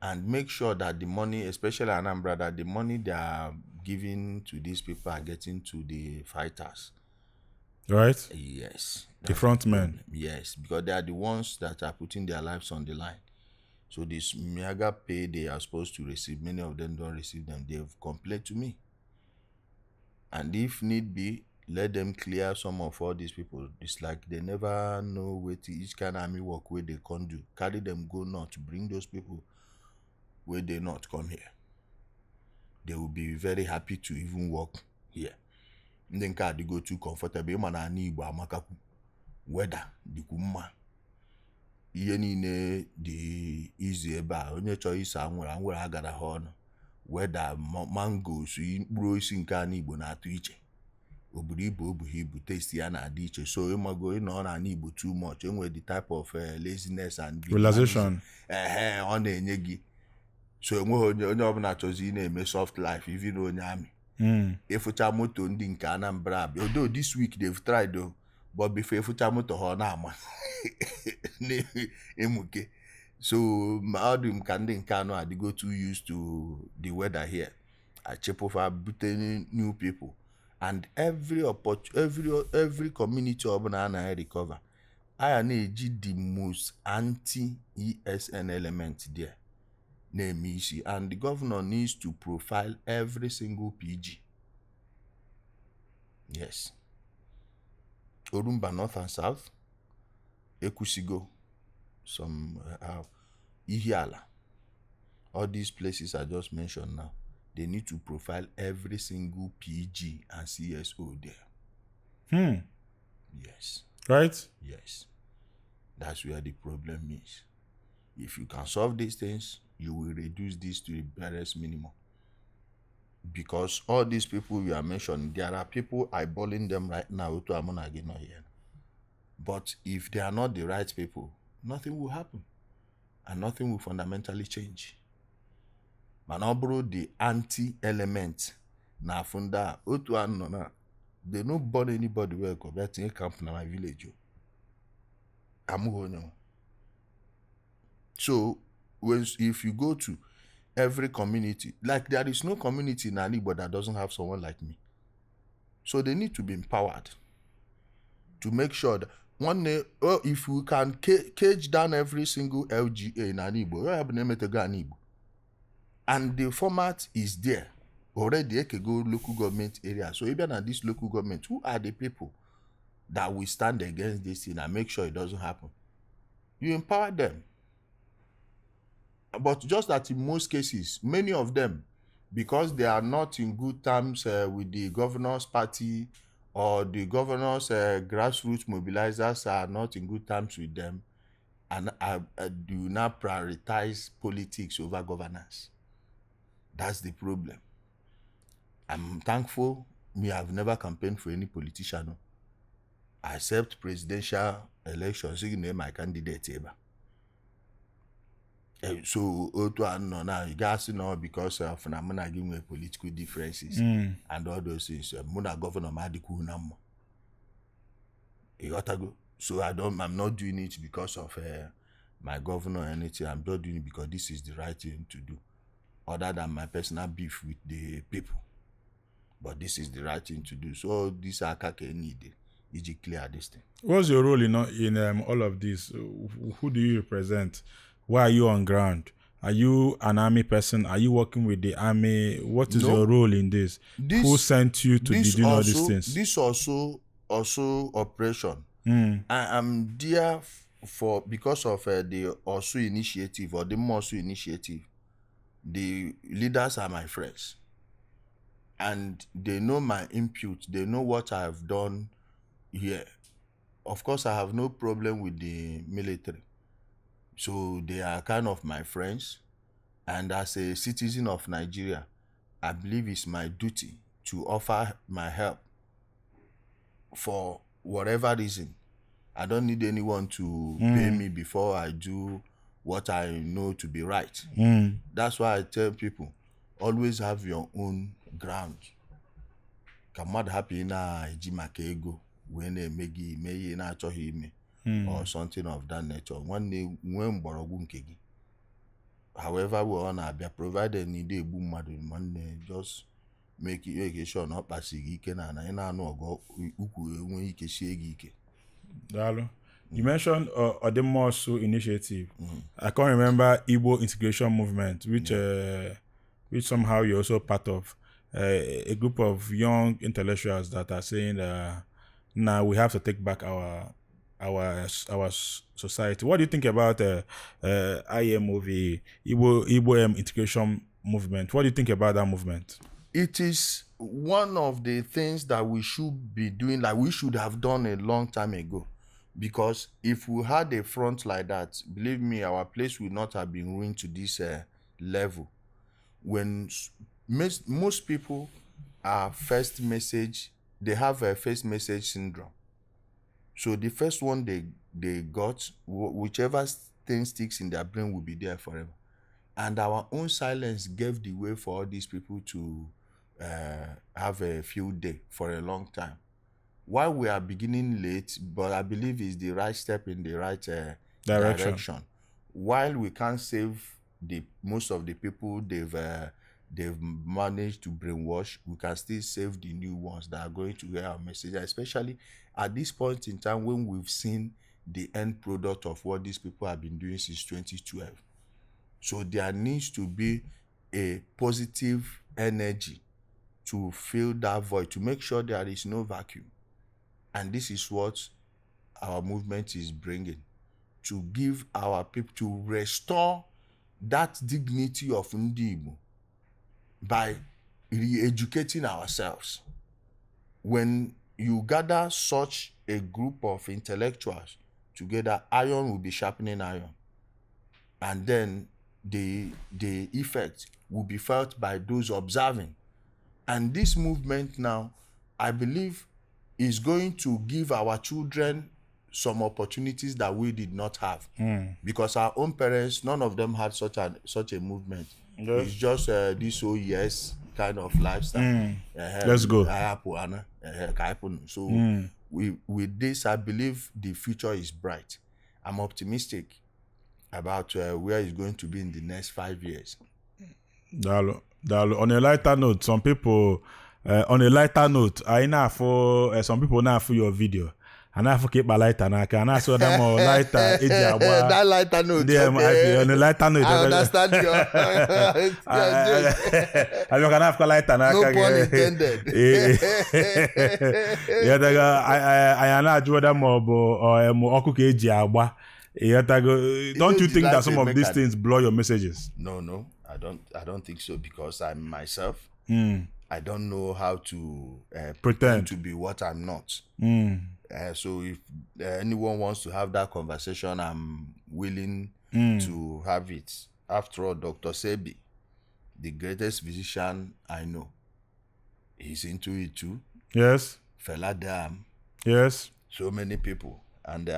and make sure that the money, especially Anambra, that the money they are giving to these people are getting to the fighters. Right? Yes. The front men. Yes, because they are the ones that are putting their lives on the line. So this mega pay they are supposed to receive, many of them don't receive them. They've complained to me. And if need be, let them clear some of all these people. It's like they never know where to each kind of army work where they can't do. Carry them, go not to bring those people where they not come here. They will be very happy to even work here. Then they go too comfortable. Weather, the kuma. Ihe niile dị easy ebe a. Onye chọrọ isa anwere agara ha ọnụ. Weather, mangoes, mkpụrụ osisi nke ana Igbo na-atụ iche. Oburu ibu taste ya na-adị iche. So ịmago ịnọ na ana Igbo too much. Enwere the type of laziness and relaxation. Ọ na-enye gị. So enweghị onye ọbụla chọzi na-eme soft life, even onye amị. Ịfụcha moto ndị nke Anambra abịa. Although this week they've tried though, but before ịfụcha moto ha na-ama. Emuke. So Maadum Kandi Kanu had to go too used to the weather here. I chip over butting new people. And every community urban I recover. I need the most anti-ESN element there. Name easy. And the governor needs to profile every single PG. Yes. Orumba North and South. Ekusigo. Some Ihiala. All these places I just mentioned now, they need to profile every single PG and CSO there. Yes. Right? Yes. That's where the problem is. If you can solve these things, you will reduce this to the barest minimum. Because all these people you are mentioning, there are people eyeballing them right now to Amonagi not here. But if they are not the right people, nothing will happen. And nothing will fundamentally change. Manobro the anti-element na funda otu anno na they no burn anybody where go bet in camp na my village. So if you go to every community, like there is no community in Igbo that doesn't have someone like me. So they need to be empowered to make sure that one day, if we can cage down every single LGA in Igbo, and the format is there already, can go local government area. So even at this local government, who are the people that will stand against this thing and make sure it doesn't happen? You empower them. But just that in most cases, many of them, because they are not in good terms with the governor's party, or the governor's grassroots mobilizers are not in good terms with them, and do not prioritize politics over governance. That's the problem. I'm thankful me I've never campaigned for any politician. I accept presidential elections, you name my candidate ever. So now you guys know because of phenomena giving me political differences and all those things. Muna governor Madiku Nam. So I'm not doing it because of my governor or anything. I'm not doing it because this is the right thing to do. Other than my personal beef with the people. But this is the right thing to do. So this Akake need it clear this thing. What's your role in all of this? Who do you represent? Why are you on ground? Are you an army person? Are you working with the army? What is your role in this? Who sent you to be doing all these things? This also operation. I am there because of the OSU initiative or the MOSU initiative. The leaders are my friends. And they know my input. They know what I have done here. Of course, I have no problem with the military. So they are kind of my friends. And as a citizen of Nigeria, I believe it's my duty to offer my help for whatever reason. I don't need anyone to pay me before I do what I know to be right. That's why I tell people, always have your own ground. Kamad happy na eji maka ego when they may na achọghị ime or something of that nature. One day when mgbọrọgwụ nke gị. However we on abia provided need egbu mmadụ one just make sure na ọkpasi gị ike na ị na-anụ ọgọ ukwu enwe ike sie gị ike. Dalo. You mentioned Odemosu initiative. I can't remember Igbo integration movement, which somehow you're also part of. A group of young intellectuals that are saying, now we have to take back our society. What do you think about IMOV, Igbo integration movement? What do you think about that movement? It is one of the things that we should be doing, like we should have done a long time ago. Because if we had a front like that, believe me, our place would not have been ruined to this level. When most people are first message, they have a first message syndrome. So the first one they got, whichever thing sticks in their brain will be there forever. And our own silence gave the way for all these people to have a field day for a long time. While we are beginning late, but I believe it's the right step in the right direction. While we can't save most of the people they've managed to brainwash, we can still save the new ones that are going to hear our message, especially at this point in time when we've seen the end product of what these people have been doing since 2012. So there needs to be a positive energy to fill that void, to make sure there is no vacuum. And this is what our movement is bringing, to give our people, to restore that dignity of Ndi Igbo by re-educating ourselves. When you gather such a group of intellectuals together, iron will be sharpening iron. And then the effect will be felt by those observing. And this movement now, I believe, is going to give our children some opportunities that we did not have. Because our own parents, none of them had such a movement. It's just this OES kind of lifestyle. Let's go. So with this, I believe the future is bright. I'm optimistic about where it's going to be in the next 5 years. Dalo. On a lighter note, some people I know for some people now for your video. And I forget my lighter now. And I saw them more lighter. That lighter note. Okay. On a lighter note. I understand you. I don't have a lighter now. No pun intended. I know you them more Don't you think that some of these things blow your messages? No. I don't think so, because I'm myself. I don't know how to pretend to be what I'm not. So if anyone wants to have that conversation, I'm willing to have it. After all, Dr. Sebi, the greatest physician I know, he's into it too. Yes. Fela Dam. Yes. So many people. And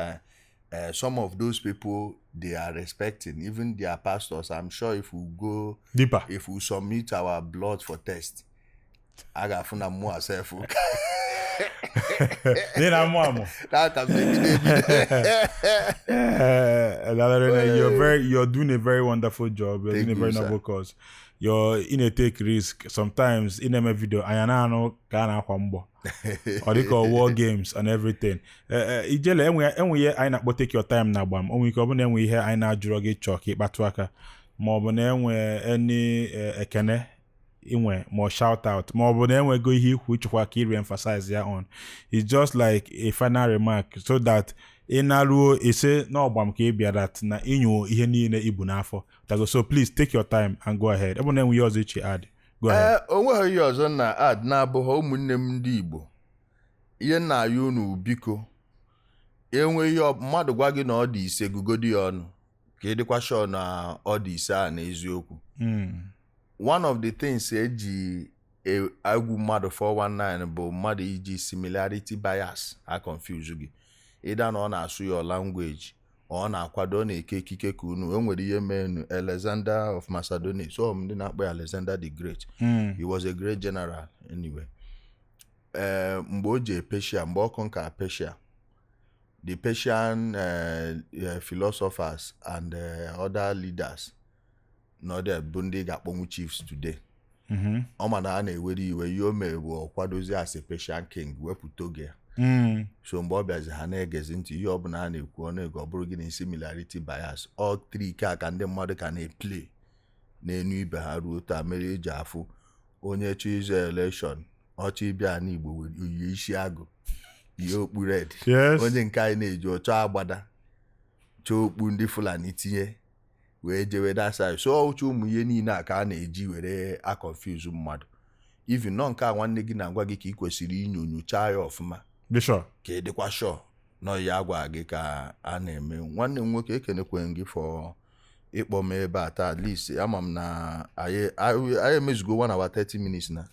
some of those people, they are respecting, even their pastors. I'm sure if we go deeper, if we submit our blood for test, I got found more self. You're doing a very wonderful job. You're doing a very noble cause. You're in a take risk. Sometimes in a video, I know Ghana Kwambo. Or they call war games and everything. Ijele, I not take your time now, Gbam. We come we hear I na drug choke batwaka. More than any ekene. More shout out. More than we go here, which we re-emphasize here on. It's just like a final remark, so that inalu ise no Gbam ke bia that na inyo ihe niile ibu n'afọ. So please take your time and go ahead. Even then we use it add. Go ahead. Onwe ihe ọzọ na add na abụghị ụmụnne m ndị Igbo. Ihe na ayọ unu biko. Enwe ihe mmadụ gwa gị na ọ dị ise gugodi ọnụ. ka ịdịkwa sure na ọ dị ise a na eziokwu. One of the things eji agwu mmadụ 419 bụ mmadụ iji similarity bias a confuse gị. Ịda na ọ na-asụ your language, ọ na-akwado na-eke ekike ka unu. Enwere ihe menu Alexander of Macedonia, so ndị na-akpọ Alexander the Great. He was a great general anyway. Mgbe o je Persia, mgbe ọ conquer Persia, the Persian philosophers and other leaders no there bụ ndị ga-akpọnwụ chiefs today. Ọ ma na a na-ewere iwe ihe o mere bụ kwadozi as a Persian king wepụta oge ya. So mgbe ọ bịazi ha na-egezi ntị ihe ọbụla a na-ekwu ọ na-ego ọ bụrụ gị na similarity bias. All three ka ndị mmadụ ka na-eplay n'enu ibe ha ruo taa mere eji afụ onye choose election ọchọ ịbịa n'Igbo yi isi agụ ihe okpu red. Onye nke anyị na-eji ọchọ agbada chọọ okpu ndị Fulani tinye wee jewe dasa. So uche ụmụ ihe niile a ka a na-eji were a confuse mmadụ. Even nọ nke a nwanne gị na-agwa gị ka ị kwesịrị inyocha ya ọfụma ka ị dịkwa sure nọ ya agwa gị ka a na-eme. Nwanne m nwoke ekenekwe gị for ịkpọ m ebe a taa. At least ama m na anyị emezugo 1 hour 30 minutes na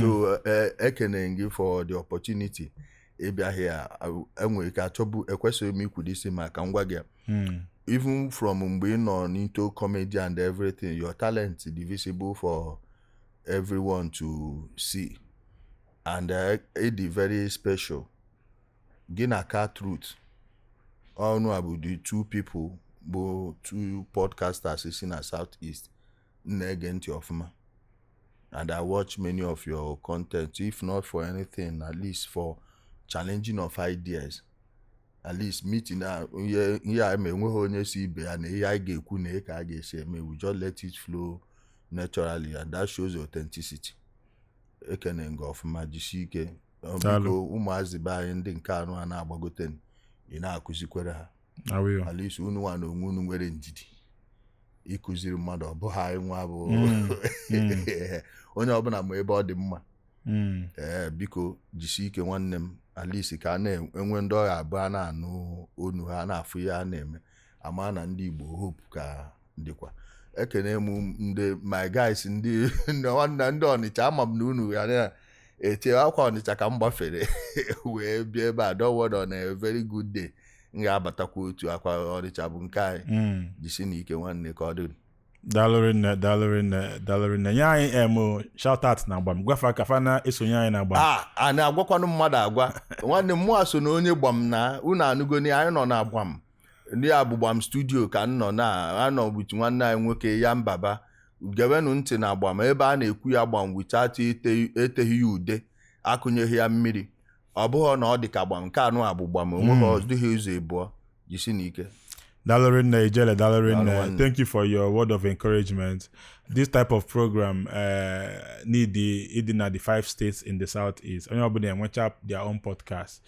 so ekene gị for the opportunity ịbịa here. Enwere ka achọbụ ekwesịrị m ikwudisi maka ngwa gị. Even from mgbe ị nọ into comedy and everything, your talent is visible for everyone to see, and it is very special. Gina Ka Truth, all know about the two people, both two podcasters in the Southeast, Negenti of ma. And I watch many of your content, if not for anything, at least for challenging of ideas. At least meeting here I may onye si ibe and I ga-ekwu na ka a ga-esi eme. We just let it flow naturally, and that shows authenticity. Ekene ngo ọfụma jisi ike. Biko ụmụazị be anyị ndị nke anụ a na-agbagote ị na-akụzikwere ha. At least unu nwa na onwe unu nwere ndidi ịkụziri mmadụ ọ bụghị anyị nwa bụ onye ọbụla ma ebe ọ dị mma. Biko jisi ike nwanne m. At least ka na-enwe ndị ọrụ abụọ na-anụ onu ha na-afụ ya na-eme ama na ndị Igbo hope ka dịkwa. Ekene m ndị my guys ndị nwanna ndị Ọnịcha ama m na unu ya na-ete akwa Ọnịcha ka m gbafere wee bịa ebe a. Don't worry, on a very good day m ga-abatakwa otu akwa Ọnịcha bụ nke anyị. Jisi na ike nwanne ka ọ dị. Dalorin nya anyị shout out na Gbam gwafa ka fa na esonye anyị na Gbam. A na-agwakwanụ mmadụ agwa nwanne m mụ so na onye Gbam na unu anụgoni anyị nọ na Gbam ndị abụ Gbam studio ka nọ na anọ butu nwanne anyị nwoke ya mbaba gewenụ ntị na Gbam ebe a na-ekwu ya Gbam without eteghị ya ude akụnyeghị ya mmiri. Ọ bụghị na ọ dị ka Gbam nke anụ abụ Gbam onweghị ọdịghị ụzọ ịbụọ. Jisi n'ike. Dalorin Ijele, thank you for your word of encouragement. This type of program need the 5 states in the Southeast. Anybody and watch up their own podcast.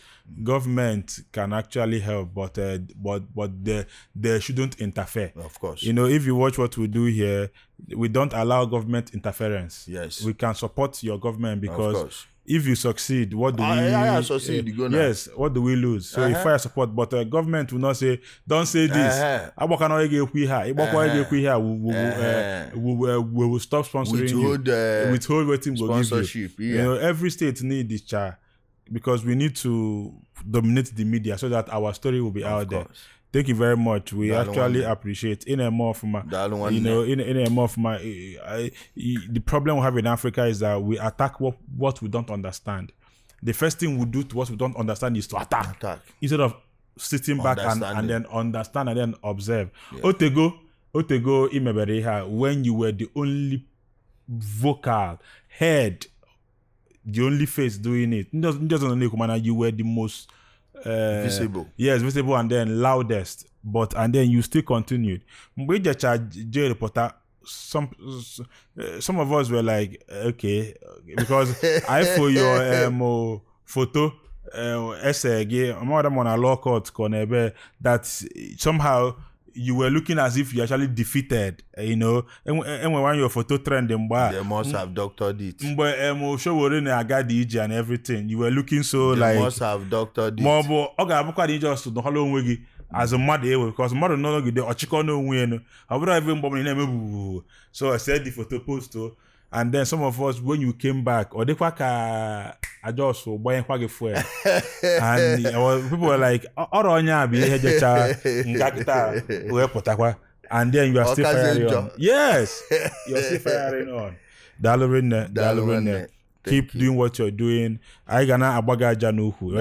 Government can actually help, but they shouldn't interfere. Of course. You know, if you watch what we do here, we don't allow government interference. Yes. We can support your government because if you succeed, what do we succeed? Yes, what do we lose? So if I support, but the government will not say, don't say this. We will stop sponsoring withhold waiting sponsorship. You know, every state needs this child because we need to dominate the media so that our story will be out there. Thank you very much. We actually appreciate. The problem we have in Africa is that we attack what we don't understand. The first thing we do to what we don't understand is to attack. Instead of sitting back and then understand and then observe. Yeah. Otego imebere when you were the only vocal head, the only face doing it. You were the most visible. Yes, visible and then loudest. And then you still continued. Some of us were like, okay, because I for your photo essay more than on a law court that somehow you were looking as if you actually defeated, you know, and when your photo trend they must have doctored it. And everything. You were looking so they like must have doctored it. Just as a mother, because mother no longer the ochiko no win. I would have even bomb name. So I said the photo post to, and then some of us when you came back, or they kwaka ajoso boy kwage fuel. And people were like, "Oronya bi hejecha ngakita we potakwa." And then you are still firing on. Yes, you're still firing on. Dalorine. Keep doing what you're doing. I gana abaga januhu.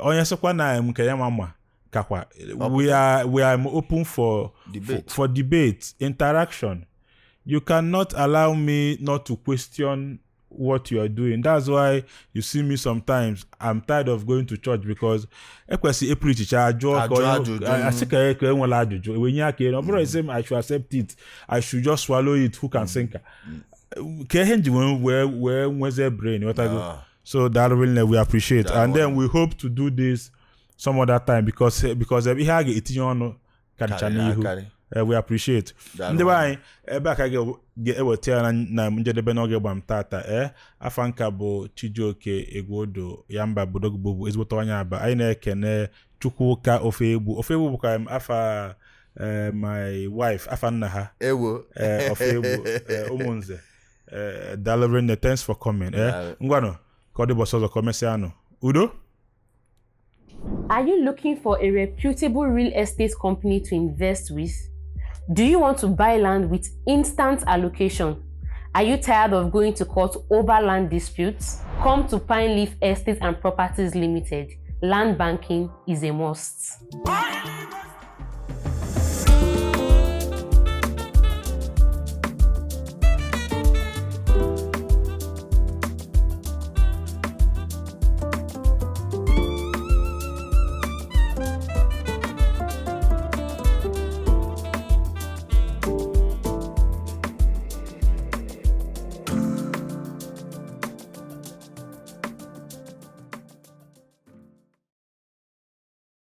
Onya sekwa na mkenya mama kakwa. We are open for debate, interaction. You cannot allow me not to question what you are doing. That's why you see me sometimes. I'm tired of going to church because I should accept it. I should just swallow it. Who can think? Where's their brain? So that really we appreciate, that and then we hope to do this some other time because we appreciate. Back I get na mjedebe no Gbam tata afanka bo Chijoke Egwodo Yamba Bodogbo ezwoto anya aba anyị na-ekene Chukwuka Ofebu ka afa my wife afa nna ha Ofebu umunze Dalorine, thanks for coming. Ngwano kodi bosozo komesiano Udo. Are you looking for a reputable real estate company to invest with? Do you want to buy land with instant allocation? Are you tired of going to court over land disputes? Come to Pine Leaf Estate and Properties Limited. Land banking is a must.